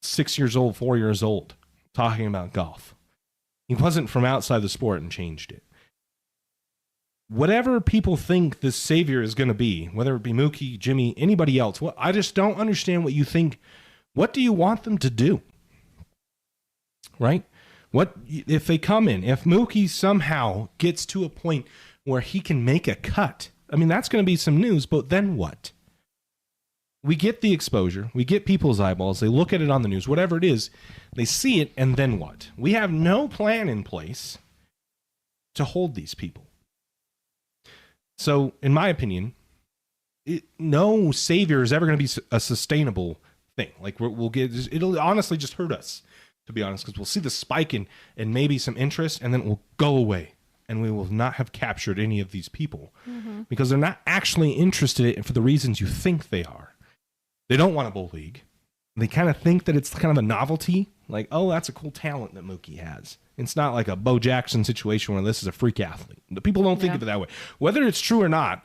6 years old, 4 years old, talking about golf. He wasn't from outside the sport and changed it. Whatever people think this savior is going to be, whether it be Mookie, Jimmy, anybody else, I just don't understand what you think. What do you want them to do? Right? What if they come in? If Mookie somehow gets to a point where he can make a cut, I mean, that's going to be some news, but then what? We get the exposure. We get people's eyeballs. They look at it on the news, whatever it is. They see it, and then what? We have no plan in place to hold these people. So, in my opinion, no savior is ever going to be a sustainable thing. Like, it'll honestly just hurt us, to be honest, because we'll see the spike in maybe some interest, and then it will go away, and we will not have captured any of these people because they're not actually interested in it for the reasons you think they are. They don't want a bowl league. They kind of think that it's kind of a novelty, like, oh, that's a cool talent that Mookie has. It's not like a Bo Jackson situation where this is a freak athlete. The people don't think of it that way. Whether it's true or not,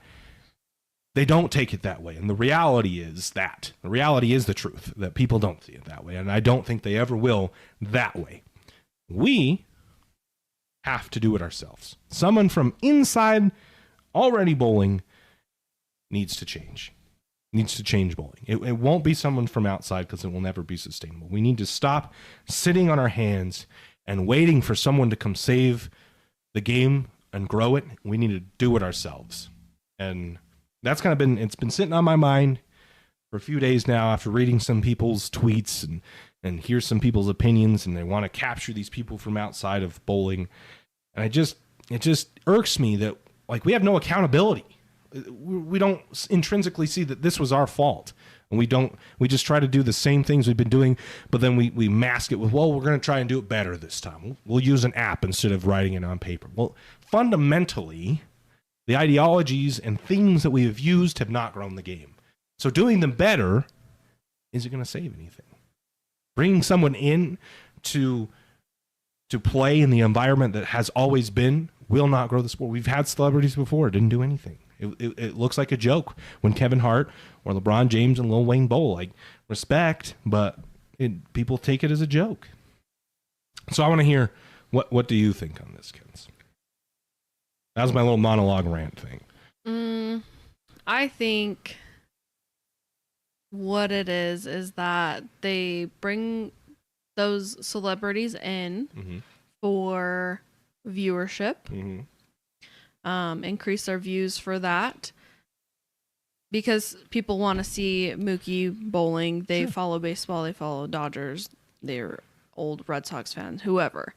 they don't take it that way. And the reality is that. The reality is the truth, that people don't see it that way. And I don't think they ever will that way. We have to do it ourselves. Someone from inside already bowling needs to change. Needs to change bowling. It won't be someone from outside because it will never be sustainable. We need to stop sitting on our hands and waiting for someone to come save the game and grow it. We need to do it ourselves. And that's kind of it's been sitting on my mind for a few days now after reading some people's tweets and hear some people's opinions, and they want to capture these people from outside of bowling. And it just irks me that, like, we have no accountability. We don't intrinsically see that this was our fault. And we just try to do the same things we've been doing, but then we mask it with, well, we're going to try and do it better this time. We'll use an app instead of writing it on paper. Well, fundamentally, the ideologies and things that we have used have not grown the game. So doing them better isn't going to save anything. Bringing someone in to play in the environment that has always been will not grow the sport. We've had celebrities before. It didn't do anything. It looks like a joke when Kevin Hart or LeBron James and Lil Wayne bowl. Like, respect, but people take it as a joke. So I want to hear, what do you think on this, Kens? That was my little monologue rant thing. I think what it is that they bring those celebrities in for viewership, increase their views for that, because people want to see Mookie bowling. They follow baseball, they follow Dodgers, they're old Red Sox fans, whoever.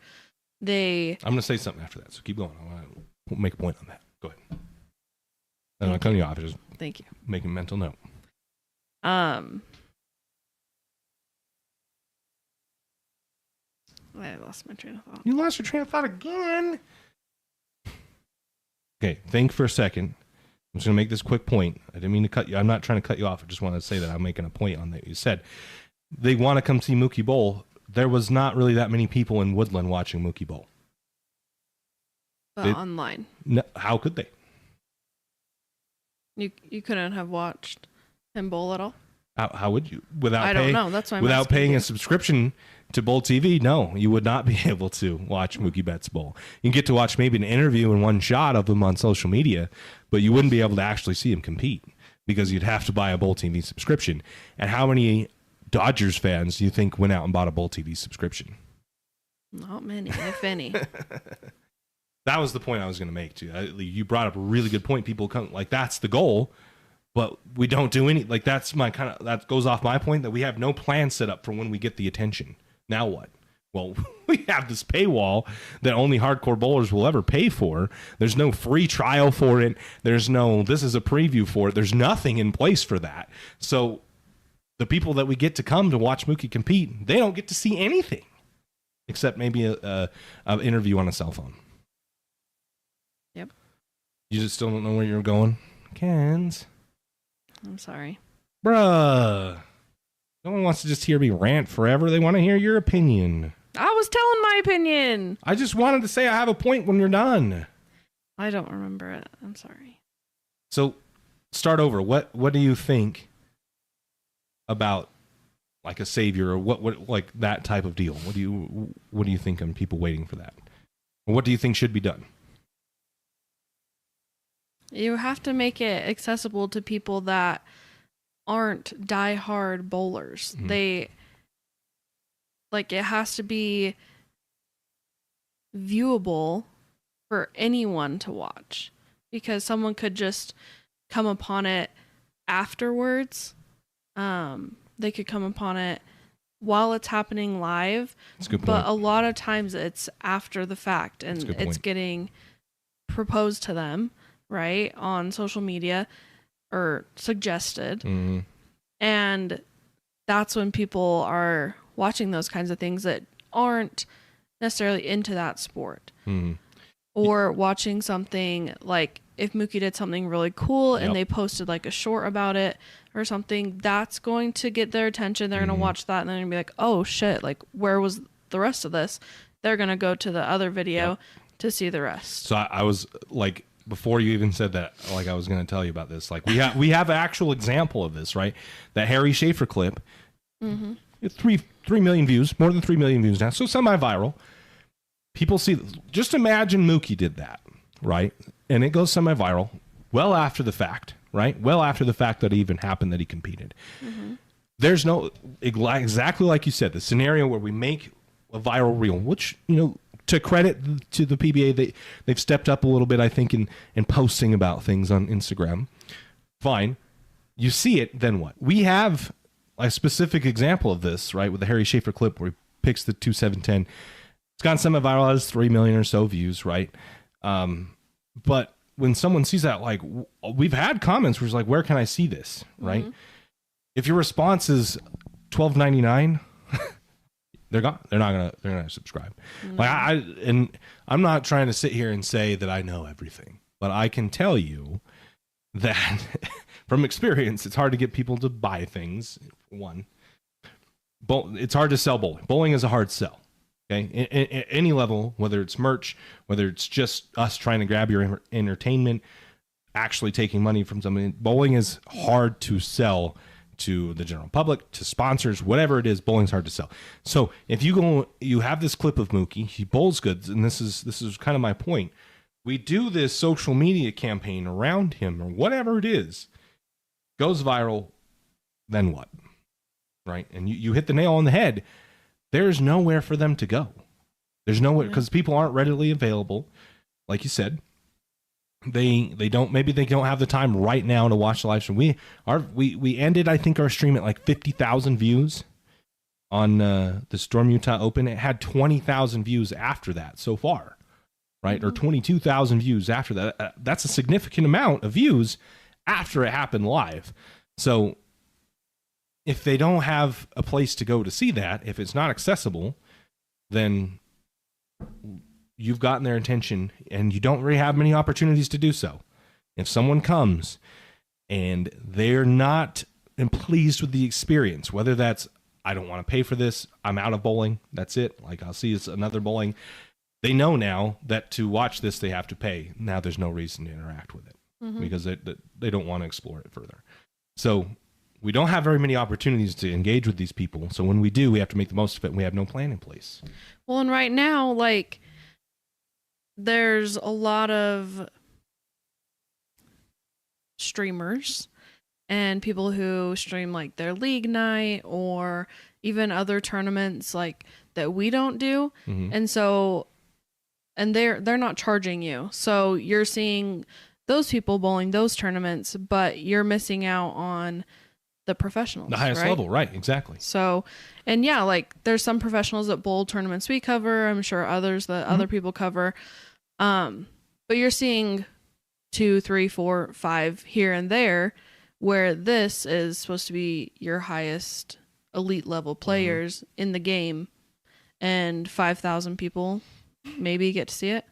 I'm going to say something after that, so keep going. I want to make a point on that. Go ahead. I'm not cutting you off, just thank you. Making a mental note. I lost my train of thought. You lost your train of thought again? Okay, think for a second. I'm just going to make this quick point. I didn't mean to cut you. I'm not trying to cut you off. I just wanted to say that I'm making a point on that you said. They want to come see Mookie Bowl. There was not really that many people in Woodland watching Mookie Bowl. But online. No, how could they? You couldn't have watched him bowl at all? How would you? Without I don't know. That's why I'm without asking paying you. a subscription to Bowl TV, no, you would not be able to watch Mookie Betts bowl. You can get to watch maybe an interview and one shot of him on social media, but you wouldn't be able to actually see him compete because you'd have to buy a Bowl TV subscription. And how many Dodgers fans do you think went out and bought a Bowl TV subscription? Not many, if any. That was the point I was going to make too. You brought up a really good point. People come like, that's the goal, but we don't do any. Like, that's my that goes off my point that we have no plan set up for when we get the attention. Now what? Well, we have this paywall that only hardcore bowlers will ever pay for. There's no free trial for it. There's no, this is a preview for it. There's nothing in place for that. So the people that we get to come to watch Mookie compete, they don't get to see anything except maybe an interview on a cell phone. Yep. You just still don't know where you're going? Kens. I'm sorry. Bruh. No one wants to just hear me rant forever. They want to hear your opinion. I was telling my opinion. I just wanted to say I have a point when you're done. I don't remember it. I'm sorry. So, start over. What do you think about like a savior or what like that type of deal? What do you think on people waiting for that? Or what do you think should be done? You have to make it accessible to people that aren't diehard bowlers. They it has to be viewable for anyone to watch, because someone could just come upon it afterwards. They could come upon it while it's happening live. That's a good point. But a lot of times it's after the fact, and it's getting proposed to them, right, on social media or suggested. And that's when people are watching those kinds of things that aren't necessarily into that sport. Or watching something like, if Mookie did something really cool and they posted like a short about it or something, that's going to get their attention. They're going to watch that and they're going to be like, oh shit, like, where was the rest of this? They're going to go to the other video to see the rest. So I was like, before you even said that, like, I was going to tell you about this. Like, we have an actual example of this, right? That Harry Schaefer clip, 3 million views, more than 3 million views now, so semi-viral. People see, just imagine Mookie did that, right? And it goes semi-viral well after the fact, right? Well after the fact that it even happened that he competed. There's no, exactly like you said, the scenario where we make a viral reel, which, you know, to credit to the PBA, they've stepped up a little bit, I think, in posting about things on Instagram. Fine. you see it, then what? We have a specific example of this, right, with the Harry Schaefer clip where he picks the 2-7-10. It's gone semi-viral, has 3 million or so views, right? But when someone sees that, like, we've had comments where it's like, where can I see this, right? If your response is $12.99, they're gone. They're not gonna subscribe. Like I'm not trying to sit here and say that I know everything, but I can tell you that from experience, it's hard to get people to buy things. One, it's hard to sell bowling. Bowling is a hard sell. Okay, at any level, whether it's merch, whether it's just us trying to grab your entertainment, actually taking money from somebody, bowling is hard to sell to the general public, to sponsors, whatever it is. Bowling's hard to sell. So if you have this clip of Mookie, he bowls good, and this is kind of my point. We do this social media campaign around him, or whatever it is, goes viral, then what? Right? And you hit the nail on the head. There's nowhere for them to go. There's nowhere, because people aren't readily available. Like you said, they don't have the time right now to watch the live stream. We ended, I think, our stream at like 50,000 views on the Storm Utah Open. It had 20,000 views after that so far, right? Or 22,000 views after that. That's a significant amount of views after it happened live. So if they don't have a place to go to see that, if it's not accessible, then you've gotten their attention, and you don't really have many opportunities to do so. If someone comes and they're not pleased with the experience, whether that's, I don't want to pay for this, I'm out of bowling, that's it, like I'll see it's another bowling, they know now that to watch this they have to pay. Now there's no reason to interact with it because they don't want to explore it further. So we don't have very many opportunities to engage with these people. So when we do, we have to make the most of it, and we have no plan in place. Well, and right now, like, there's a lot of streamers and people who stream like their league night or even other tournaments like that we don't do. And so, and they're not charging you. So you're seeing those people bowling those tournaments, but you're missing out on the professionals, the highest level, right? Exactly. So, and yeah, like there's some professionals that bowl tournaments we cover. I'm sure others that other people cover. But you're seeing 2, 3, 4, 5 here and there, where this is supposed to be your highest elite level players in the game, and 5,000 people maybe get to see it.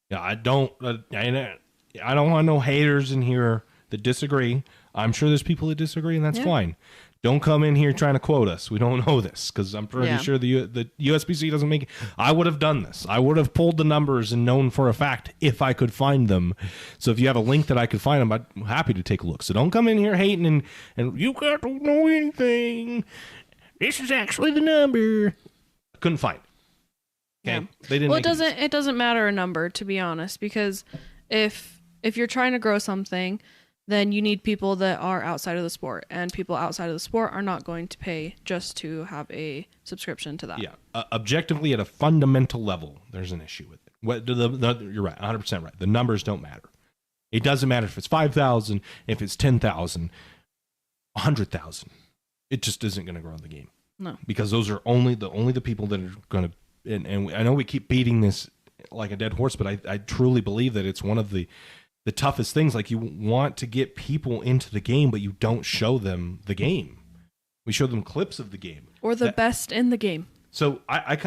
Yeah, I don't want no haters in here that disagree. I'm sure there's people that disagree, and that's fine. Don't come in here trying to quote us. We don't know this, because I'm pretty sure the USBC doesn't make it. I would have done this. I would have pulled the numbers and known for a fact if I could find them. So if you have a link that I could find them, I'm happy to take a look. So don't come in here hating and you guys don't know anything. This is actually the number. Couldn't find it. Okay. Yeah. They didn't. Well, it doesn't matter a number, to be honest, because if you're trying to grow something, then you need people that are outside of the sport, and people outside of the sport are not going to pay just to have a subscription to that. Yeah, objectively at a fundamental level, there's an issue with it. You're right, 100% right. The numbers don't matter. It doesn't matter if it's 5,000, if it's 10,000, 100,000. It just isn't going to grow the game. No, because those are only the people that are going to. And I know we keep beating this like a dead horse, but I truly believe that it's one of the toughest things. Like, you want to get people into the game, but you don't show them the game. We show them clips of the game or the best in the game. So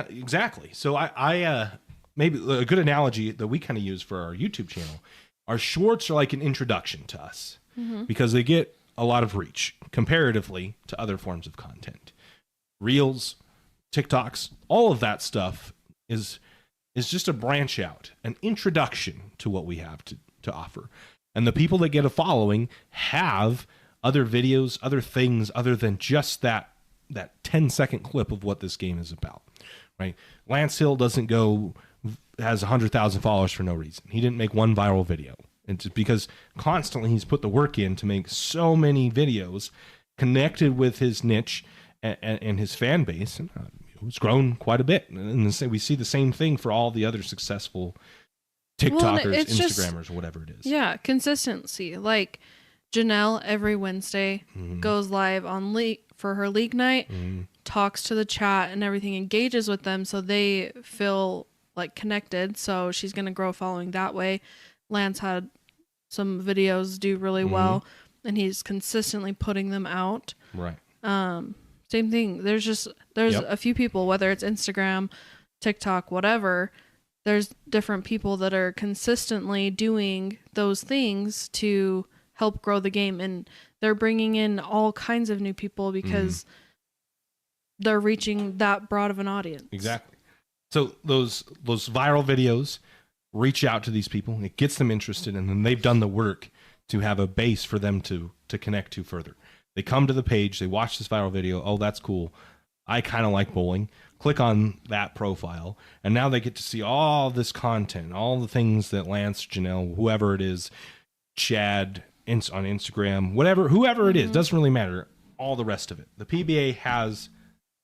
exactly. So I maybe a good analogy that we kind of use for our YouTube channel. Our shorts are like an introduction to us because they get a lot of reach comparatively to other forms of content. Reels, TikToks, all of that stuff is just a branch out, an introduction to what we have to offer. And the people that get a following have other videos, other things other than just that 10-second clip of what this game is about, right? Lance Hill has 100,000 followers for no reason. He didn't make one viral video. It's because constantly he's put the work in to make so many videos connected with his niche and his fan base. And it's grown quite a bit. And we see the same thing for all the other successful TikTokers, Instagrammers, whatever it is. Yeah, consistency. Like, Janelle every Wednesday goes live on for her league night, talks to the chat and everything, engages with them so they feel like connected. So she's going to grow following that way. Lance had some videos do really well, and he's consistently putting them out. Right. Same thing. There's a few people, whether it's Instagram, TikTok, whatever, there's different people that are consistently doing those things to help grow the game, and they're bringing in all kinds of new people because they're reaching that broad of an audience. Exactly. So those viral videos reach out to these people, it gets them interested, and then they've done the work to have a base for them to connect to further. They come to the page, they watch this viral video, oh, that's cool, I kind of like bowling, click on that profile, and now they get to see all this content, all the things that Lance, Janelle, whoever it is, Chad, on Instagram, whoever it is, doesn't really matter, all the rest of it. The PBA has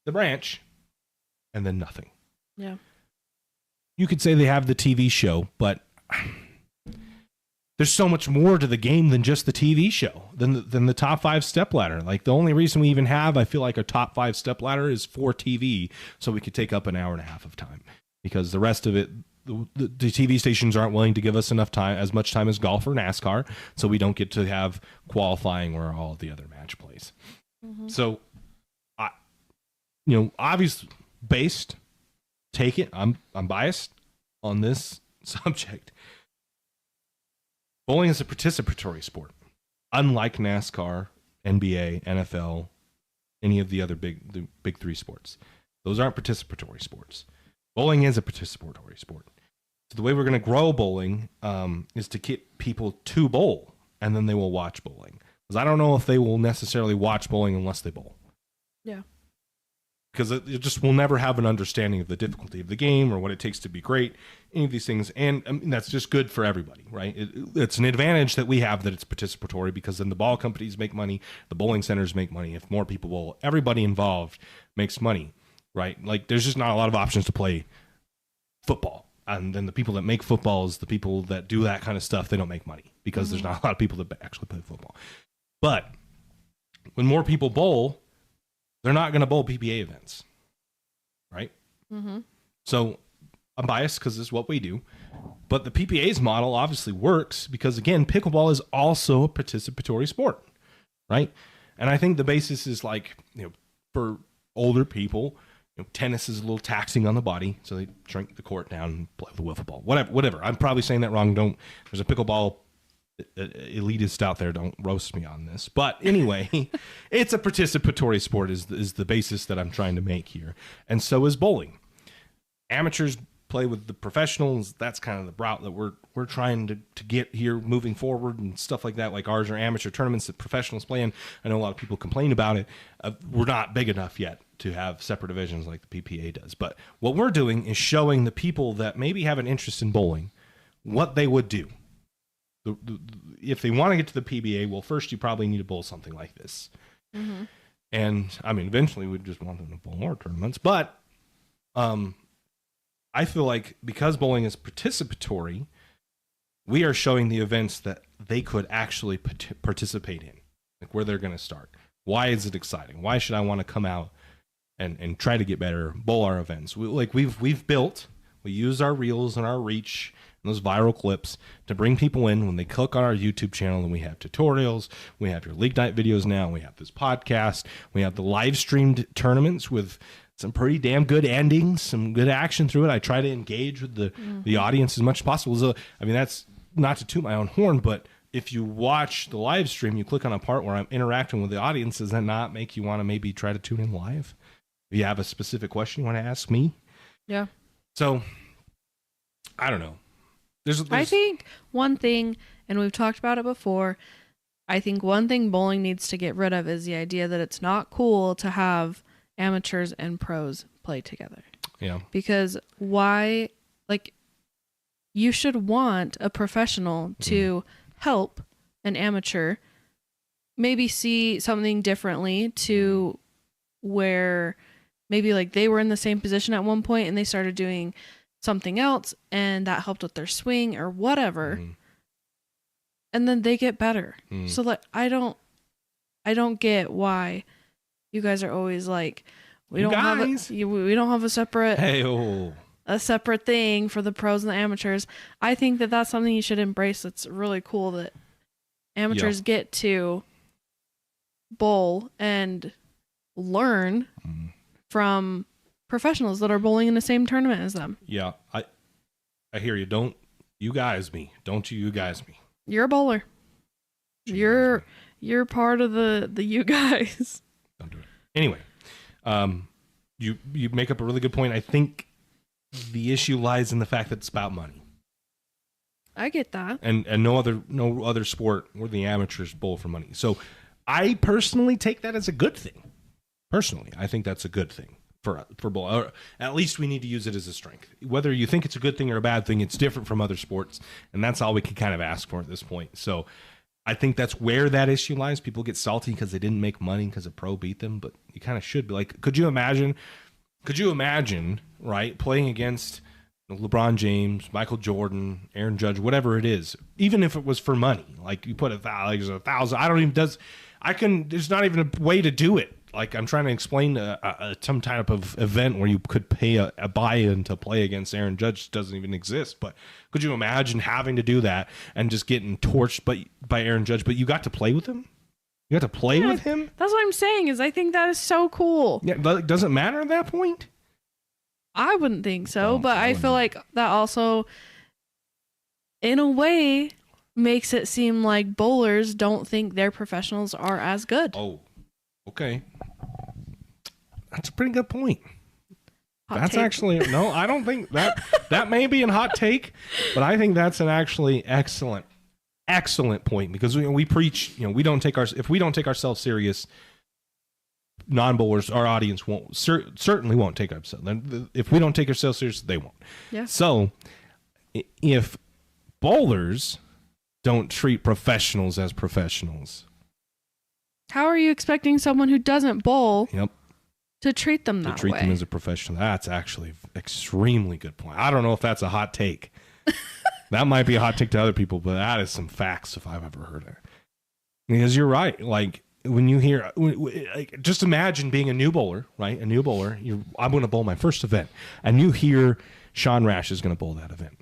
the branch and then nothing. Yeah. You could say they have the TV show, but there's so much more to the game than just the TV show, than the top 5 step ladder. Like, the only reason we even have, I feel like, a top 5 step ladder is for TV, so we could take up an hour and a half of time, because the rest of it, the TV stations aren't willing to give us enough time, as much time as golf or NASCAR, so we don't get to have qualifying where all of the other match plays. So, obvious based, take it. I'm biased on this subject. Bowling is a participatory sport, unlike NASCAR, NBA, NFL, any of the other big 3 sports. Those aren't participatory sports. Bowling is a participatory sport. So the way we're going to grow bowling is to get people to bowl, and then they will watch bowling. Because I don't know if they will necessarily watch bowling unless they bowl. Yeah. Because it just will never have an understanding of the difficulty of the game or what it takes to be great, any of these things. And I mean, that's just good for everybody, right? It's an advantage that we have that it's participatory, because then the ball companies make money, the bowling centers make money. If more people bowl, everybody involved makes money, right? Like, there's just not a lot of options to play football. And then the people that make footballs, the people that do that kind of stuff, they don't make money because there's not a lot of people that actually play football. But when more people bowl, they're not going to bowl PBA events, right? So I'm biased because this is what we do. But the PPA's model obviously works because, again, pickleball is also a participatory sport, right? And I think the basis is, like, for older people, tennis is a little taxing on the body, so they shrink the court down and play with a wiffle ball. Whatever. I'm probably saying that wrong. There's a pickleball elitist out there. Don't roast me on this. But anyway, it's a participatory sport is the basis that I'm trying to make here. And so is bowling. Amateurs play with the professionals. That's kind of the route that we're trying to get here moving forward, and stuff like that. Like, ours are amateur tournaments that professionals play in. I know a lot of people complain about it. We're not big enough yet to have separate divisions like the PPA does. But what we're doing is showing the people that maybe have an interest in bowling what they would do. If they want to get to the PBA, well, first you probably need to bowl something like this. And I mean, eventually we just want them to bowl more tournaments. But I feel like because bowling is participatory, we are showing the events that they could actually participate in, like where they're going to start. Why is it exciting? Why should I want to come out and try to get better, bowl our events? We've built, we use our reels and our reach and those viral clips to bring people in when they click on our YouTube channel. And we have tutorials, we have your league night videos now, we have this podcast, we have the live streamed tournaments with some pretty damn good endings, some good action through it. I try to engage with the audience as much as possible. So, I mean, that's not to toot my own horn, but if you watch the live stream, you click on a part where I'm interacting with the audience, does that not make you want to maybe try to tune in live? If you have a specific question you want to ask me? Yeah. So, I don't know. I think one thing, and we've talked about it before, I think one thing bowling needs to get rid of is the idea that it's not cool to have amateurs and pros play together. Yeah. Because why, like, you should want a professional to help an amateur maybe see something differently, to where maybe like they were in the same position at one point and they started doing something else and that helped with their swing or whatever. And and then they get better. So like I don't get why you guys are always like we don't have a separate a separate thing for the pros and the amateurs. I think that that's something you should embrace. It's really cool that amateurs get to bowl and learn from professionals that are bowling in the same tournament as them. Yeah, I hear you. Don't you guys me. Don't you guys me. You're a bowler. You're part of the you guys. Don't do it. Anyway, you make up a really good point. I think the issue lies in the fact that it's about money. I get that. And no other sport where the amateurs bowl for money. So I personally take that as a good thing. Personally, I think that's a good thing for bowl. Or at least we need to use it as a strength. Whether you think it's a good thing or a bad thing, it's different from other sports, and that's all we can kind of ask for at this point. So I think that's where that issue lies. People get salty because they didn't make money because a pro beat them, but you kind of should be like, could you imagine, right, playing against LeBron James, Michael Jordan, Aaron Judge, whatever it is, even if it was for money, like you put $1,000, there's not even a way to do it. Like I'm trying to explain some type of event where you could pay a buy-in to play against Aaron Judge doesn't even exist. But could you imagine having to do that and just getting torched by Aaron Judge? But you got to play with him. You got to play with him. That's what I'm saying. Is I think that is so cool. Yeah, but it doesn't matter at that point. I wouldn't think so, but I feel like that also, in a way, makes it seem like bowlers don't think their professionals are as good. Oh, okay. That's a pretty good point. Hot take. Actually, no, I don't think that may be a hot take, but I think that's an actually excellent point because we preach, if we don't take ourselves serious, non-bowlers, our audience certainly won't take ourselves. If we don't take ourselves serious, they won't. Yeah. So if bowlers don't treat professionals as professionals, how are you expecting someone who doesn't bowl to treat them that way? To treat them as a professional. That's actually extremely good point. I don't know if that's a hot take. That might be a hot take to other people, but that is some facts if I've ever heard it. Because you're right. Like when you hear, just imagine being a new bowler, right? A new bowler. I'm going to bowl my first event, and you hear Sean Rash is going to bowl that event.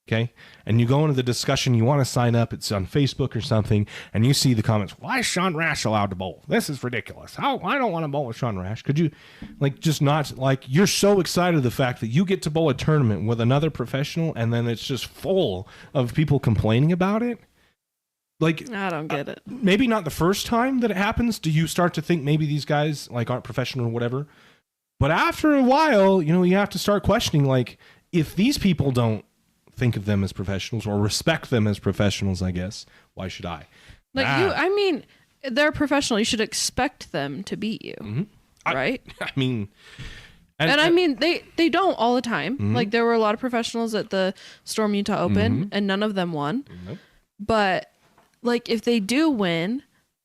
Okay. And you go into the discussion, you want to sign up, it's on Facebook or something, and you see the comments, why is Sean Rash allowed to bowl? This is ridiculous. I don't want to bowl with Sean Rash. Could you you're so excited of the fact that you get to bowl a tournament with another professional and then it's just full of people complaining about it? Like, I don't get it. Maybe not the first time that it happens do you start to think maybe these guys aren't professional or whatever. But after a while, you have to start questioning, if these people don't think of them as professionals or respect them as professionals, I guess, why should I? They're professional. You should expect them to beat you, right? They don't all the time. Mm-hmm. There were a lot of professionals at the Storm Utah Open, and none of them won. Nope. But if they do win,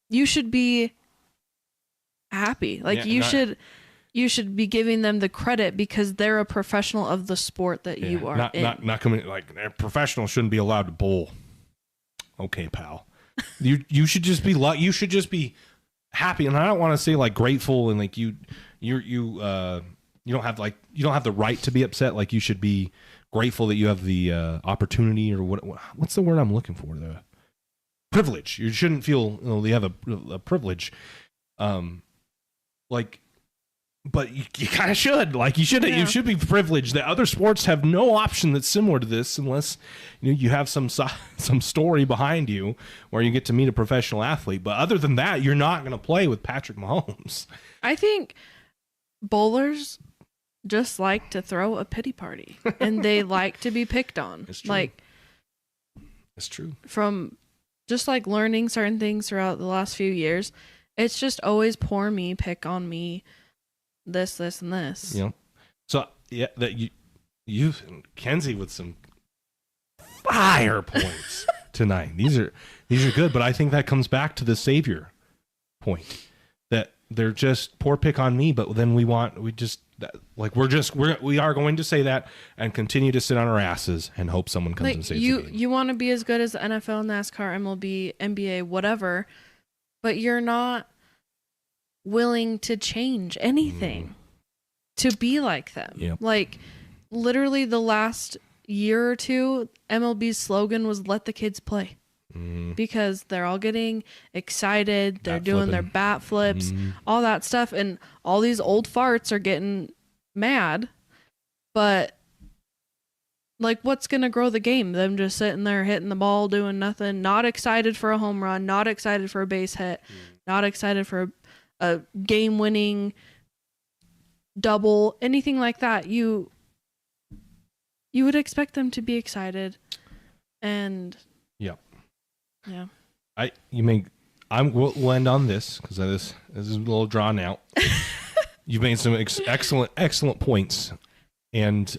you should be happy. You should be giving them the credit because they're a professional of the sport that you are in. Not coming a professional shouldn't be allowed to bowl. Okay, pal. You should just be happy, and I don't want to say grateful and you don't have the right to be upset. You should be grateful that you have the opportunity or what's the word I'm looking for? The privilege. You shouldn't feel you have a privilege. But you kind of should. You should be privileged that other sports have no option that's similar to this unless you have some story behind you where you get to meet a professional athlete. But other than that, you're not going to play with Patrick Mahomes. I think bowlers just like to throw a pity party and they like to be picked on. It's true. It's true. From just learning certain things throughout the last few years, it's just always poor me, pick on me. This, and this. So that you Kenzie with some fire points tonight. These are good, but I think that comes back to the savior point that they're just poor pick on me, but then we are going to say that and continue to sit on our asses and hope someone comes and saves the game. You want to be as good as the NFL, NASCAR, MLB, NBA, whatever, but you're not willing to change anything to be like them. Yep. Like literally the last year or two, MLB's slogan was "Let the kids play." Because they're all getting excited, they're doing their bat flips, all that stuff, and all these old farts are getting mad. But like, what's gonna grow the game? Them just sitting there hitting the ball, doing nothing, not excited for a home run, not excited for a base hit, not excited for a game-winning double, anything like that. You would expect them to be excited, and yeah. We'll end on this because this is a little drawn out. You've made some excellent points, and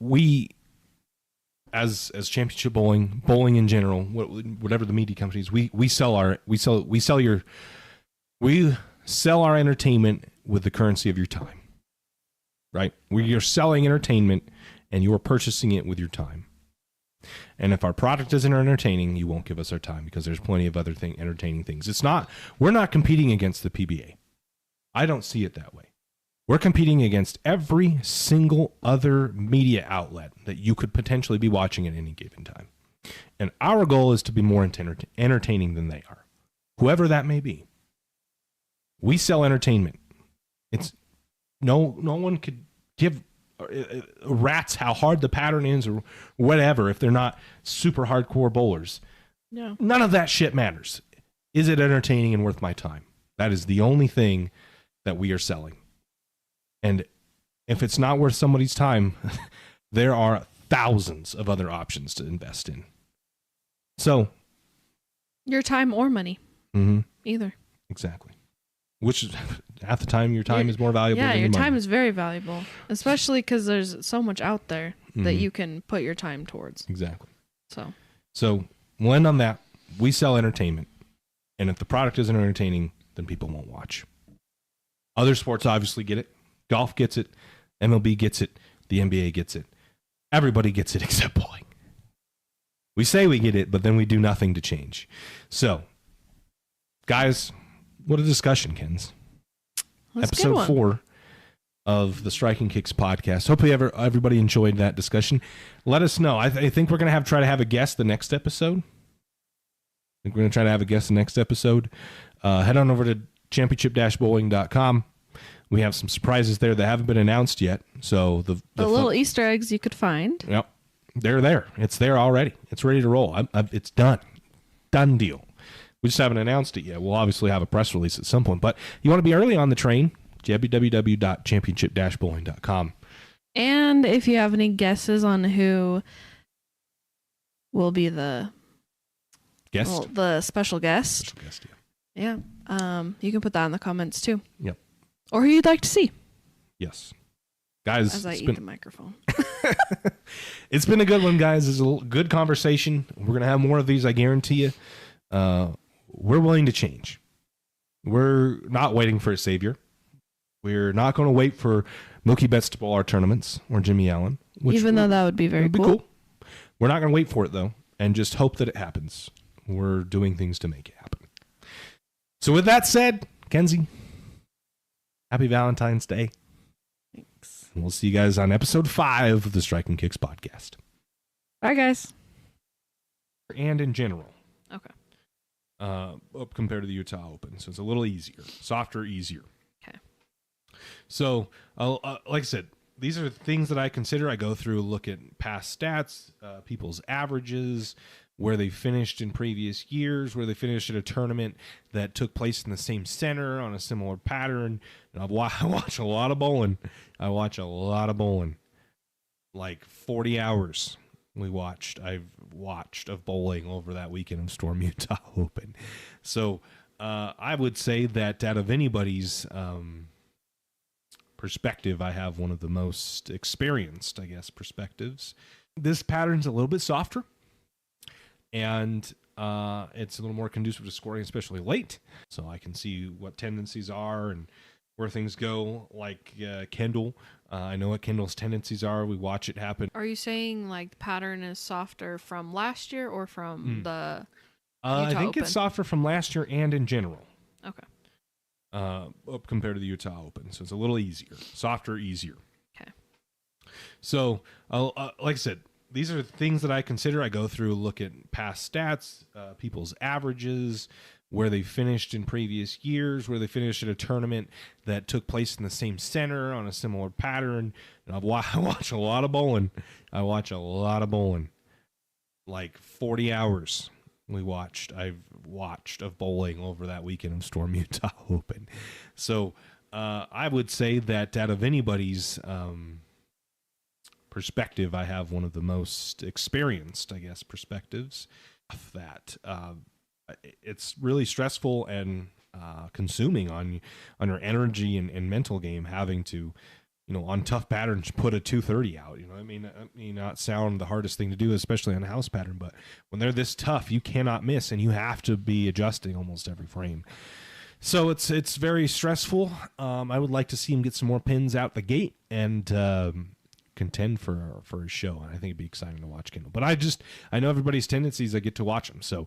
we as championship bowling in general, whatever the media companies, we sell our entertainment with the currency of your time, right? You're selling entertainment, and you are purchasing it with your time. And if our product isn't entertaining, you won't give us our time because there's plenty of other entertaining things. We're not competing against the PBA. I don't see it that way. We're competing against every single other media outlet that you could potentially be watching at any given time. And our goal is to be more entertaining than they are, whoever that may be. We sell entertainment. It's no one could give rats how hard the pattern is or whatever if they're not super hardcore bowlers. No. None of that shit matters. Is it entertaining and worth my time? That is the only thing that we are selling. And if it's not worth somebody's time, there are thousands of other options to invest in. So, your time or money. Either. Exactly. Which half the time your time is more valuable than your money. Yeah, your time is very valuable, especially because there's so much out there that you can put your time towards. Exactly. So we'll end on that. We sell entertainment, and if the product isn't entertaining, then people won't watch. Other sports obviously get it. Golf gets it. MLB gets it. The NBA gets it. Everybody gets it except bowling. We say we get it, but then we do nothing to change. So, guys, what a discussion, Kens. That's Episode 4 of the Striking Kicks podcast. Hopefully everybody enjoyed that discussion. Let us know. I think we're going to try to have a guest the next episode. Head on over to championship-bowling.com. We have some surprises there that haven't been announced yet. So the little Easter eggs you could find. Yep. They're there. It's there already. It's ready to roll. It's done. Done deal. We just haven't announced it yet. We'll obviously have a press release at some point. But you want to be early on the train, www.championship-bowling.com. And if you have any guesses on who will be the guest, the special guest. Yeah. You can put that in the comments too. Yep. Or who you'd like to see. Yes. Guys, as I eat the microphone. It's been a good one, guys. It's a good conversation. We're going to have more of these, I guarantee you. We're willing to change. We're not waiting for a savior. We're not going to wait for Mookie Betts to bowl our tournaments or Jimmy Allen. Even though that would be very cool. We're not going to wait for it, though, and just hope that it happens. We're doing things to make it happen. So with that said, Kenzie, happy Valentine's Day. Thanks. And we'll see you guys on episode 5 of the Striking Kicks podcast. Bye, guys. And in general. Okay. Compared to the Utah Open. So it's a little easier. Softer, easier. Okay. So, like I said, these are things that I consider. I go through, look at past stats, people's averages, where they finished in previous years, where they finished at a tournament that took place in the same center on a similar pattern. And I watch a lot of bowling. Like 40 hours I've watched of bowling over that weekend of Storm Utah Open. So I would say that out of anybody's perspective, I have one of the most experienced, I guess, perspectives. This pattern's a little bit softer, and it's a little more conducive to scoring, especially late. So I can see what tendencies are and where things go, like Kendall. I know what Kendall's tendencies are. We watch it happen. Are you saying like the pattern is softer from last year or from the I Utah think Open? it's softer from last year and in general. Okay. Up compared to the Utah Open. So it's a little easier. Softer, easier. Okay. So, like I said, these are things that I consider. I go through, look at past stats, people's averages, where they finished in previous years, where they finished at a tournament that took place in the same center on a similar pattern. And I watch a lot of bowling. Like 40 hours I've watched of bowling over that weekend of Storm Utah Open. So I would say that out of anybody's perspective, I have one of the most experienced, I guess, perspectives of that. It's really stressful and consuming on your energy and mental game, having to, on tough patterns, put a 230 out. It may not sound the hardest thing to do, especially on a house pattern, but when they're this tough, you cannot miss, and you have to be adjusting almost every frame. So it's very stressful. I would like to see him get some more pins out the gate and contend for a show. And I think it'd be exciting to watch Kendall. But I know everybody's tendencies. I get to watch them. So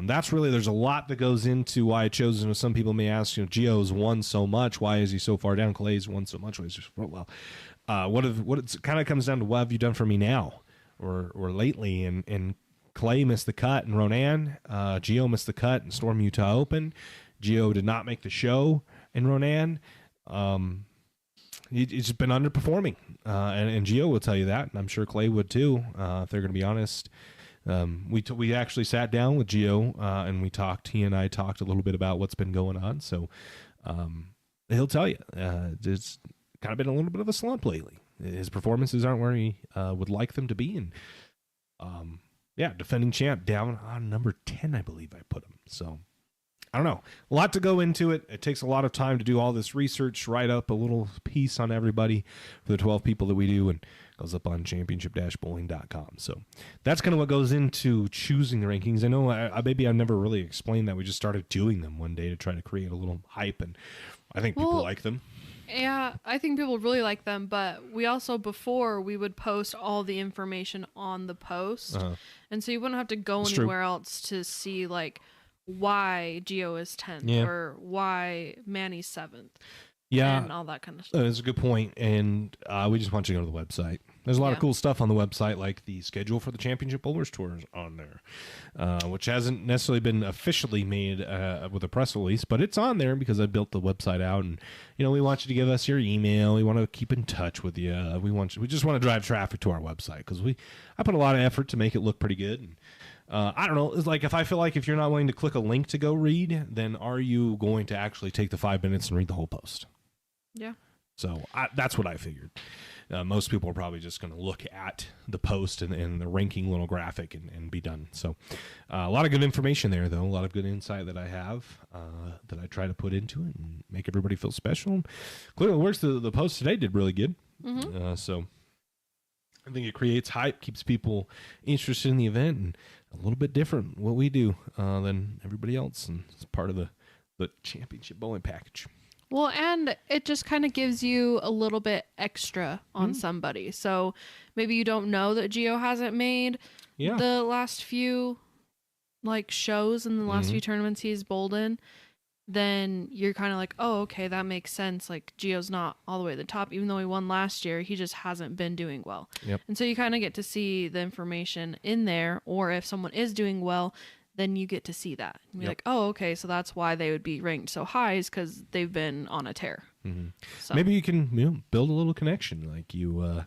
that's really, there's a lot that goes into why I chose. Some people may ask, Gio's won so much. Why is he so far down? Clay's won so much. What it kind of comes down to, what have you done for me now or lately? And Clay missed the cut in Ronan. Gio missed the cut in Storm Utah Open. Gio did not make the show in Ronan. He's been underperforming, and Gio will tell you that, and I'm sure Clay would too, if they're going to be honest. We actually sat down with Gio, and he and I talked a little bit about what's been going on, so he'll tell you. It's kind of been a little bit of a slump lately. His performances aren't where he would like them to be, and defending champ down on number 10, I believe I put him, so... I don't know. A lot to go into it. It takes a lot of time to do all this research, write up a little piece on everybody for the 12 people that we do, and it goes up on championship-bowling.com. So that's kind of what goes into choosing the rankings. I know I've never really explained that. We just started doing them one day to try to create a little hype, and I think people like them. Yeah, I think people really like them, but we also, before, we would post all the information on the post, and so you wouldn't have to go anywhere else to see, like, why Gio is 10th or why Manny's 7th. Yeah. And all that kind of stuff. That's a good point. And we just want you to go to the website. There's a lot of cool stuff on the website, like the schedule for the Championship Bowlers Tours on there, which hasn't necessarily been officially made with a press release, but it's on there because I built the website out. And, we want you to give us your email. We want to keep in touch with you. We just want to drive traffic to our website because I put a lot of effort to make it look pretty good. And, I don't know. It's like, if I feel like if you're not willing to click a link to go read, then are you going to actually take the 5 minutes and read the whole post? Yeah. So that's what I figured. Most people are probably just going to look at the post and the ranking little graphic and be done. So a lot of good information there, though. A lot of good insight that I have that I try to put into it and make everybody feel special. Clearly it works. The post today did really good. Mm-hmm. So I think it creates hype, keeps people interested in the event, and a little bit different what we do than everybody else. And it's part of the championship bowling package. Well, and it just kind of gives you a little bit extra on somebody. So maybe you don't know that Gio hasn't made the last few shows in the last few tournaments he's bowled in. Then you're kind of like, oh, okay, that makes sense. Like, Gio's not all the way at the top. Even though he won last year, he just hasn't been doing well. Yep. And so you kind of get to see the information in there. Or if someone is doing well, then you get to see that. And be like, oh, okay, so that's why they would be ranked so high, is because they've been on a tear. Mm-hmm. So. Maybe you can build a little connection. Like you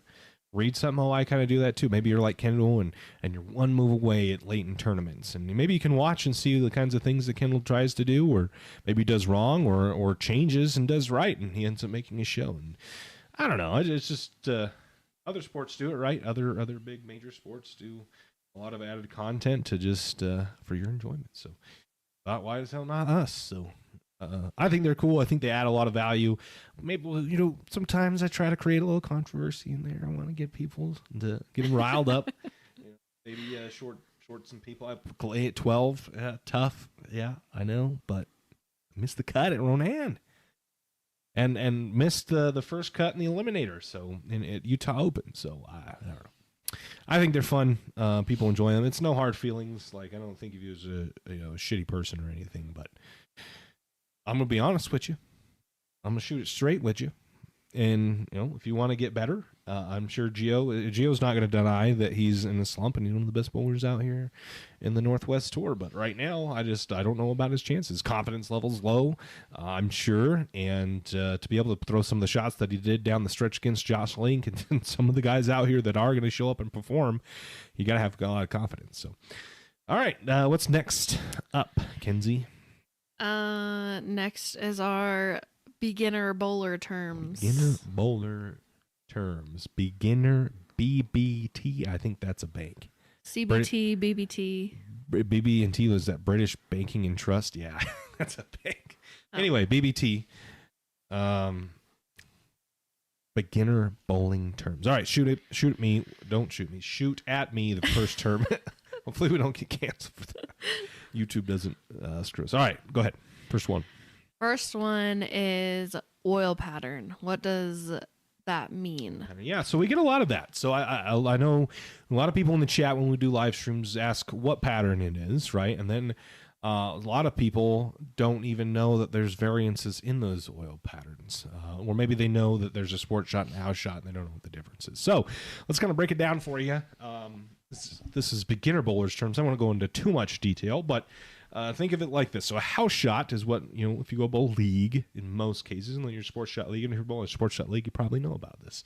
read something. I kind of do that too. Maybe you're like Kendall and you're one move away at late in tournaments. And maybe you can watch and see the kinds of things that Kendall tries to do, or maybe does wrong or changes and does right, and he ends up making a show. And I don't know. It's just other sports do it right. Other big major sports do a lot of added content to just for your enjoyment. So why the hell not us? So I think they're cool. I think they add a lot of value. Maybe, sometimes I try to create a little controversy in there. I want to get people to get them riled up. Maybe short short some people. I clay at 12. Tough. Yeah, I know, but missed the cut at Ronan. And missed the first cut in the Eliminator, so at Utah Open. So I don't know. I think they're fun. People enjoy them. It's no hard feelings. Like, I don't think of you as a shitty person or anything, but I'm gonna be honest with you. I'm gonna shoot it straight with you. And if you want to get better, I'm sure Gio's not going to deny that he's in a slump and he's one of the best bowlers out here in the Northwest Tour. But right now, I don't know about his chances. Confidence level's low, I'm sure, and to be able to throw some of the shots that he did down the stretch against Josh Link and some of the guys out here that are going to show up and perform, you got to have a lot of confidence. So, all right, what's next up, Kenzie? Next is our beginner bowler terms. Beginner bowler terms. Beginner BBT. I think that's a bank. CBT, BBT. BB&T was that British Banking and Trust? Yeah, that's a bank. Anyway, BBT. Beginner bowling terms. All right, shoot at me. Don't shoot me. Shoot at me the first term. Hopefully we don't get canceled for that. YouTube doesn't screw us. All right, go ahead. First one. First one is oil pattern. What does that mean? Yeah, so we get a lot of that. So I know a lot of people in the chat when we do live streams ask what pattern it is, right? And then a lot of people don't even know that there's variances in those oil patterns. Or maybe they know that there's a sport shot and a house shot and they don't know what the difference is. So let's kind of break it down for you. This is beginner bowlers terms. I don't want to go into too much detail, but think of it like this. So a house shot is what, if you go bowl league in most cases, and then your sports shot league, and if you're bowling a sports shot league, you probably know about this.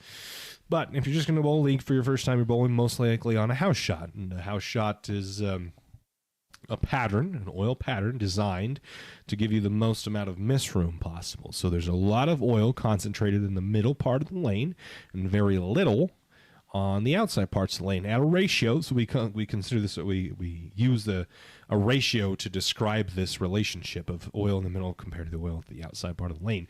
But if you're just going to bowl league for your first time, you're bowling most likely on a house shot. And a house shot is a pattern, an oil pattern designed to give you the most amount of miss room possible. So there's a lot of oil concentrated in the middle part of the lane and very little on the outside parts of the lane at a ratio. So we consider this, we use a ratio to describe this relationship of oil in the middle compared to the oil at the outside part of the lane.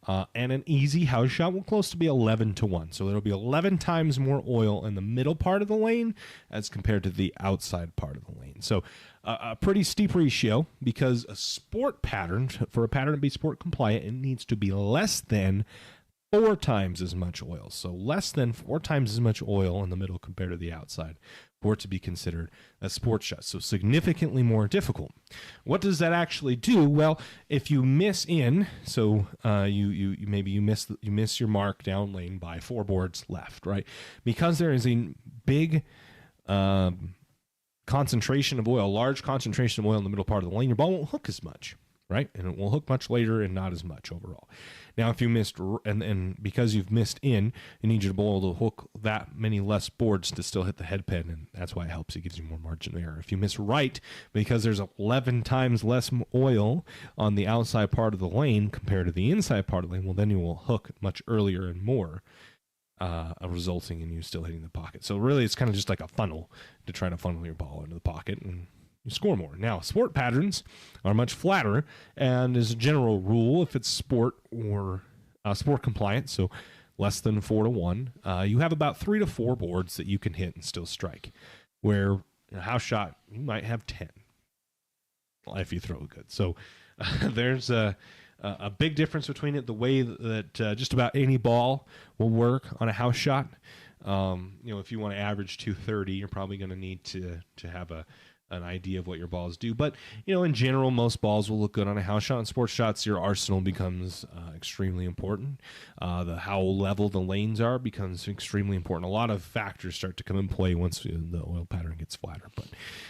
And an easy house shot will close to be 11-1. So there'll be 11 times more oil in the middle part of the lane as compared to the outside part of the lane. So a pretty steep ratio, because a sport pattern, for a pattern to be sport compliant, it needs to be less than 4 times as much oil. So less than 4 times as much oil in the middle compared to the outside for it to be considered a sports shot. So significantly more difficult. What does that actually do? Well, if you miss in, so you miss your mark down lane by 4 boards left, right? Because there is a big concentration of oil, large concentration of oil in the middle part of the lane, your ball won't hook as much. Right? And it will hook much later and not as much overall. Now, if you missed, and because you've missed in, you need your ball to hook that many less boards to still hit the head pin, and that's why it helps. It gives you more margin of error. If you miss right, because there's 11 times less oil on the outside part of the lane compared to the inside part of the lane, well, then you will hook much earlier and more, resulting in you still hitting the pocket. So really, it's kind of just like a funnel to try to funnel your ball into the pocket and you score more. Now, sport patterns are much flatter, and as a general rule, if it's sport or sport compliant, so less than 4-1, you have about 3 to 4 boards that you can hit and still strike. Where a house shot, you might have 10 if you throw it good. So there's a big difference between it. The way that just about any ball will work on a house shot. If you want to average 230, you're probably going to need to have an idea of what your balls do. But, in general, most balls will look good on a house shot. In sports shots, your arsenal becomes extremely important. How level the lanes are becomes extremely important. A lot of factors start to come in play once the oil pattern gets flatter. But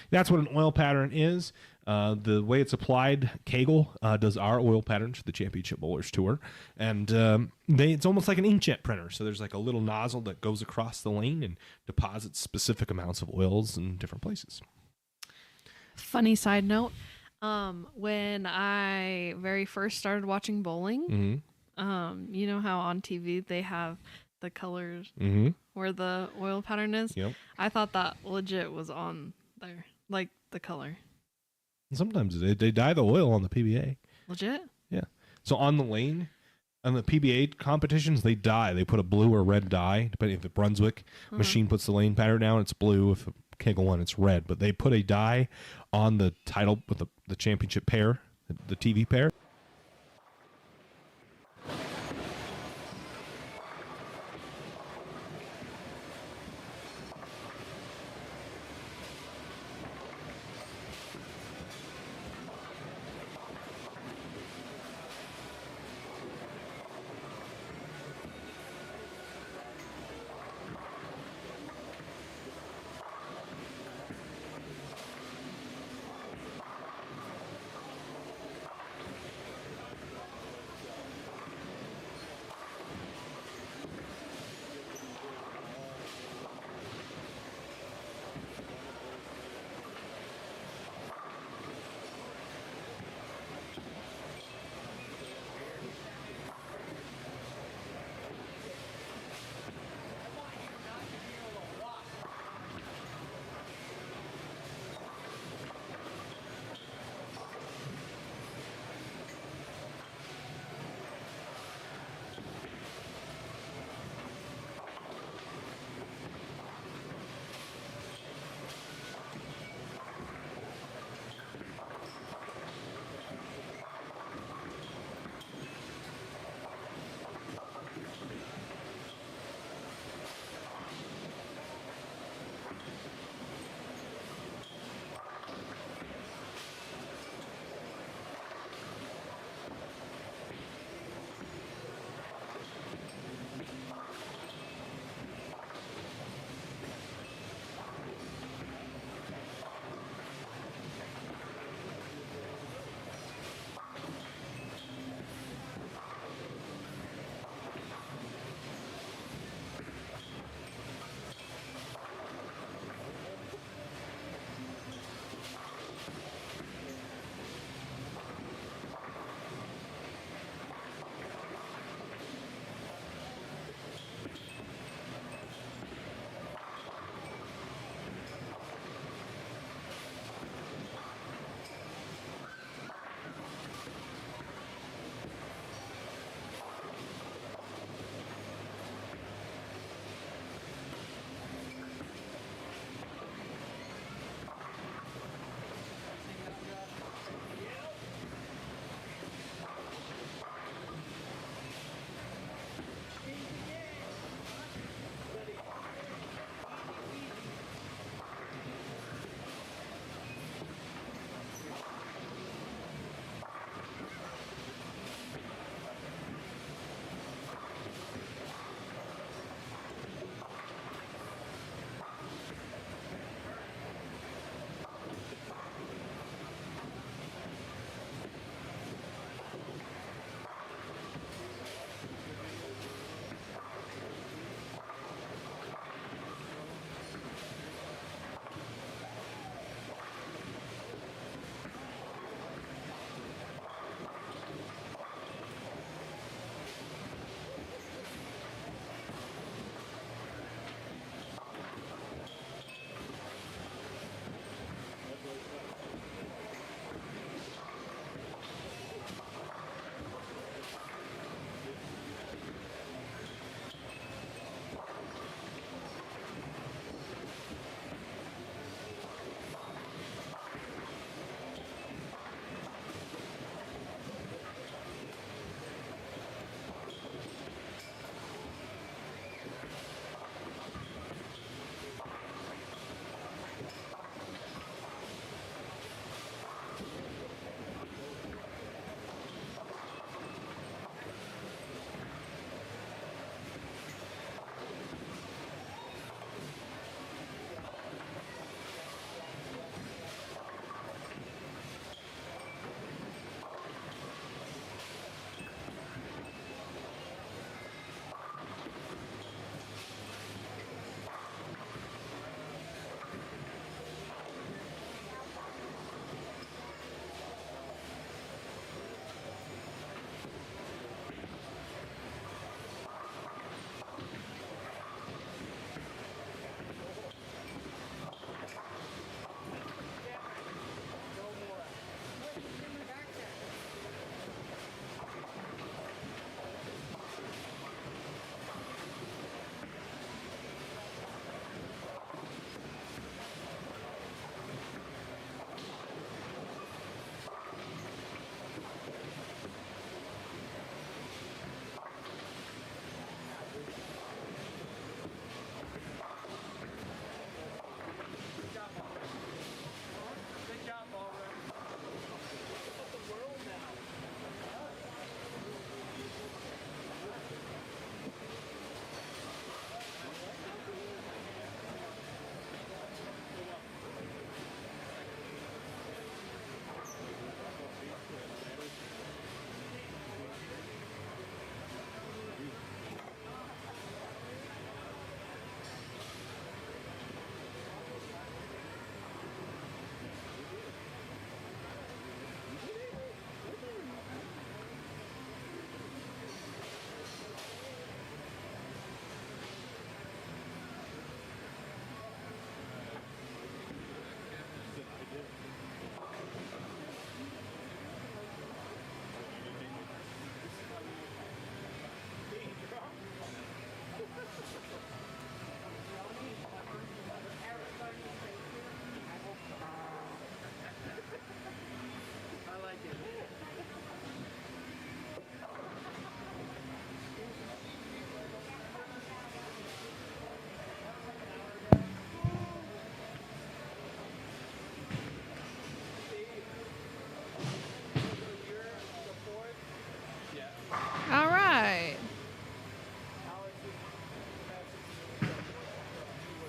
that's what an oil pattern is. The way it's applied, Kegel does our oil patterns for the Championship Bowlers Tour. And it's almost like an inkjet printer. So there's like a little nozzle that goes across the lane and deposits specific amounts of oils in different places. Funny side note, when I very first started watching bowling, you know how on TV they have the colors where the oil pattern is? Yep. I thought that legit was on there, like the color. Sometimes they dye the oil on the PBA. Legit? Yeah. So on the lane, on the PBA competitions, they dye. They put a blue or red dye. Depending if the Brunswick machine puts the lane pattern down, it's blue. If the Kegel one, it's red. But they put a dye on the title with the championship pair, the TV pair.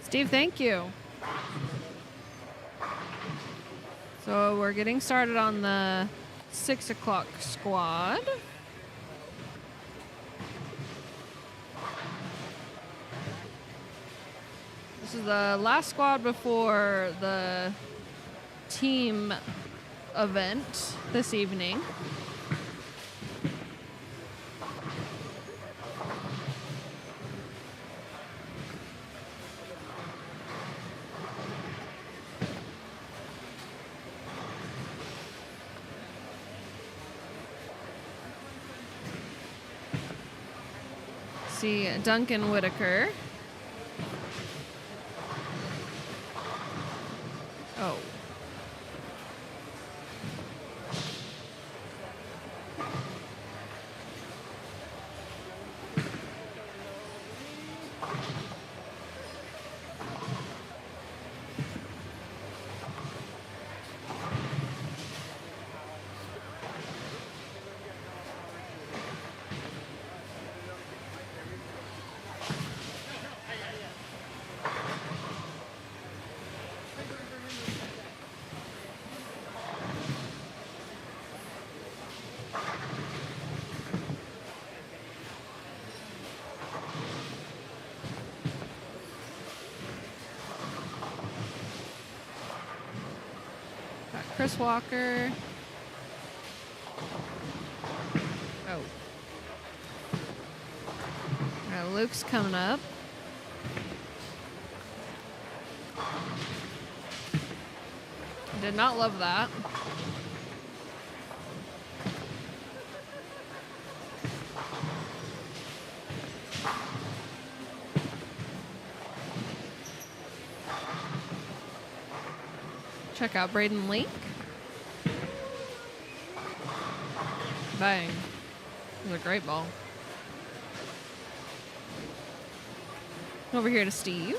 Steve, thank you. So we're getting started on the 6 o'clock squad. This is the last squad before the team event this evening. See Duncan Whitaker. Oh. Chris Walker. Oh. Luke's coming up. Did not love that. Check out Braden Lake. Bang. It was a great ball. Over here to Steve.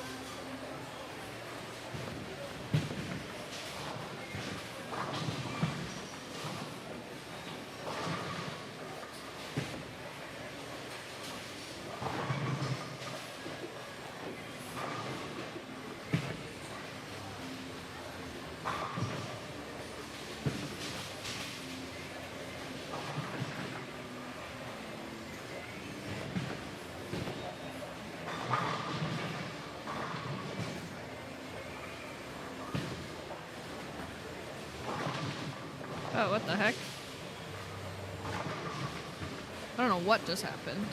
Oh, what the heck? I don't know what just happened.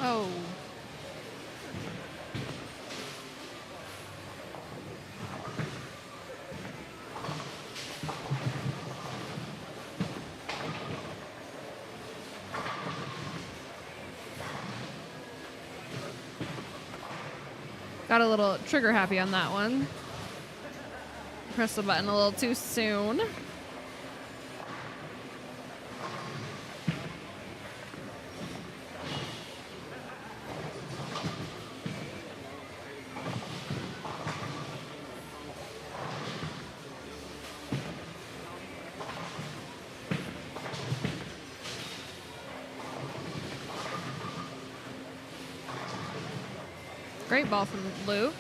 Oh. Got a little trigger happy on that one. Pressed the button a little too soon. Great ball from Luke.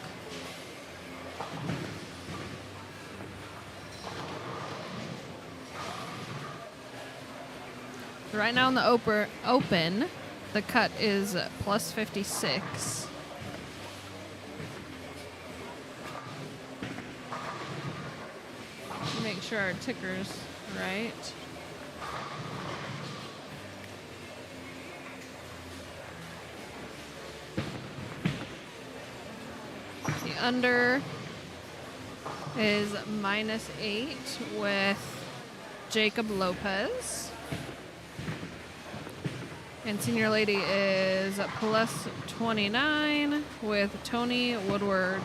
So right now in the open, the cut is plus 56. Make sure our ticker's right. Under is -8 with Jacob Lopez. And Senior Lady is plus 29 with Tony Woodward.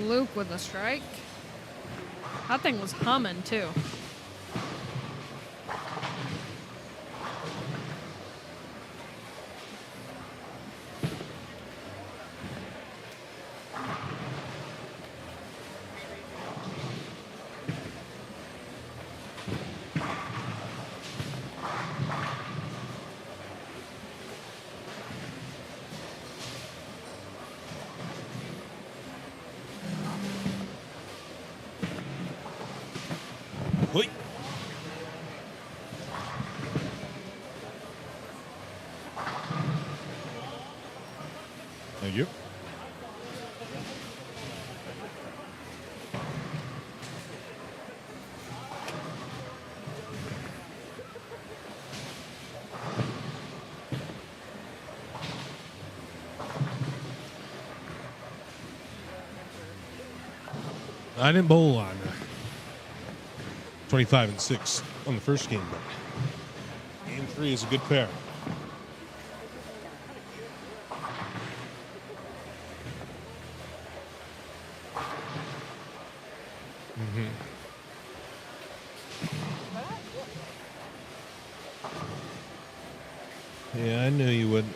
Luke with a strike. That thing was humming too. Wait. Thank you. I didn't bowl on 25 and 6 on the first game, but game 3 is a good pair. Yeah, I knew you wouldn't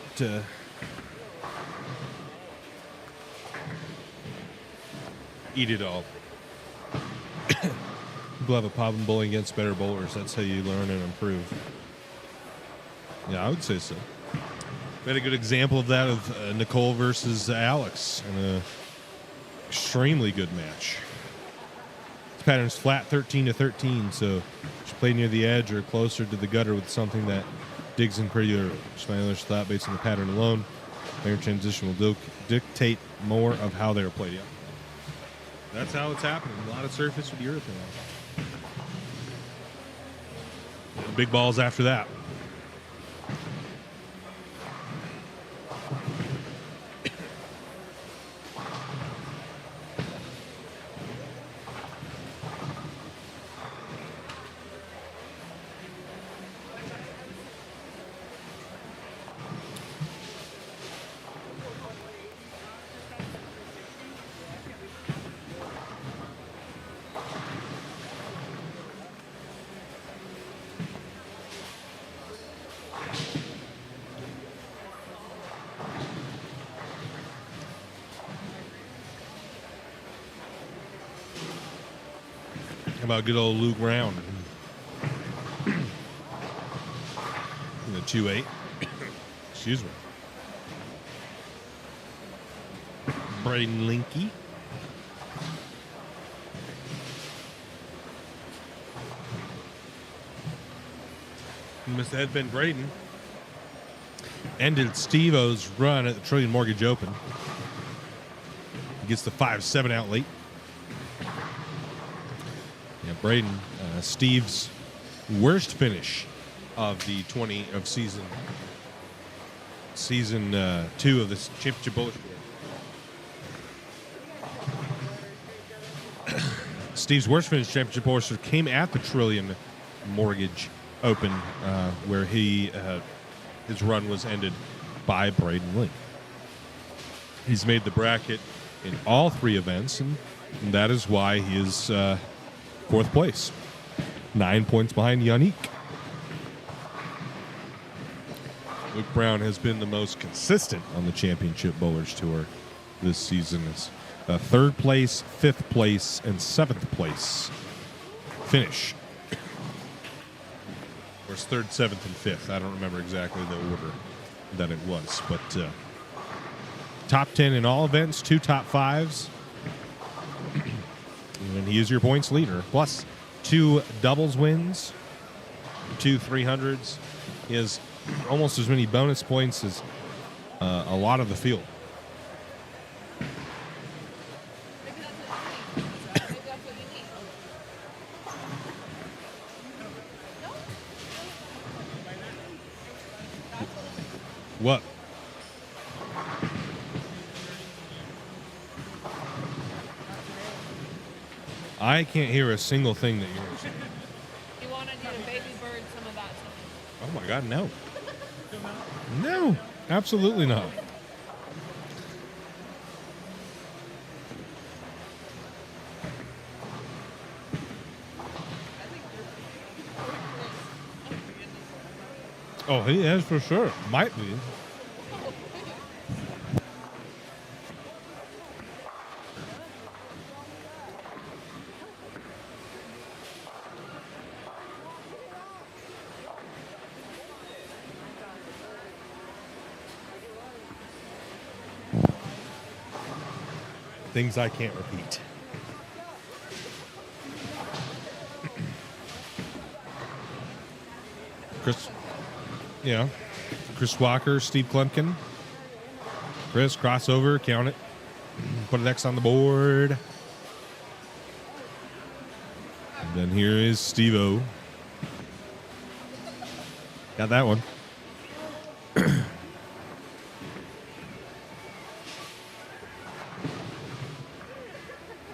eat it all. People have a problem bowling against better bowlers. That's how you learn and improve. Yeah, I would say so. We had a good example of that of Nicole versus Alex in an extremely good match. This pattern's flat 13 to 13, so she played near the edge or closer to the gutter with something that digs in pretty early. Smiler's flat based on the pattern alone. Player transition will dictate more of how they are played. Yeah. That's how it's happening. A lot of surface with European. Big balls after that. How about good old Luke Round? In the 2-8. Excuse me. Braden Linky. Mr. Headband Braden ended Steve-O's run at the Trillion Mortgage Open. He gets the 5-7 out late. Yeah, Braden, Steve's worst finish of the season 2 of this championship bowling tour. Steve's worst finish championship bowling tour came at the Trillion Mortgage Open, where his run was ended by Braden Link. He's made the bracket in all 3 events, and that is why he is 4th place, 9 points behind Yannick. Luke Brown has been the most consistent on the Championship Bowlers Tour this season. It's 3rd place, 5th place, and 7th place finish. Or it's 3rd, 7th, and 5th. I don't remember exactly the order that it was, but top 10 in all events, 2 top 5s. And he is your points leader, plus 2 doubles wins, 2 300s. He has almost as many bonus points as a lot of the field. What? I can't hear a single thing that you're saying. He wanted you to baby bird some of that stuff. Oh my God, no. No, absolutely not. Oh, he is for sure. Might be. Things I can't repeat. Chris Walker, Steve Klemkin. Chris, crossover, count it. Put an X on the board. And then here is Steve-O. Got that one.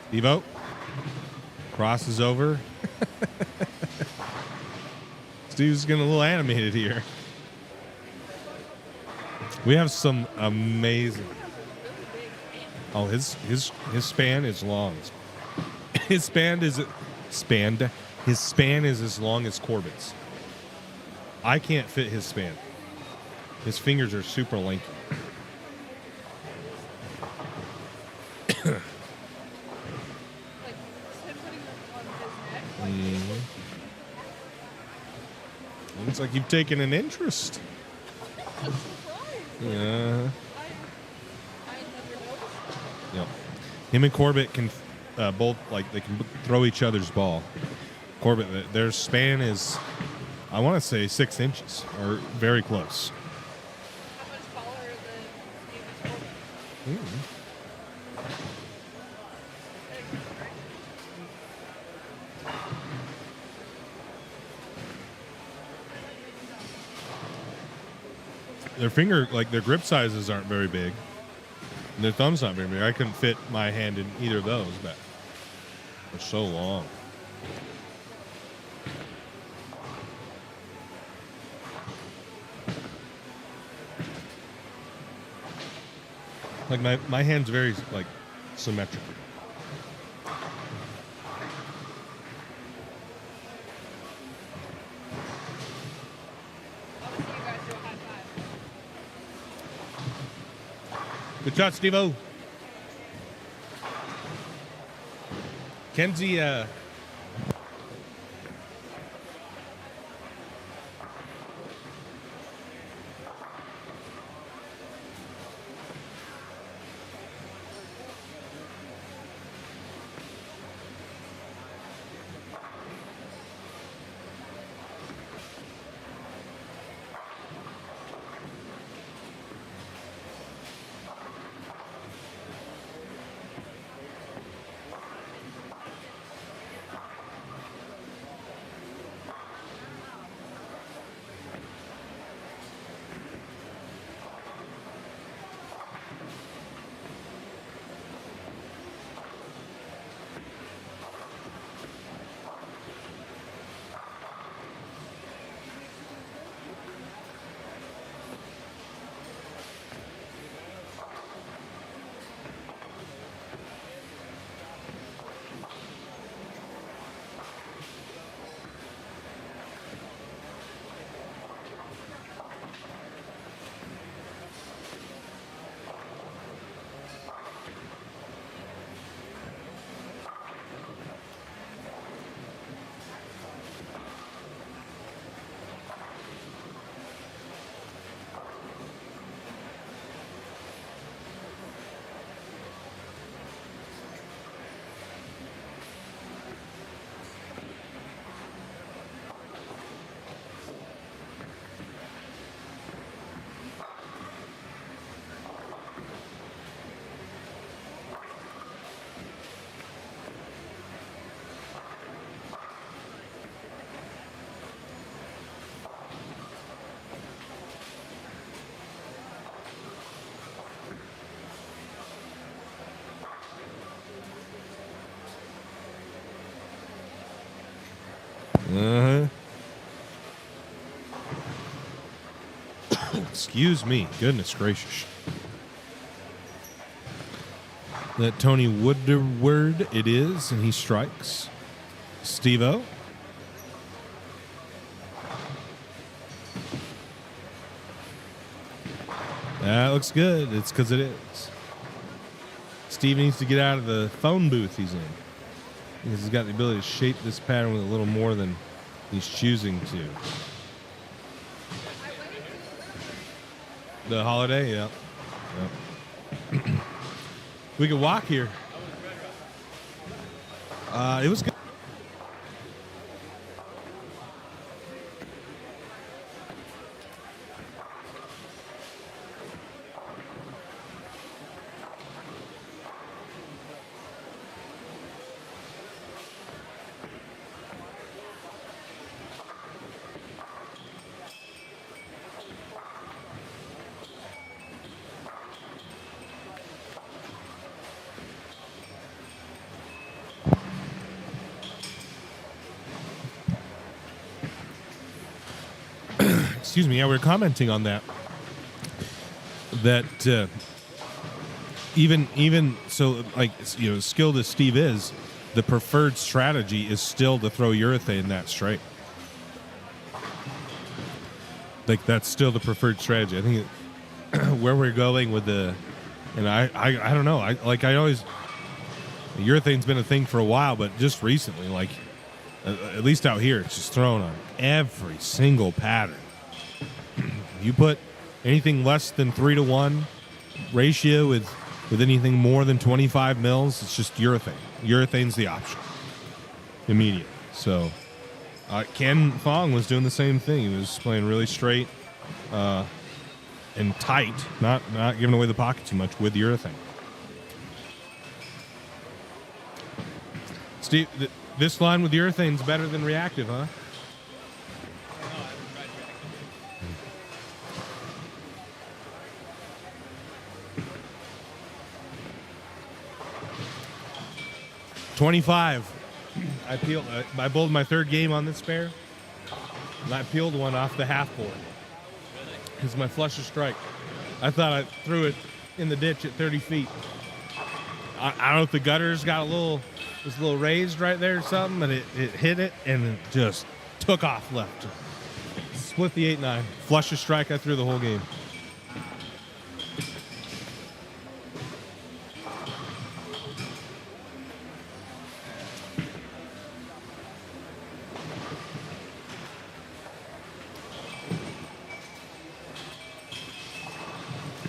Steve-O. Crosses over. Steve's getting a little animated here. We have some amazing. Oh, his span is long. His span is as long as Corbett's. I can't fit his span. His fingers are super lanky. Looks like you've taken an interest. Yeah. Yep. Him and Corbett can both, like, they can throw each other's ball. Corbett, their span is, I want to say 6 inches or very close. How much taller than Steve Corbett? Their finger, like their grip sizes aren't very big. And their thumb's not very big. I couldn't fit my hand in either of those, but they're so long. Like my hand's very like symmetrical. Good shot, Steve-O. Kenzie, Excuse me. Goodness gracious. That Tony Woodward it is, and he strikes. Steve-O. That looks good. It's because it is. Steve needs to get out of the phone booth he's in, because he's got the ability to shape this pattern with a little more than he's choosing to. The holiday, yeah. We could walk here. It was good. Excuse me. Yeah, we were commenting on that. That even so, like, you know, skilled as Steve is, the preferred strategy is still to throw urethane that straight. Like, that's still the preferred strategy. I think where we're going with the, and I don't know. I always, urethane's been a thing for a while, but just recently, like, at least out here, it's just thrown on every single pattern. You put anything less than 3-to-1 ratio with anything more than 25 mils, it's just urethane. Urethane's the option immediately. So Ken Fong was doing the same thing. He was playing really straight and tight, not giving away the pocket too much with urethane. Steve, this line with urethane's better than reactive, huh? 25. I bowled my third game on this pair, and I peeled one off the half board. Because my flusher strike. I thought I threw it in the ditch at 30 feet. I don't know if the gutters got was a little raised right there or something, but it hit it and it just took off left. Split the 8-9. Flusher strike, I threw the whole game.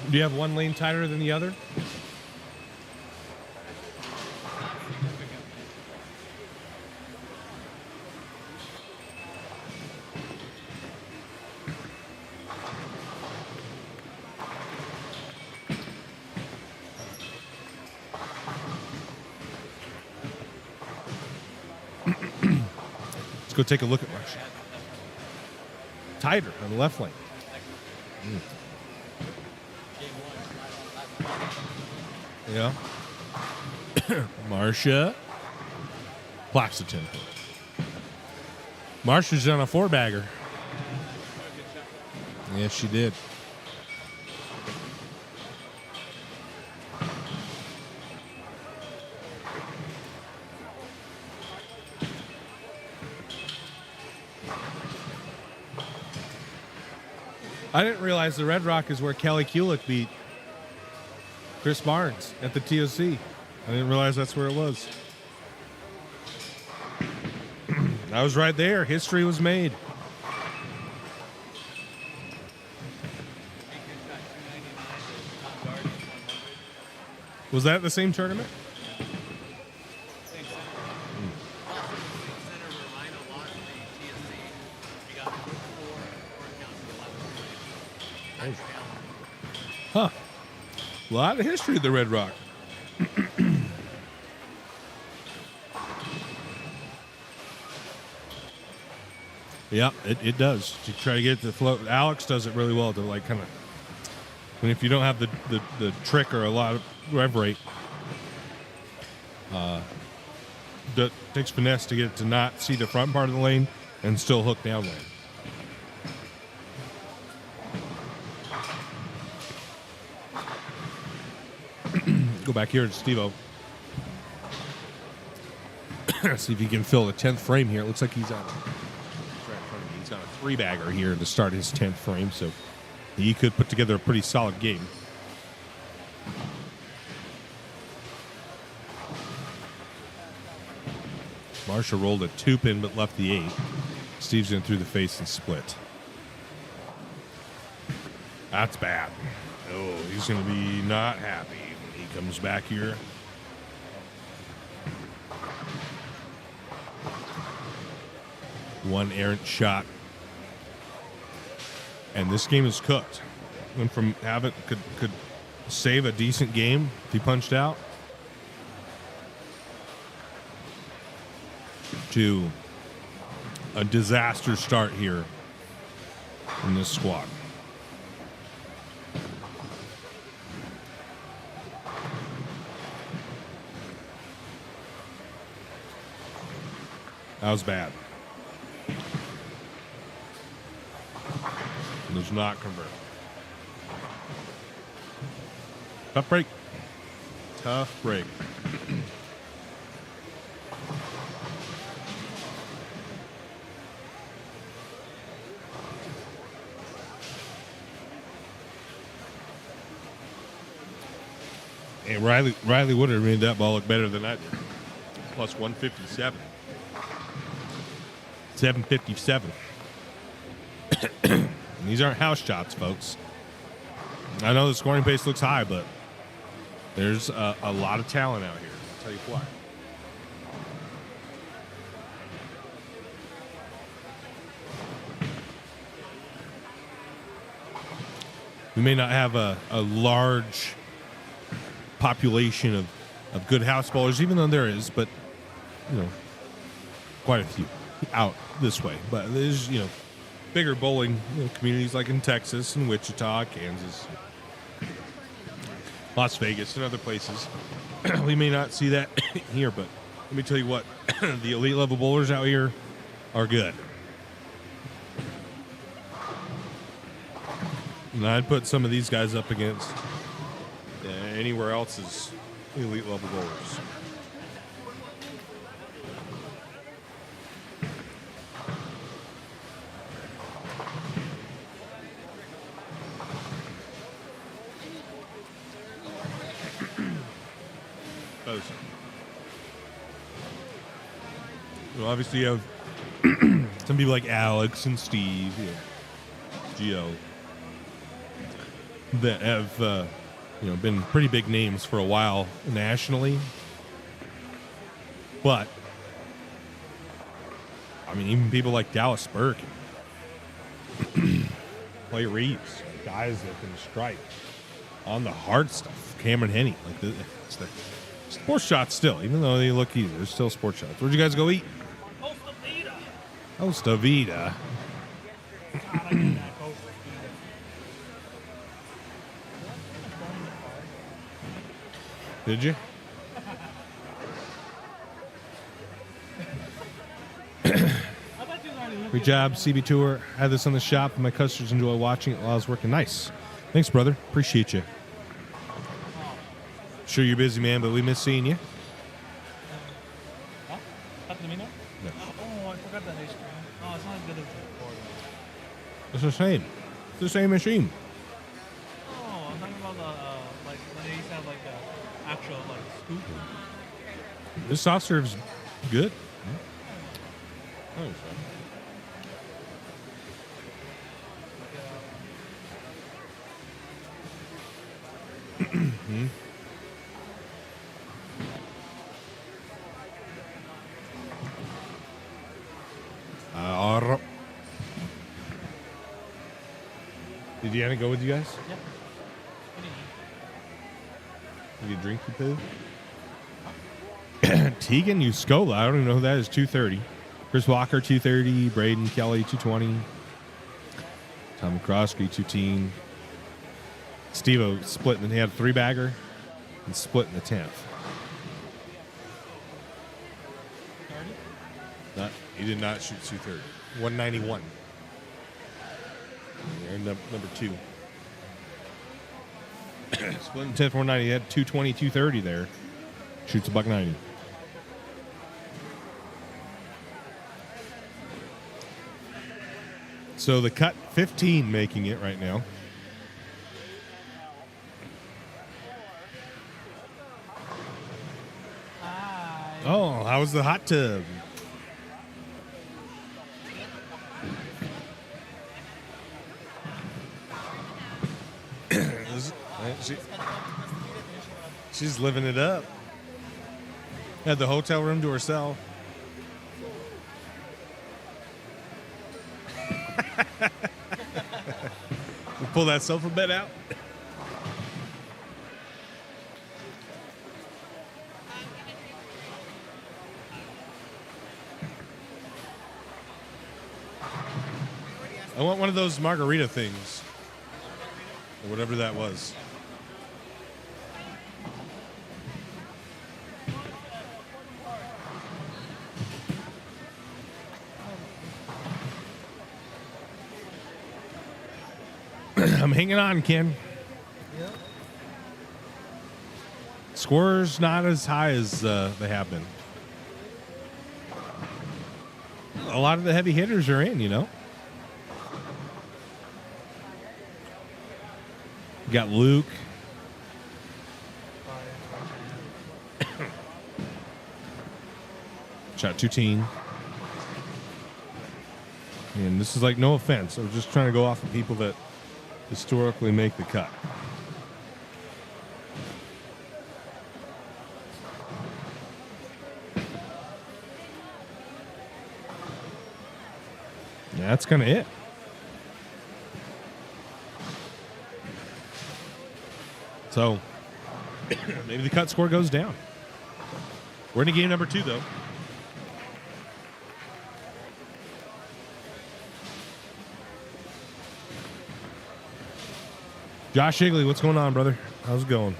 Do you have one lane tighter than the other? Let's go take a look at Marcia. Tighter on the left lane. Yeah. Marcia. Plaxiton. Marcia's on a 4-bagger. Yes, she did. I didn't realize the Red Rock is where Kelly Kulick beat Chris Barnes at the TOC. I didn't realize that's where it was. I was right there. History was made. Was that the same tournament? Huh. A lot of history of the Red Rock. Yeah, it does. To try to get it to float. Alex does it really well to, like, kind of. And if you don't have the trick or a lot of rev rate, it takes finesse to get it to not see the front part of the lane and still hook down lane. Go back here to Steve-O. See if he can fill the 10th frame here. It looks like he's on. He's on a 3-bagger here to start his 10th frame, so he could put together a pretty solid game. Marshall rolled a 2-pin but left the 8. Steve's in through the face and split. That's bad. Oh, he's going to be not happy when he comes back here. One errant shot. And this game is cooked. Went from could save a decent game if he punched out to a disaster start here in this squad. That was bad. Does not convert. Tough break. Tough break. Hey, Riley would have made that ball look better than I did. Plus 157. 757. These aren't house shots, folks. I know the scoring pace looks high, but there's a lot of talent out here. I'll tell you why. We may not have a large population of good house ballers, even though there is, but, quite a few out this way. But there's, bigger bowling communities like in Texas and Wichita, Kansas, Las Vegas, and other places. We may not see that here, but let me tell you what, the elite level bowlers out here are good. And I'd put some of these guys up against anywhere else's elite level bowlers. Well, obviously, you have some people like Alex and Steve, Gio, that have been pretty big names for a while nationally. But I mean, even people like Dallas Burke, Clay Reeves, guys that can strike on the hard stuff. Cameron Henney, it's the sports shots still, even though they look easy, they're still sports shots. Where'd you guys go eat? Costa Vida. Did you? Great job, CB Tour. I had this on the shop, and my customers enjoy watching it while I was working. Nice. Thanks, brother. Appreciate you. Sure you're busy, man, but we miss seeing you. Huh? No. Oh, I forgot that ice cream. No, it's not as good as before. It's the same. It's the same machine. Oh, I'm talking about the like when they used to have like the actual like scoop. This soft serve's good. I think so. Did Deanna go with you guys? Yep. Did you drink, you poo? Tegan Uscola, I don't even know who that is, 230. Chris Walker, 230. Braden Kelly, 220. Tommy Crosby, 210. Steve-O split, and he had a 3-bagger and split in the 10th. He did not shoot 230. 191. Number 2. Splitting 10th, 490. He had 220, 230 there. Shoots a $190. So the cut 15 making it right now. Oh, how was the hot tub? She's living it up. Had the hotel room to herself. We pull that sofa bed out. I want one of those margarita things. Or whatever that was. I'm hanging on, Ken. Yep. Scores not as high as they have been. A lot of the heavy hitters are in, you know. You got Luke. Shot 2-teen. And this is like no offense. I'm just trying to go off of people that historically make the cut. Yeah, that's kind of it. So maybe the cut score goes down. We're in game number 2, though. Josh Shigley, what's going on, brother? How's it going?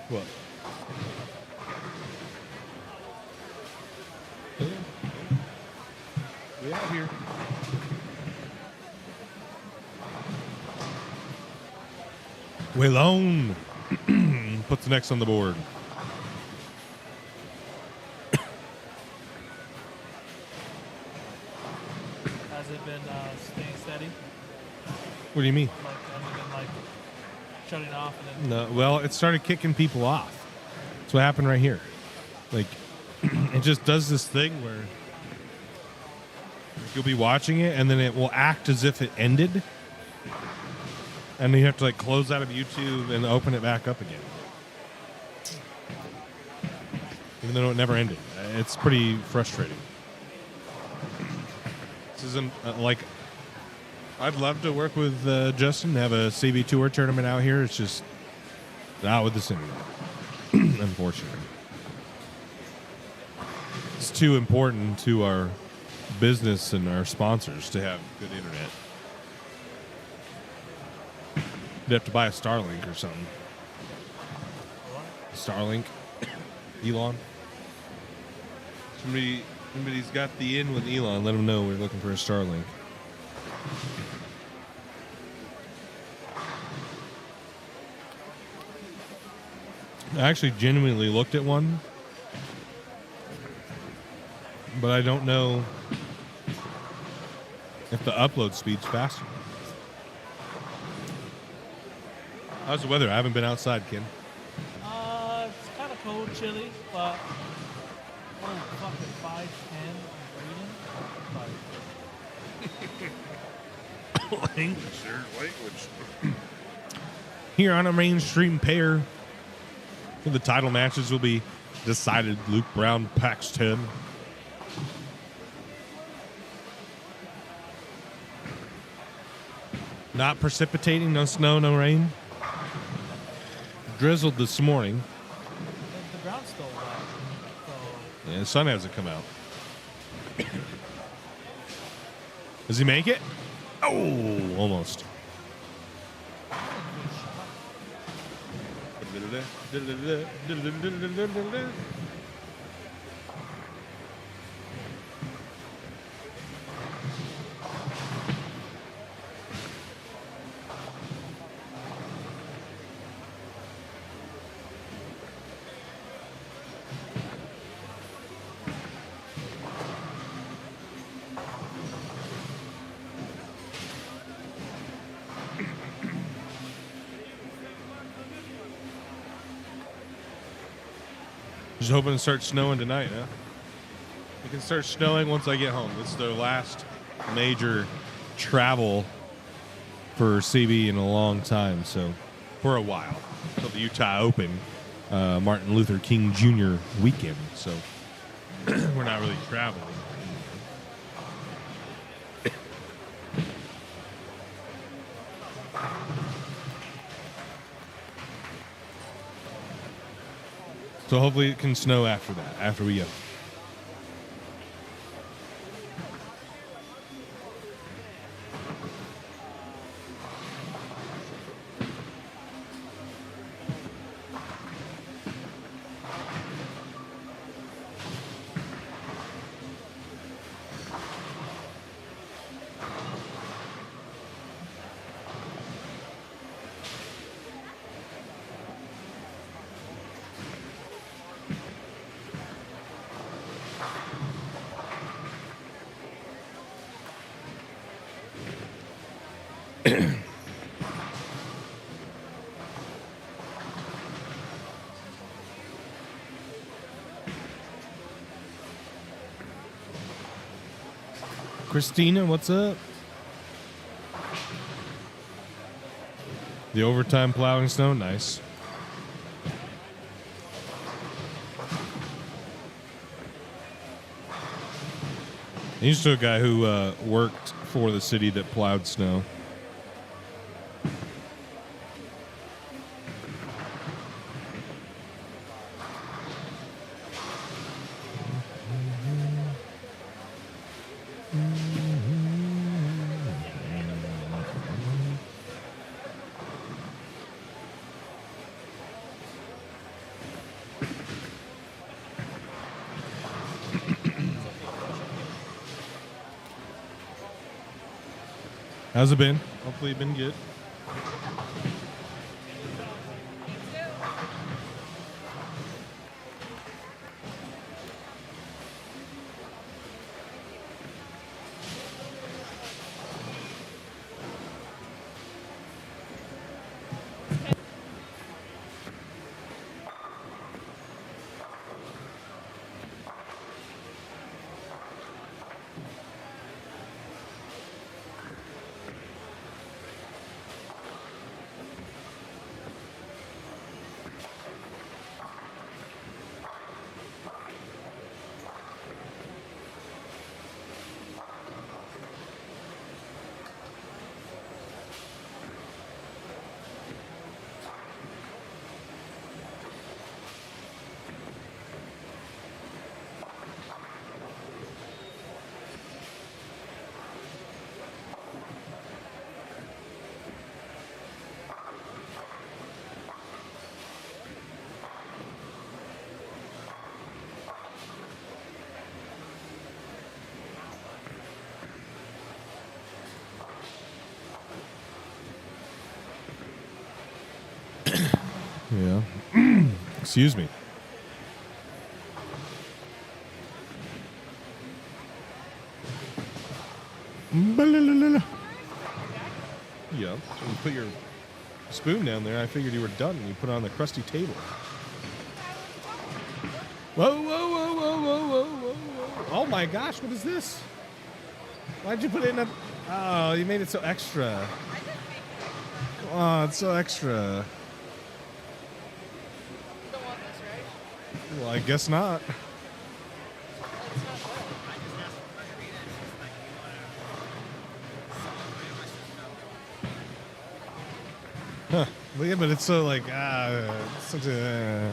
What? We out here. Waylone puts the next on the board. Has it been staying steady? What do you mean? Like, has it been like shutting off and then? No, well, it started kicking people off. That's what happened right here. Like, it just does this thing where you'll be watching it and then it will act as if it ended. And then you have to like close out of YouTube and open it back up again. Even though it never ended. It's pretty frustrating. This isn't like, I'd love to work with Justin, have a CV Tour tournament out here. It's just not with this internet, unfortunately. It's too important to our business and our sponsors to have good internet. You'd have to buy a Starlink or something. Starlink? Elon? Somebody's got the in with Elon. Let them know we're looking for a Starlink. I actually genuinely looked at one, but I don't know if the upload speed's faster. How's the weather? I haven't been outside, Ken. It's kind of cold, chilly, but fucking 5'10" Language. Here on a mainstream pair, the title matches will be decided. Luke Brown, Paxton. Not precipitating, no snow, no rain. Drizzled this morning. The ground's still wet. So Yeah, the sun hasn't come out. Does he make it? Oh, almost. Just hoping to start snowing tonight, huh? It can start snowing once I get home. This is the last major travel for CB in a long time, so for a while. Until the Utah Open, Martin Luther King Jr. weekend, so we're not really traveling. So hopefully it can snow after that, after we go. Christina, what's up? The overtime plowing snow, nice. I used to a guy who worked for the city that plowed snow. How's it been? Hopefully it's been good. Yeah. Excuse me. Yeah. When you put your spoon down there, I figured you were done and you put it on the crusty table. Whoa, whoa, whoa, whoa, whoa, whoa, whoa, whoa. Oh my gosh, what is this? Why'd you put it in a... Oh, you made it so extra. Oh, it's so extra. Well, I guess not. Huh. Well, yeah, but it's so like, it's such a...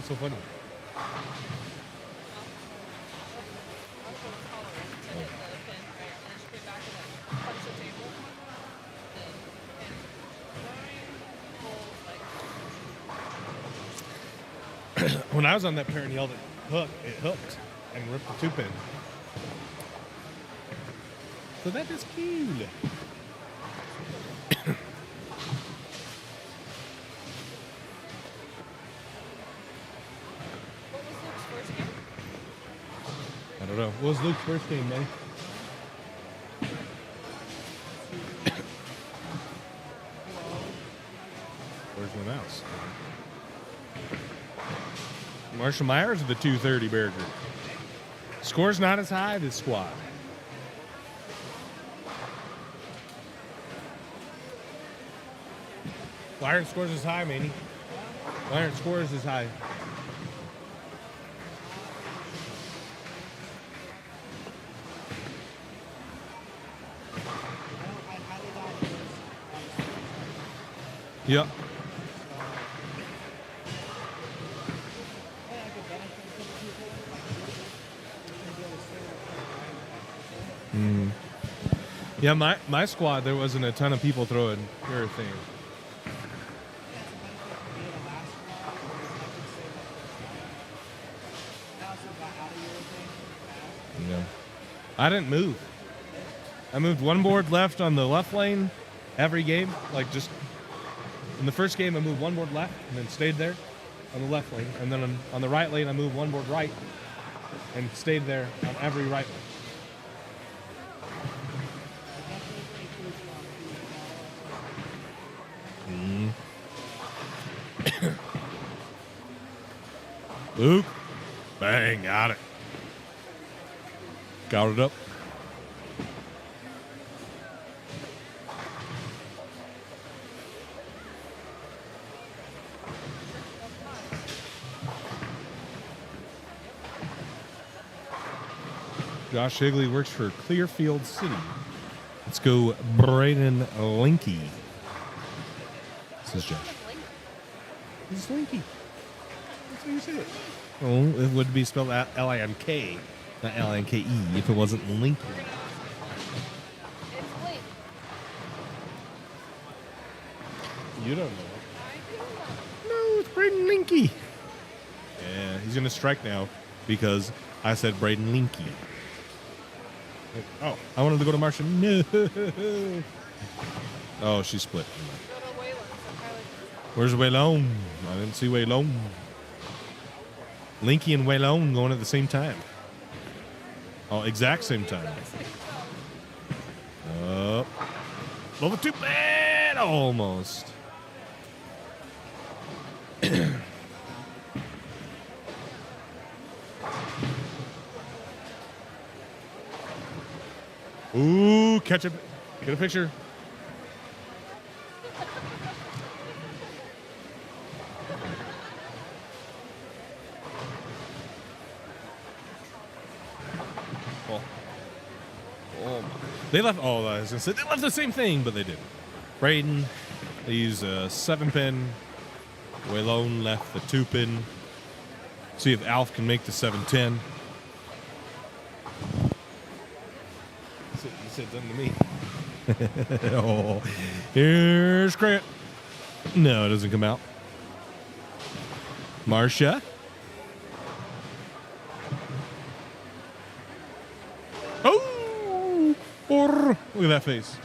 That's so funny. When I was on that pair and yelled at hook, it hooked and ripped the 2-pin. So that is cool. I don't know. What was Luke's first game, man? Where's my mouse? Marshall Myers with the 230 Bear Group. Score's not as high this squad. Why aren't scores as high, Manny? Why aren't scores as high? Yep. Yeah, my squad, there wasn't a ton of people throwing urethane. Yeah. I didn't move. I moved one board left on the left lane every game. Like, just in the first game, I moved one board left and then stayed there on the left lane. And then on the right lane, I moved one board right and stayed there on every right lane. Luke, bang, got it. Got it up. Josh Higley works for Clearfield City. Let's go Braden Linky. This is Josh. This is Linky. That's how you say it. Oh, it would be spelled L-I-N-K, not L-I-N-K-E, if it wasn't Linky. It's Link. You don't know. No, it's Braden Linky. Yeah, he's going to strike now because I said Braden Linky. Oh, I wanted to go to Marcia. No. Oh, she split. Where's Waylon? I didn't see Waylon. Linky and Waylon going at the same time. Oh, exact same time. Up. Over 2 bad. Almost. Ooh, catch it. Get a picture. They left. Oh, I was gonna say they left the same thing, but they didn't. Braden, they used a 7-pin. Waylon left the 2-pin. See if Alf can make the 7-10. You said something to me. Oh, here's Grant. No, it doesn't come out. Marcia. Oh, look at that face.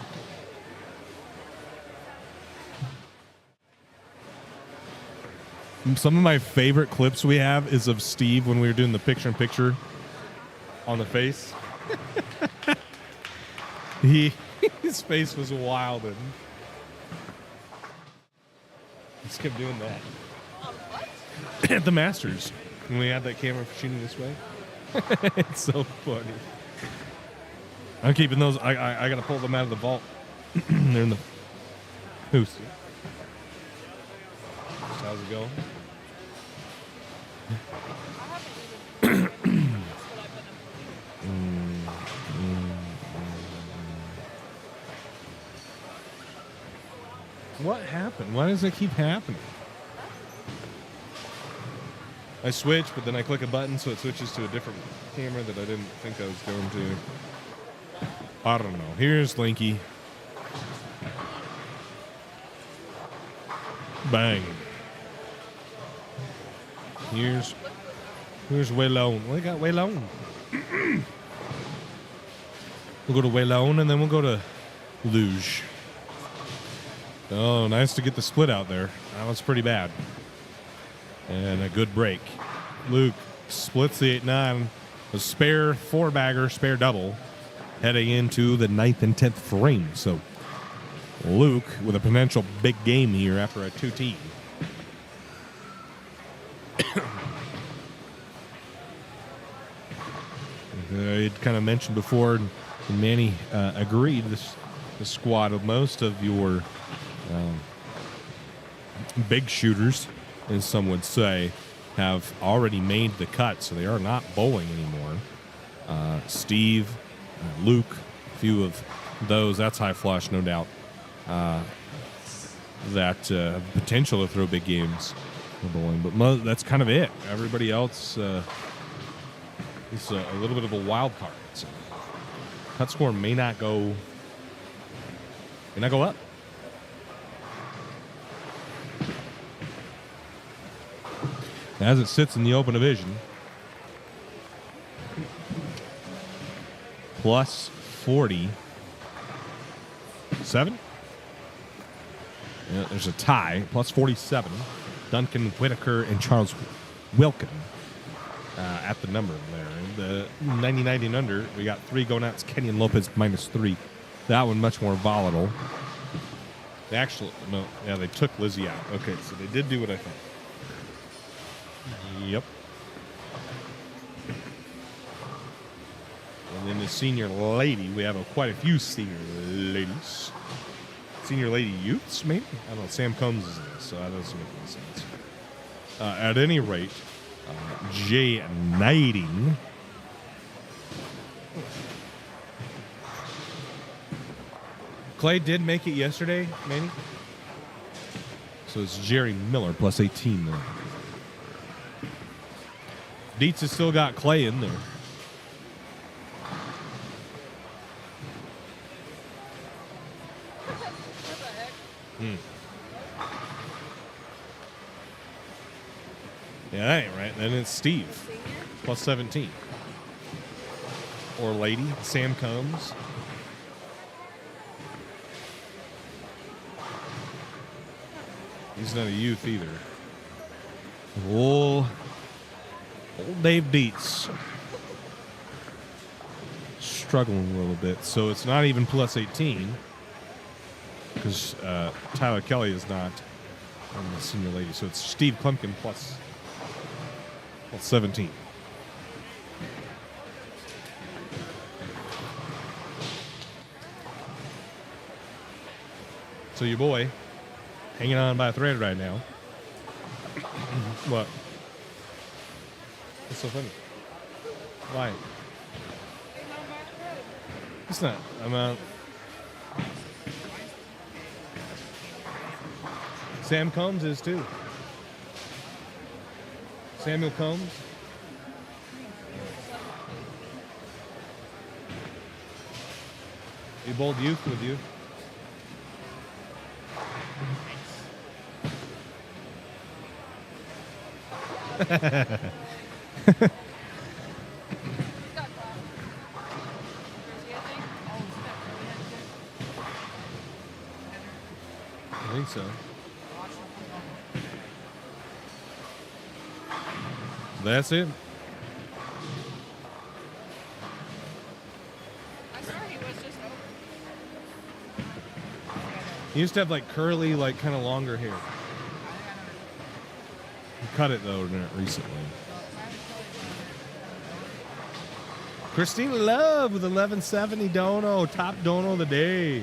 Some of my favorite clips we have is of Steve when we were doing the picture-in-picture on the face. His face was wild. And let's keep doing that. At the Masters, when we had that camera shooting this way. It's so funny. I'm keeping those. I got to pull them out of the vault. They're in the hoose. How's it going? What happened? Why does it keep happening? I switch, but then I click a button so it switches to a different camera that I didn't think I was going to. I don't know. Here's Linky. Bang. Here's Waylone. Well, they got Waylone. We'll go to Waylone, and then we'll go to Luge. Oh, nice to get the split out there. That was pretty bad. And a good break. Luke splits the 8-9. A spare 4-bagger, spare double, heading into the 9th and 10th frame. So Luke with a potential big game here after a 2T. I'd kind of mentioned before, and Manny agreed, the squad of most of your big shooters, as some would say, have already made the cut, so they are not bowling anymore. Steve, Luke, a few of those, that's high flush, no doubt. That potential to throw big games for bowling, but that's kind of it. Everybody else is a little bit of a wild card. So cut score may not go up. As it sits in the open division, plus 47. Yeah, there's a tie, plus 47. Duncan Whitaker and Charles Wilkin at the number there. The 90-90 and under, we got 3 going out. It's Kenyon Lopez minus 3. That one much more volatile. They took Lizzie out. Okay, so they did do what I thought. Yep. And then the senior lady, we have quite a few senior ladies. Senior lady youths, maybe? I don't know. Sam Combs is in this, so that doesn't make any sense. At any rate, Jay Knighting. Clay did make it yesterday, maybe? So it's Jerry Miller plus 18 there. Dietz has still got Clay in there. Yeah, that ain't right. Then it's Steve plus 17. Or lady, Sam Combs. He's not a youth either. Old Dave Dietz. Struggling a little bit. So it's not even plus 18. Because Tyler Kelly is not on the senior lady. So it's Steve Klumpkin plus 17. So your boy, hanging on by a thread right now. What? What's so funny? Why? It's not. Sam Combs is too. Samuel Combs. You bold youth with you. I think so. That's it. I swear he was just over. He used to have like curly, like kind of longer hair. He cut it though recently. Christina Love with 1170 dono, top dono of the day.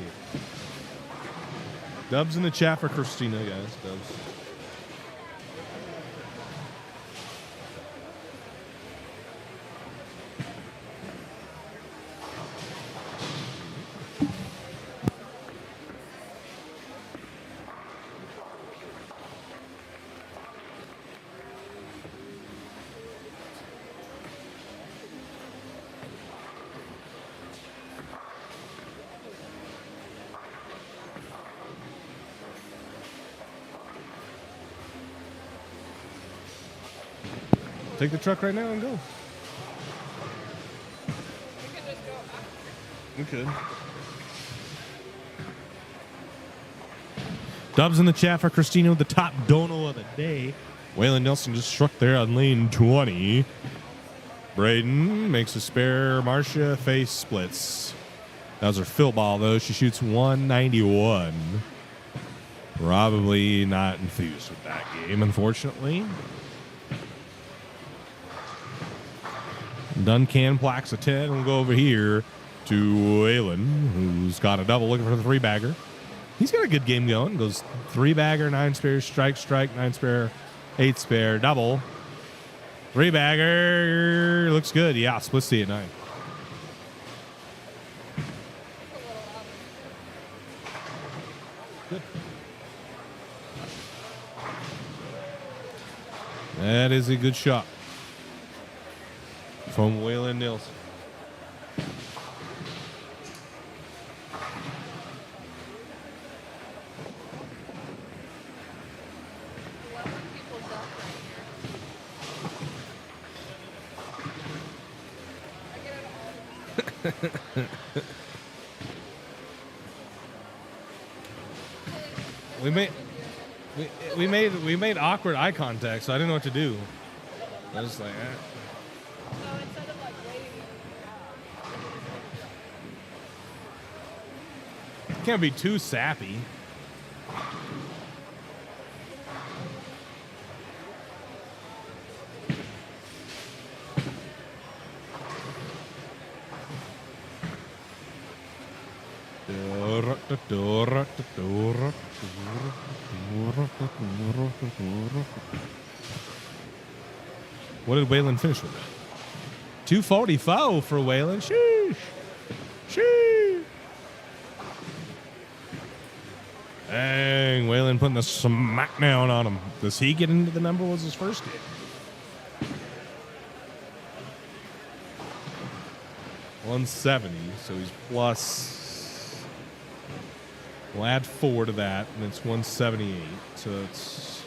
Dubs in the chat for Christina, guys. Dubs. Take the truck right now and go. We could. Dubs in the chat for Christina with the top dono of the day. Waylon Nelson just struck there on lane 20. Braden makes a spare. Marcia face splits. That was her fill ball, though. She shoots 191. Probably not enthused with that game, unfortunately. Duncan plaques a 10. We'll go over here to Waylon, who's got a double looking for the 3-bagger. He's got a good game going. Goes 3-bagger, 9 spare, strike, 9 spare, 8 spare, double. 3-bagger looks good. Yeah, splits the 8-9. Good. That is a good shot from Waylon Nilsson. we made awkward eye contact, so I didn't know what to do. I was just like, Can't be too sappy. What did Waylon finish with that? 244 for Waylon. Sheesh. Sheesh. Dang, Waylon putting the smackdown on him. Does he get into the number? Was his first game? $170, so he's plus. We'll add 4 to that, and it's 178. So it's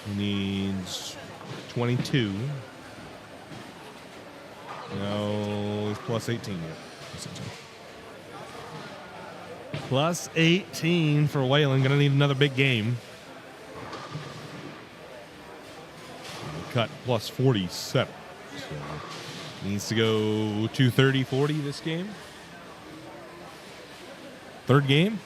he needs 22. No, he's plus 18 yet. Plus 18 for Waylon. Gonna need another big game. Cut plus 47. So needs to go 230, 40 this game. Third game.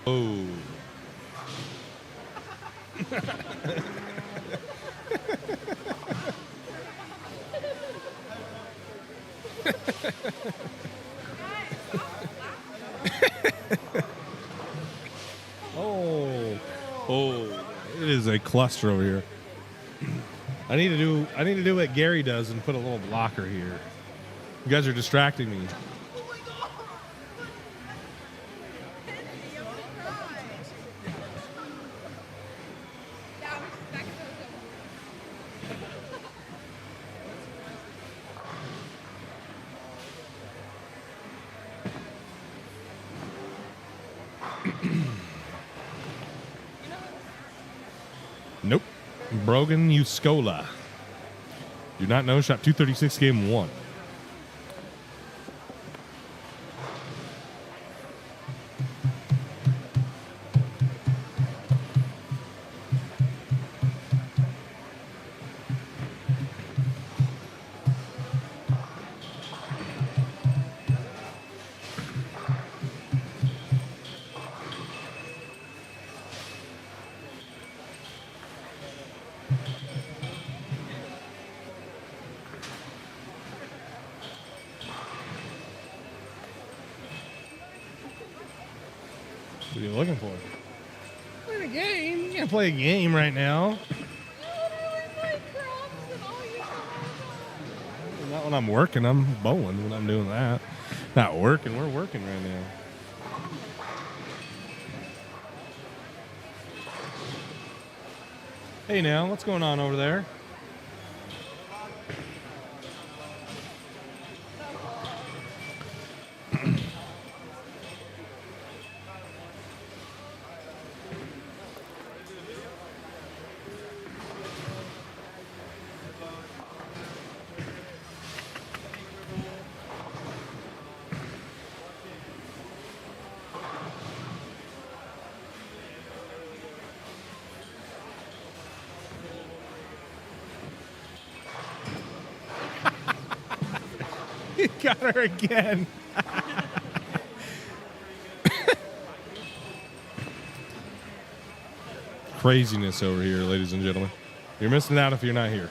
Oh. It is a cluster over here. I need to do what Gary does and put a little blocker here. You guys are distracting me. Nope. Brogan Uscola. Do not know. Shot 236, game 1. What are you looking for? Play a game. You can't play a game right now. Not when I'm working. I'm bowling when I'm doing that. Not working. We're working right now. Hey, now, what's going on over there? He got her again. Craziness over here, ladies and gentlemen. You're missing out if you're not here.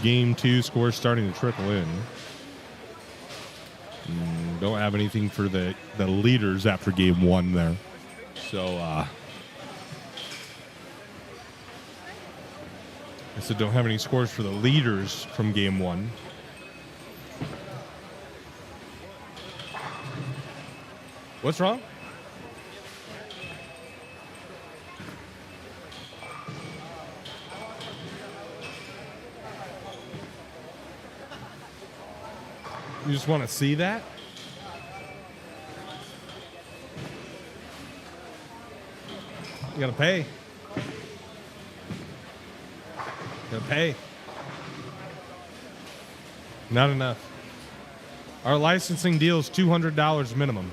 Game 2 scores starting to trickle in. Don't have anything for the leaders after game 1 there. So, I said don't have any scores for the leaders from game 1. What's wrong? You just want to see that? You gotta pay. Gotta pay. Not enough. Our licensing deal is $200 minimum.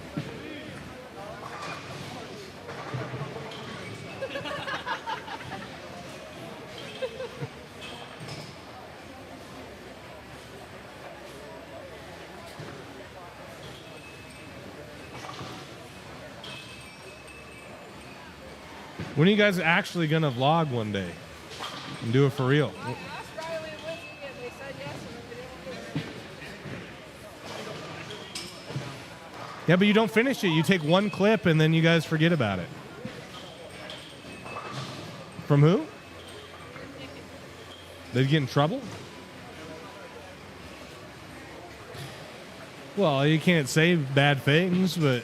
When are you guys actually gonna vlog one day and do it for real? Yeah, but you don't finish it. You take one clip and then you guys forget about it. From who? They get in trouble? Well, you can't say bad things, but...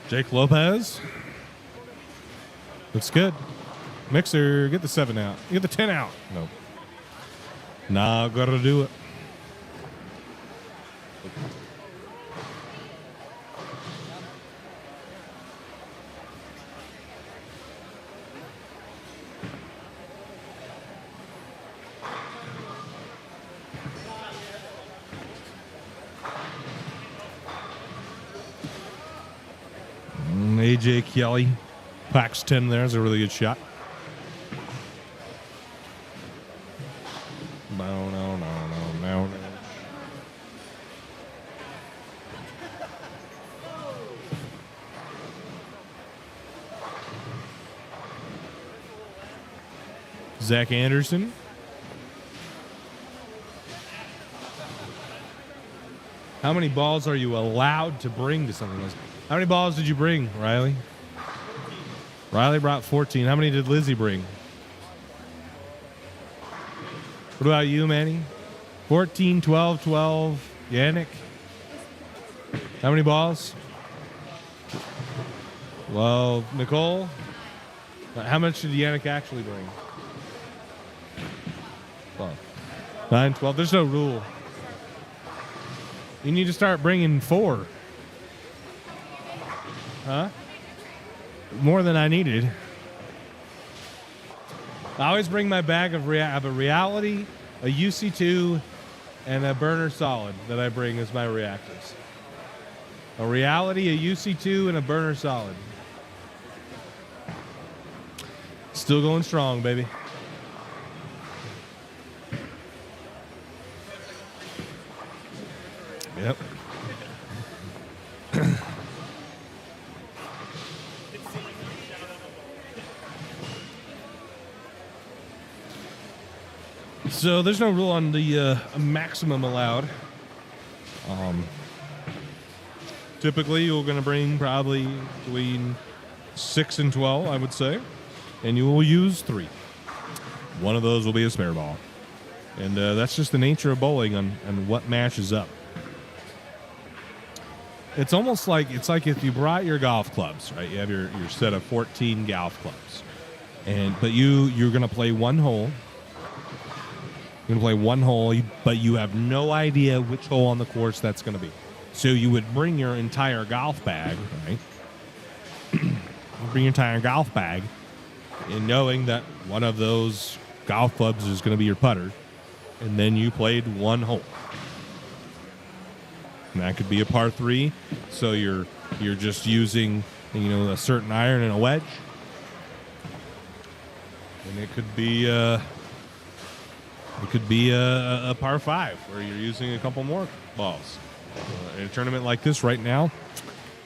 Jake Lopez. Looks good. Mixer, get the 7 out. Get the 10 out. No. Nah, gotta do it. AJ Kelly packs 10 there. Is a really good shot. No. Zach Anderson. How many balls are you allowed to bring to something like this? How many balls did you bring, Riley? Riley brought 14. How many did Lizzie bring? What about you, Manny? 14, 12, 12. Yannick? How many balls? Well, Nicole? How much did Yannick actually bring? 12. 9, 12. There's no rule. You need to start bringing 4. Huh? More than I needed. I always bring my bag of I have a reality, a UC2, and a burner solid that I bring as my reactors. A reality, a UC2, and a burner solid. Still going strong, baby. Yep. So there's no rule on the maximum allowed. Typically, you're going to bring probably between 6 and 12, I would say, and you will use 3. One of those will be a spare ball, and that's just the nature of bowling on what matches up. It's almost like if you brought your golf clubs, right? You have your set of 14 golf clubs, but you're going to play one hole. You're going to play one hole, but you have no idea which hole on the course that's going to be. So you would bring your entire golf bag, right? Bring your entire golf bag, and knowing that one of those golf clubs is going to be your putter, and then you played one hole. And that could be a par 3, so you're just using a certain iron and a wedge, and it could be a par 5 where you're using a couple more balls. In a tournament like this right now,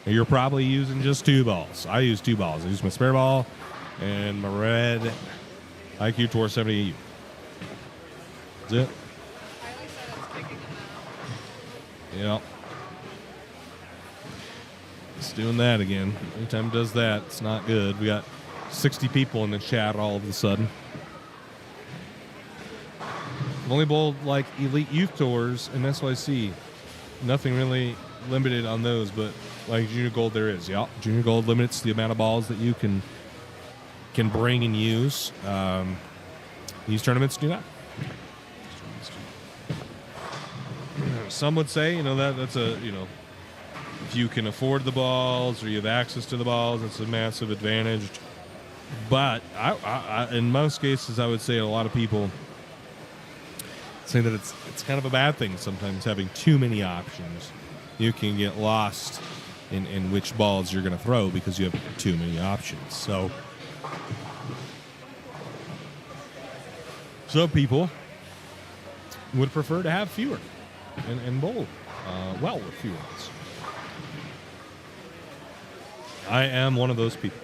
you're probably using just 2 balls. I use 2 balls. I use my spare ball and my red IQ Tour 78U. That's it. Yep. It's doing that again. Anytime it does that, it's not good. We got 60 people in the chat all of a sudden. I've only bowled like Elite Youth Tours and SYC. Nothing really limited on those, but like Junior Gold there is. Yeah, Junior Gold limits the amount of balls that you can bring and use. These tournaments do not. Some would say, that's if you can afford the balls or you have access to the balls, it's a massive advantage. But I in most cases, I would say a lot of people say that it's kind of a bad thing sometimes having too many options. You can get lost in which balls you're going to throw because you have too many options. So some people would prefer to have fewer and bowl well with fewer ones. I am one of those people.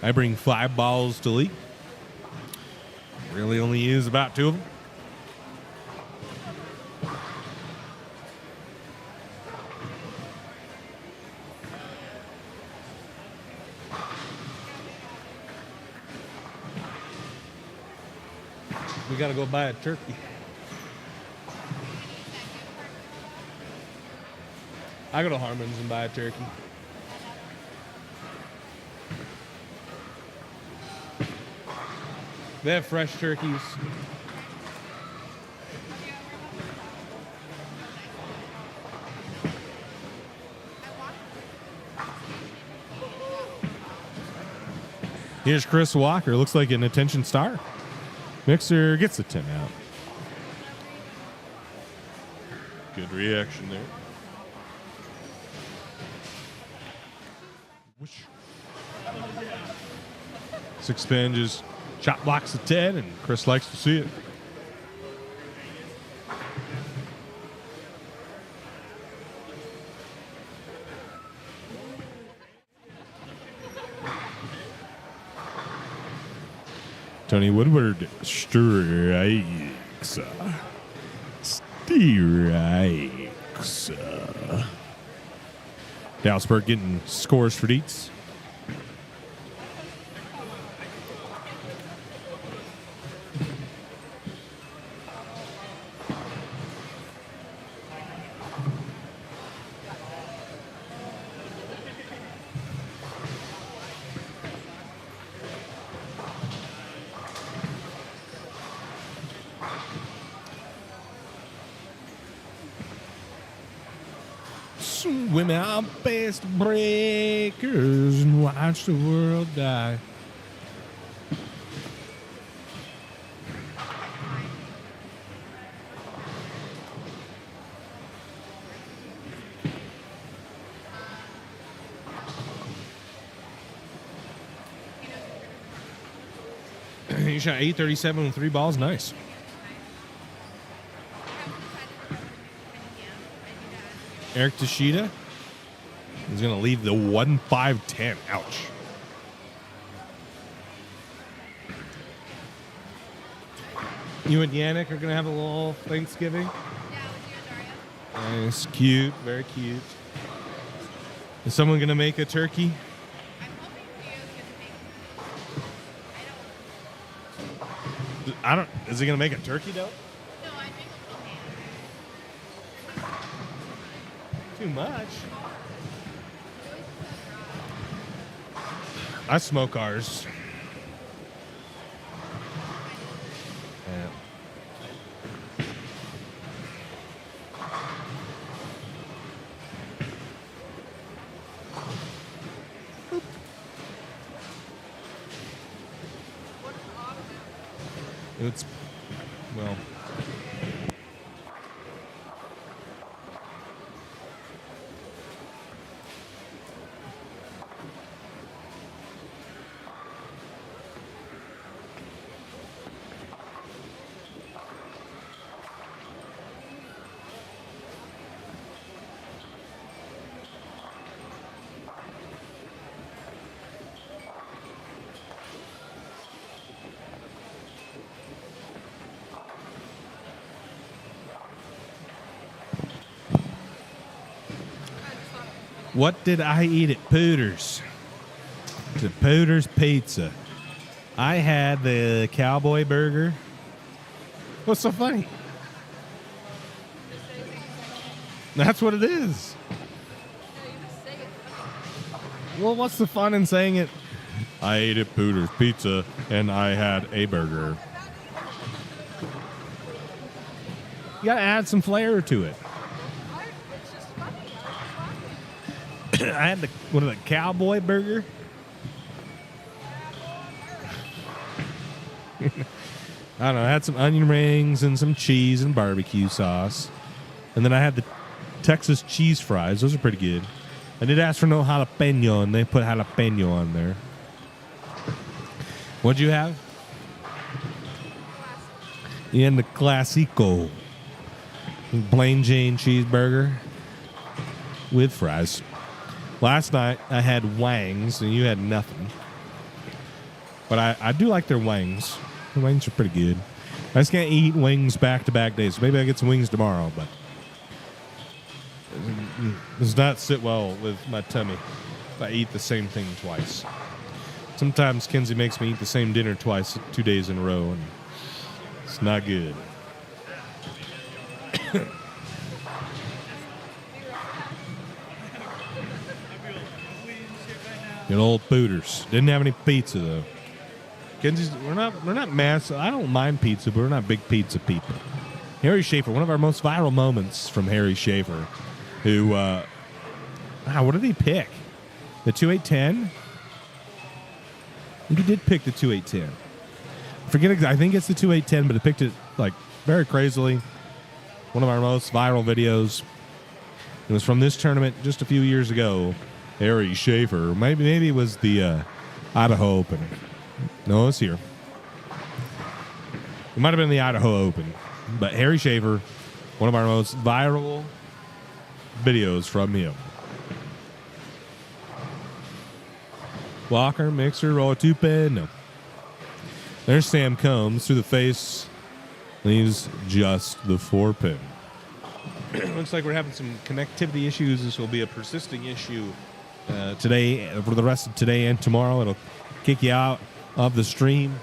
I bring 5 balls to league. Really only use about 2 of them. We got to go buy a turkey. I go to Harmon's and buy a turkey. They have fresh turkeys. Here's Chris Walker. Looks like an attention star. Mixer gets the 10 out. Good reaction there. Whoosh. 6 spin just shot blocks the 10, and Chris likes to see it. Tony Woodward strikes. Strikes. Dallasburg getting scores for Dietz. Swim out past the breakers and watch the world die. He shot 837 with 3 balls. Nice. Eric Tashida is going to leave the 1-5-10. Ouch. You and Yannick are going to have a little Thanksgiving? Yeah, with you and Daria. Nice. Cute. Very cute. Is someone going to make a turkey? I'm hoping Theo can make. Is he going to make a turkey, though? No, I make a pumpkin. Too much. I smoke ours. Yeah. It's, well, what did I eat at Pooter's? The Pooter's Pizza. I had the cowboy burger. What's so funny? That's what it is. Well, what's the fun in saying it? I ate at Pooter's Pizza and I had a burger. You gotta add some flair to it. I had the cowboy burger. I don't know. I had some onion rings and some cheese and barbecue sauce. And then I had the Texas cheese fries. Those are pretty good. I did ask for no jalapeno, and they put jalapeno on there. What'd you have? And the Classico. Plain Jane cheeseburger with fries. Last night, I had wangs, and you had nothing. But I do like their wings. The wings are pretty good. I just can't eat wings back-to-back days. So maybe I'll get some wings tomorrow, but it does not sit well with my tummy if I eat the same thing twice. Sometimes Kenzie makes me eat the same dinner twice, 2 days in a row, and it's not good. Good old Pooters. Didn't have any pizza though. Kenzie's, we're not mass. I don't mind pizza, but we're not big pizza people. Harry Schaefer, one of our most viral moments from Harry Schaefer, who what did he pick? The 2810? I think he did pick the 2810. I think it's the 2810, but he picked it like very crazily. One of our most viral videos. It was from this tournament just a few years ago. Harry Schaefer. Maybe it was the Idaho Open. No, it's here. It might have been the Idaho Open. But Harry Schaefer, one of our most viral videos from him. Walker, Mixer, roll a two-pin. No. There's Sam Combs through the face. Leaves just the 4-pin. Looks like we're having some connectivity issues. This will be a persisting issue today, for the rest of today and tomorrow. It'll kick you out of the stream.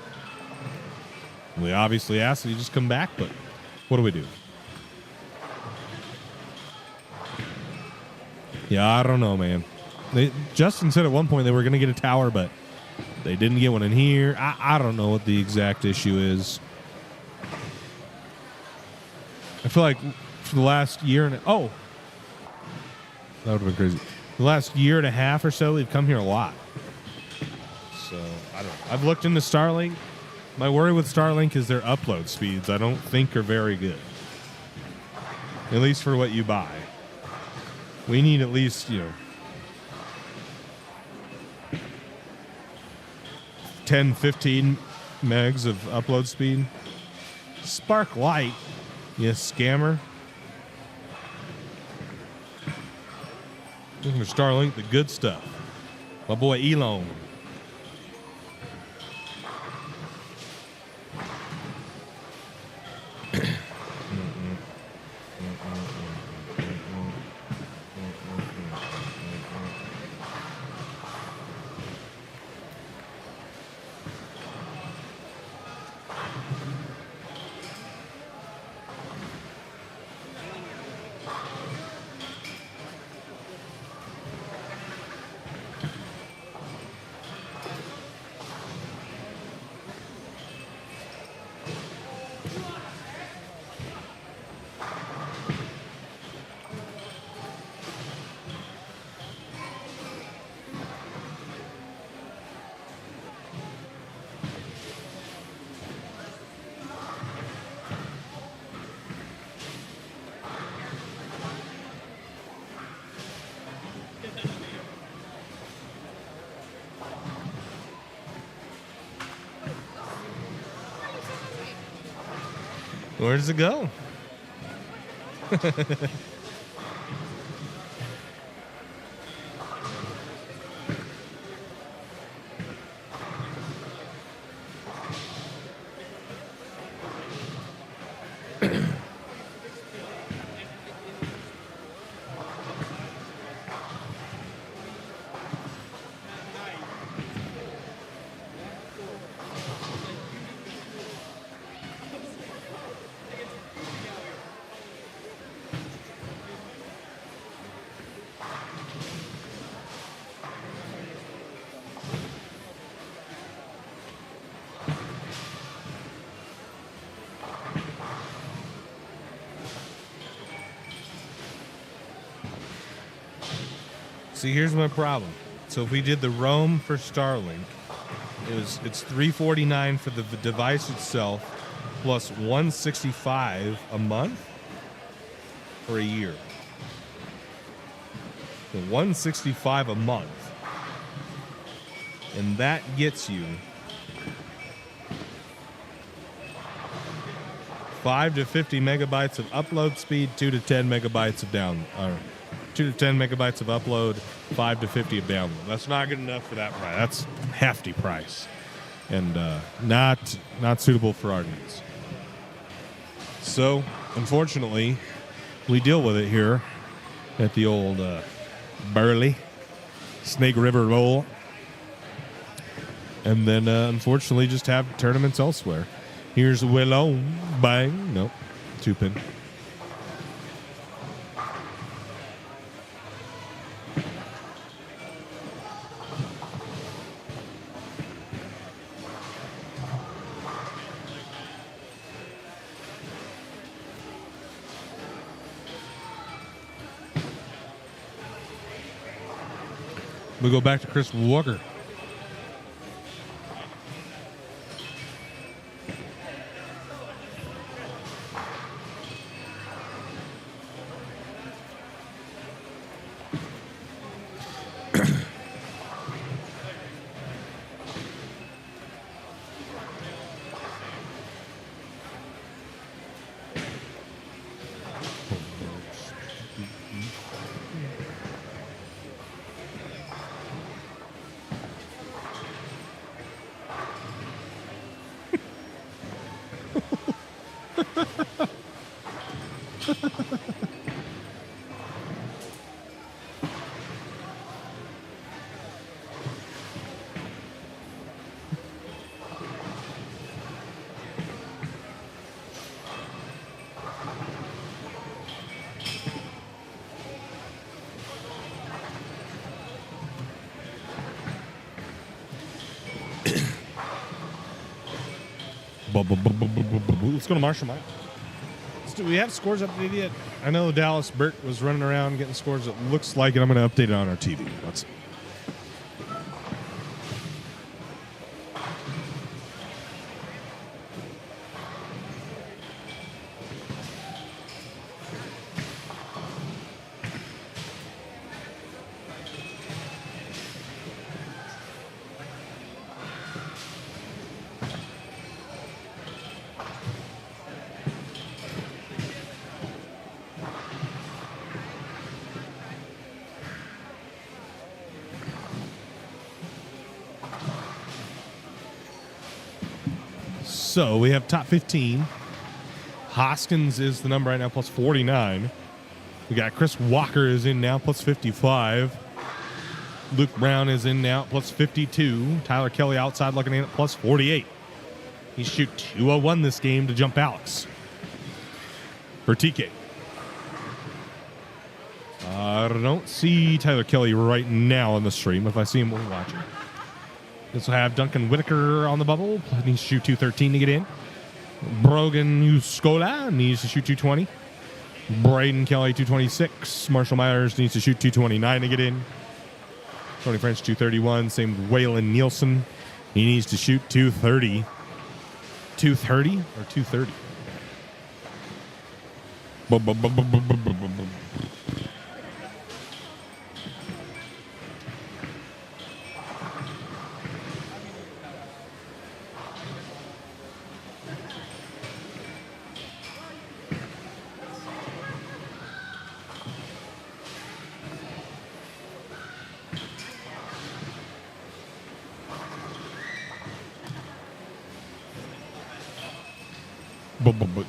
We obviously ask that you just come back, but what do we do? Yeah, I don't know, man. Justin said at one point they were going to get a tower, but they didn't get one in here. I don't know what the exact issue is. I feel like for the last year that would have been crazy. The last year and a half or so, we've come here a lot. So, I don't know. I've looked into Starlink. My worry with Starlink is their upload speeds. I don't think are very good. At least for what you buy. We need at least, 10, 15 megs of upload speed. Spark Light, you scammer. Looking for Starlink, the good stuff. My boy Elon. Where does it go? See, here's my problem. So if we did the roam for Starlink, it's $349 for the device itself, plus $165 a month for a year. So $165 a month, and that gets you 5 to 50 megabytes of upload speed, 2 to 10 megabytes of down. 2 to 10 megabytes of upload, 5 to 50 of download. That's not good enough for that price. That's a hefty price, and not suitable for our needs. So, unfortunately, we deal with it here at the old Burley Snake River Bowl, and then unfortunately just have tournaments elsewhere. Here's Willow, bang, nope, 2-pin. We go back to Chris Walker. Let's go to Marshall Mike. Do we have scores updated yet? I know Dallas Burt was running around getting scores. It looks like it. I'm going to update it on our TV. Let's see. So we have top 15. Hoskins is the number right now, plus 49. We got Chris Walker is in now, plus 55. Luke Brown is in now, plus 52. Tyler Kelly outside looking in at plus 48. He shoot 201 this game to jump Alex. For TK. I don't see Tyler Kelly right now on the stream. If I see him, we'll watch it. This will have Duncan Whitaker on the bubble. Needs to shoot 213 to get in. Brogan Uskola needs to shoot 220. Braden Kelly 226. Marshall Myers needs to shoot 229 to get in. Tony French 231. Same with Waylon Nielsen. He needs to shoot 230. 230 or 230?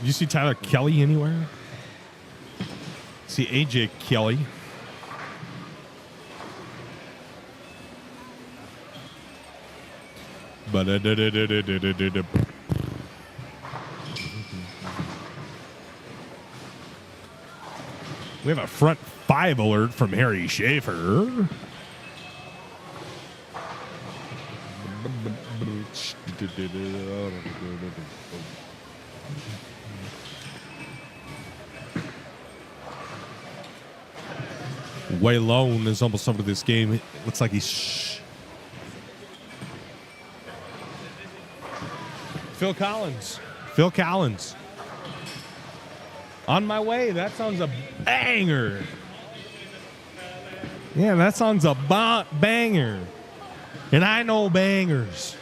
You see Tyler Kelly anywhere? See AJ Kelly. We have a front 5 alert from Harry Schaefer. Waylon is almost over this game. It looks like he's... Phil Collins. Phil Collins. On My Way. That song's a banger. Yeah, that song's a banger. And I know bangers.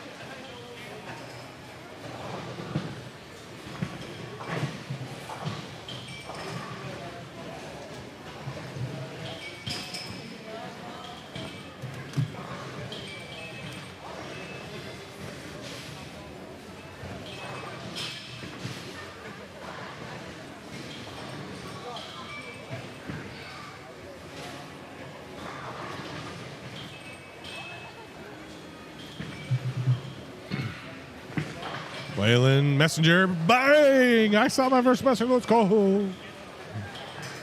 Waylon Messenger, bang! I saw my first messenger. Let's go. Oh,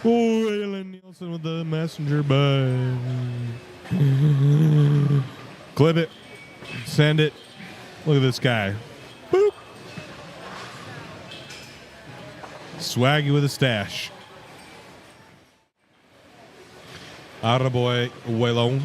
Waylon Nielsen with the messenger, bang. Clip it. Send it. Look at this guy. Boop. Swaggy with a stash. Attaboy, Waylon.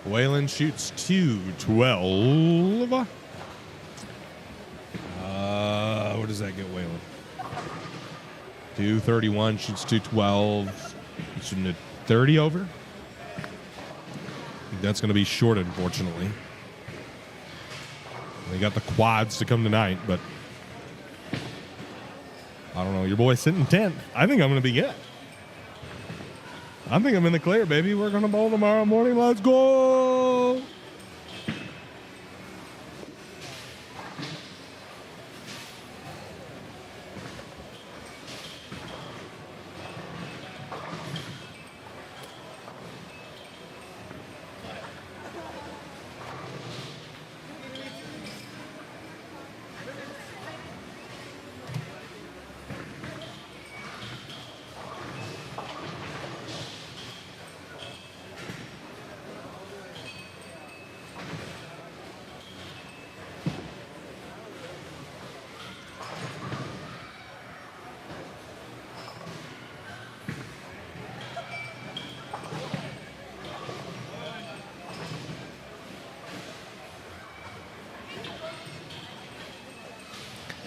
Waylon shoots 212. What does that get Waylon? 231, shoots 212. Shooting at 30 over. I think that's going to be short, unfortunately. They got the quads to come tonight, but I don't know. Your boy's sitting 10th. I think I'm going to be good. I think I'm in the clear, baby. We're going to bowl tomorrow morning. Let's go.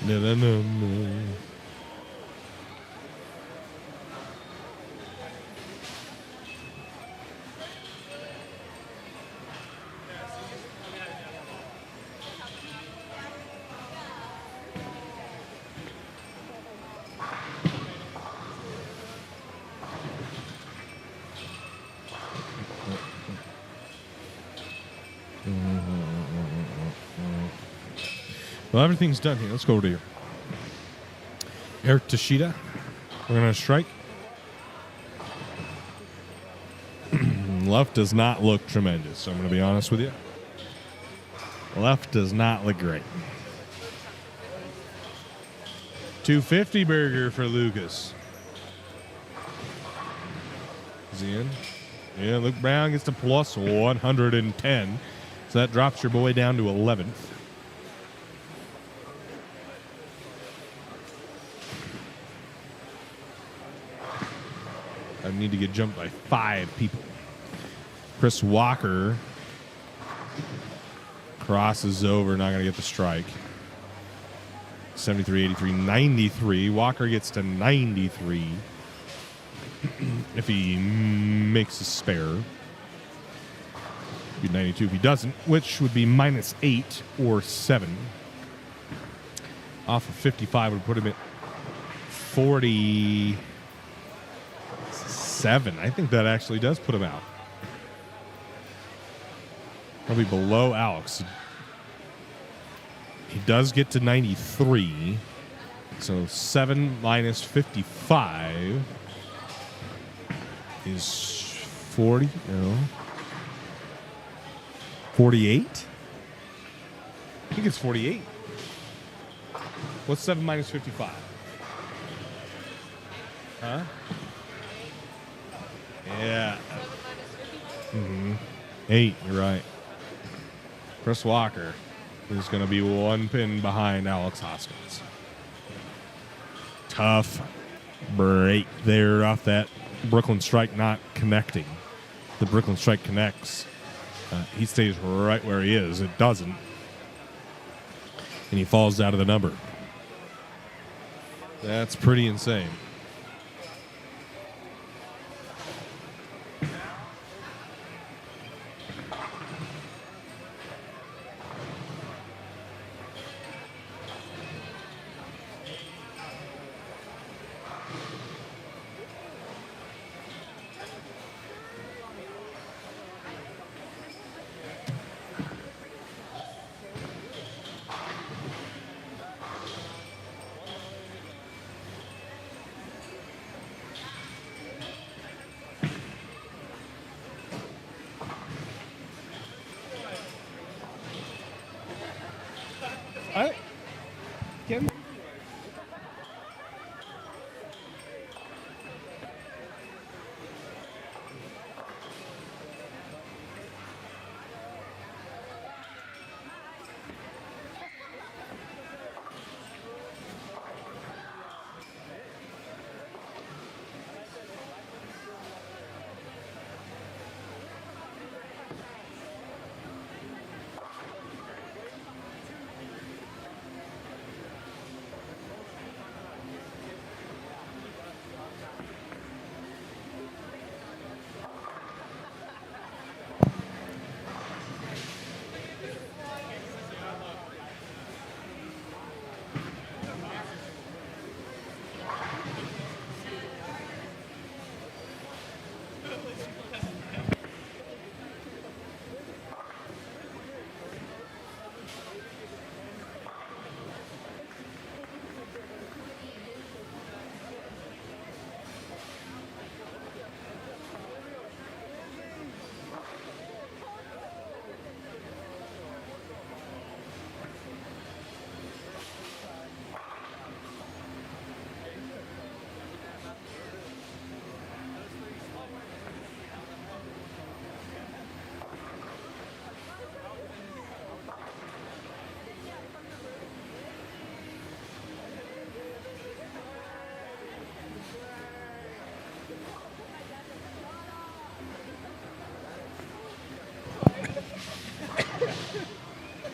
No. Well, everything's done here. Let's go over to here. Eric Tashida. We're going to strike. Left does not look tremendous. I'm going to be honest with you. Left does not look great. 250 burger for Lucas. Is he in? Yeah, Luke Brown gets to plus 110. So that drops your boy down to 11th. I need to get jumped by 5 people. Chris Walker crosses over, not going to get the strike. 73, 83, 93. Walker gets to 93 if he makes a spare. Be 92 if he doesn't, which would be -8 or 7. Off of 55 would put him at 47. I think that actually does put him out. Probably below Alex. He does get to 93. So 7 minus 55 is 40. No. 48? I think it's 48. What's 7 minus 55? Huh? Yeah. 8, you're right. Chris Walker is going to be 1 pin behind Alex Hoskins. Tough break there off that Brooklyn strike not connecting. The Brooklyn strike connects. He stays right where he is. It doesn't. And he falls out of the number. That's pretty insane.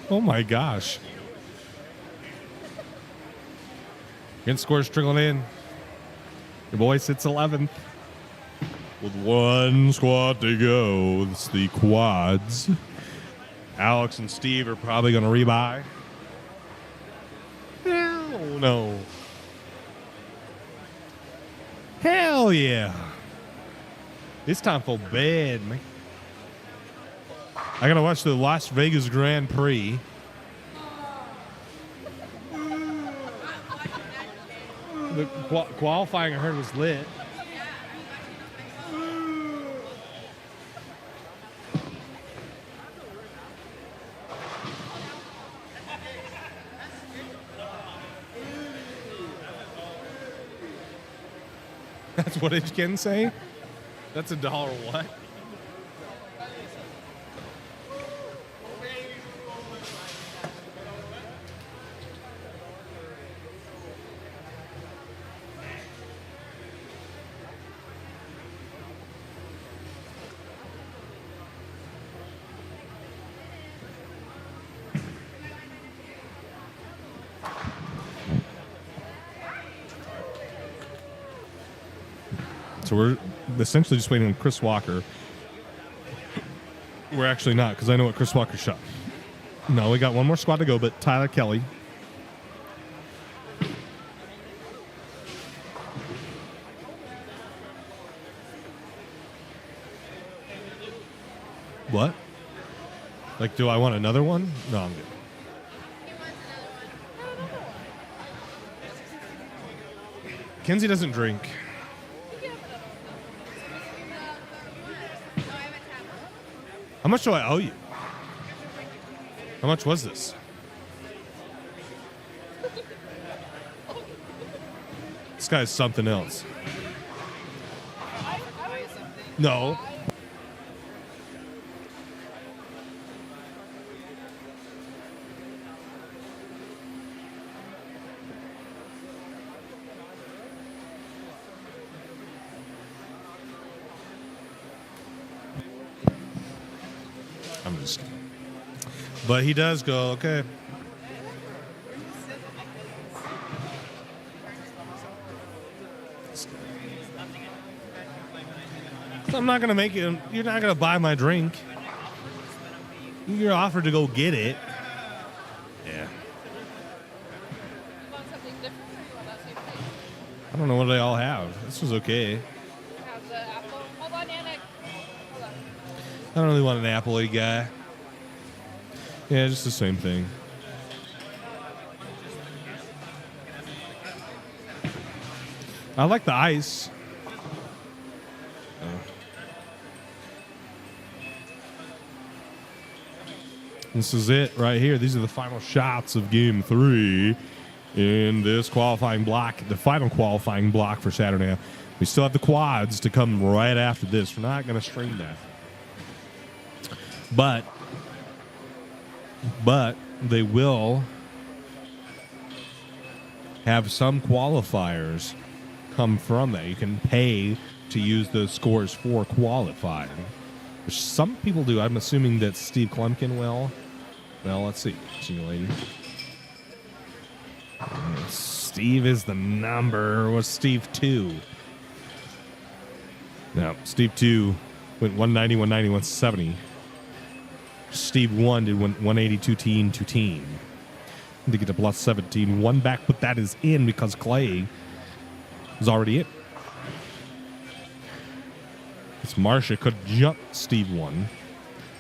Oh my gosh. Again, scores trickling in. Your boy sits 11th with 1 squad to go. It's the quads. Alex and Steve are probably going to rebuy. Hell no. Hell yeah. It's time for bed, man. I got to watch the Las Vegas Grand Prix. The qualifying I heard was lit. That's what it can say? That's $1 what? So we're essentially just waiting on Chris Walker. We're actually not, because I know what Chris Walker shot. No, we got one more squad to go, but Tyler Kelly. What? Like, do I want another one? No, I'm good. Kenzie doesn't drink. How much do I owe you? How much was this? This guy's something else. No. I'm just kidding. But he does go, okay. So I'm not going to make it. You're not going to buy my drink. You're offered to go get it. Yeah. I don't know what they all have. This was okay. I don't really want an apple-y guy. Yeah, just the same thing. I like the ice. This is it right here. These are the final shots of Game 3 in this qualifying block, the final qualifying block for Saturday. We still have the quads to come right after this. We're not going to stream that. But they will have some qualifiers come from that. You can pay to use those scores for qualifying, which some people do. I'm assuming that Steve Klumpkin will. Well, let's see. See you later. Steve is the number. Was Steve 2? No, Steve 2 went 190, 190, 170. Steve 1 did 182 teen to teen to get to plus 17. One back, but that is in because Clay is already in. It's Marcia could jump Steve 1.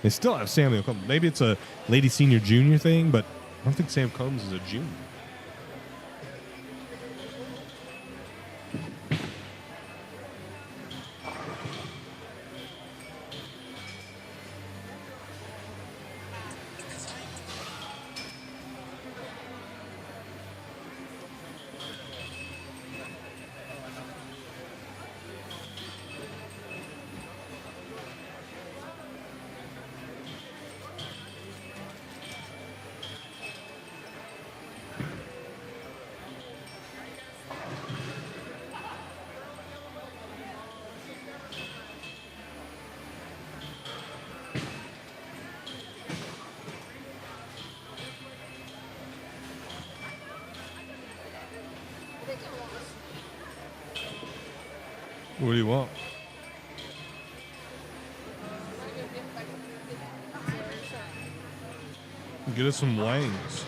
They still have Samuel Combs. Maybe it's a lady senior junior thing, but I don't think Sam Combs is a junior. What do you want? Get us some wings.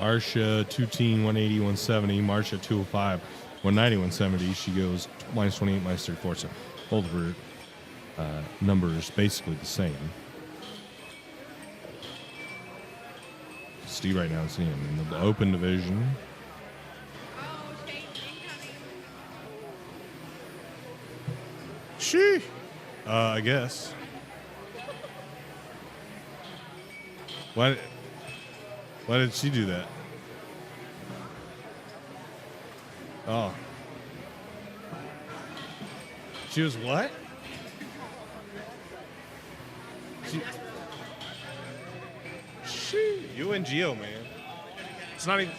Marcia 210, 180, 170. Marcia 205, 190, 170. She goes minus 28, minus 34. So both of her numbers basically the same. Steve right now is in the open division. She, I guess. Why did she do that? Oh. She was what? You and Gio, man. It's not even.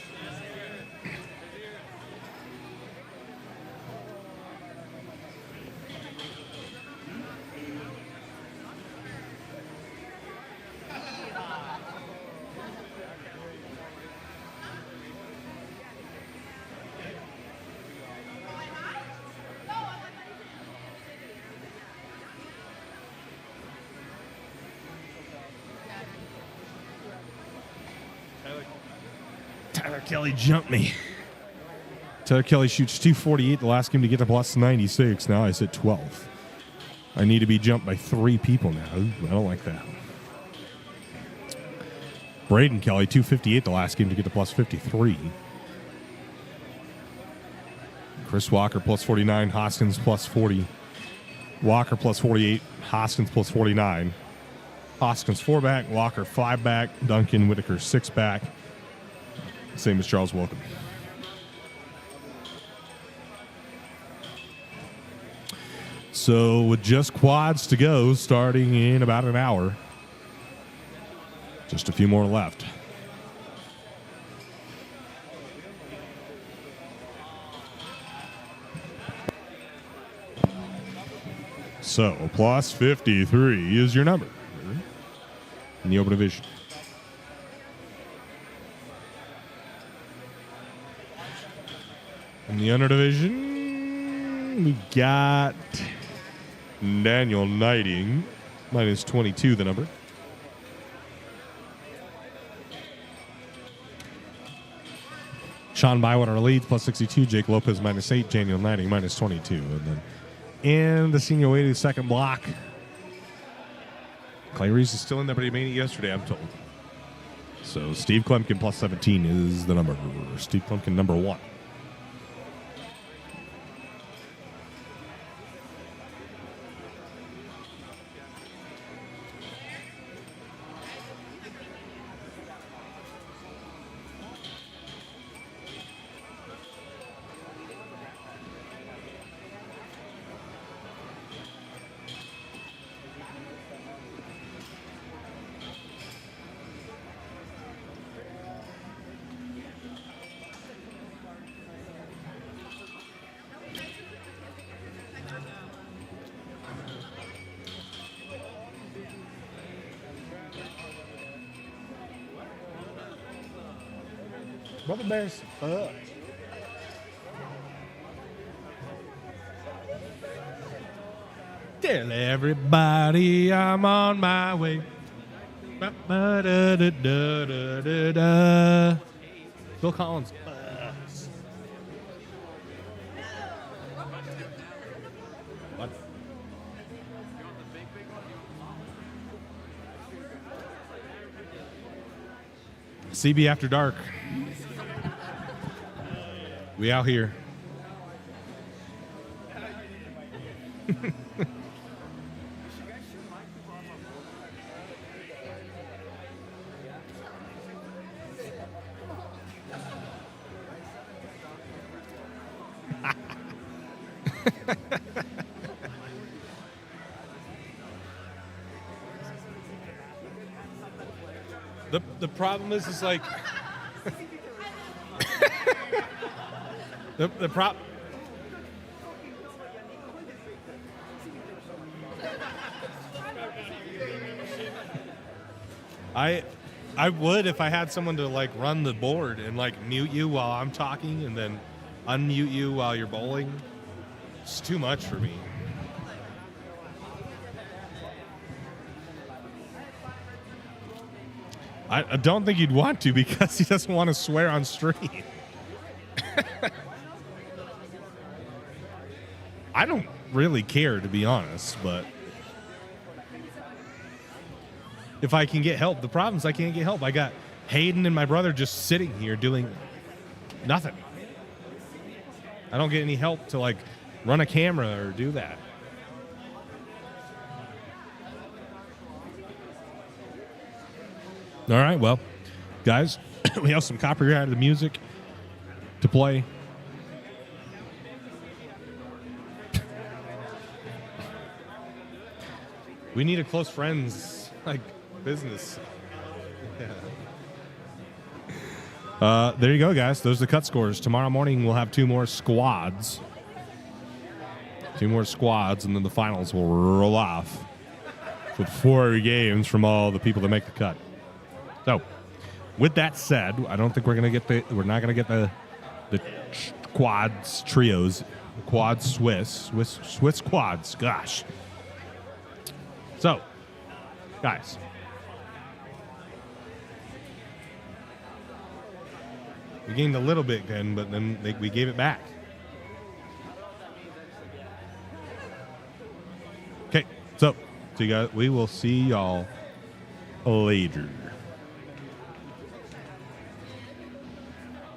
Tyler Kelly jumped me. Tyler Kelly shoots 248 the last game to get to plus 96. Now I sit 12th. I need to be jumped by 3 people now. Ooh, I don't like that. Braden Kelly, 258 the last game to get to plus 53. Chris Walker, plus 49. Hoskins, plus 40. Walker, plus 48. Hoskins, plus 49. Hoskins, 4 back. Walker, 5 back. Duncan Whitaker, 6 back. Same as Charles Welcome. So with just quads to go, starting in about an hour, just a few more left. So plus 53 is your number in the open division. In the under division, we got Daniel Knighting, minus 22 the number. Sean Bywater leads, plus 62. Jake Lopez, minus 8. Daniel Knighting, minus 22. And then in the senior weighted second block, Clay Reese is still in there, but he made it yesterday, I'm told. So Steve Klemkin, plus 17 is the number. Steve Klemkin, number 1. Brother Bears. Tell everybody I'm on my way. Phil Collins. What? CB After Dark. We out here. The problem is like the prop. I would if I had someone to like run the board and like mute you while I'm talking and then unmute you while you're bowling. It's too much for me. I don't think you'd want to because he doesn't want to swear on stream. I don't really care, to be honest, but if I can get help, the problem is I can't get help. I got Hayden and my brother just sitting here doing nothing. I don't get any help to like run a camera or do that. All right, well, guys, we have some copyrighted music to play. We need a close friends like business. Yeah. There you go, guys. Those are the cut scores. Tomorrow morning we'll have 2 more squads. 2 more squads, and then the finals will roll off with 4 games from all the people that make the cut. So, with that said, I don't think we're not gonna get the quads trios, quad Swiss quads. Gosh. So, guys, we gained a little bit then, but then we gave it back. Okay, so you guys, we will see y'all later.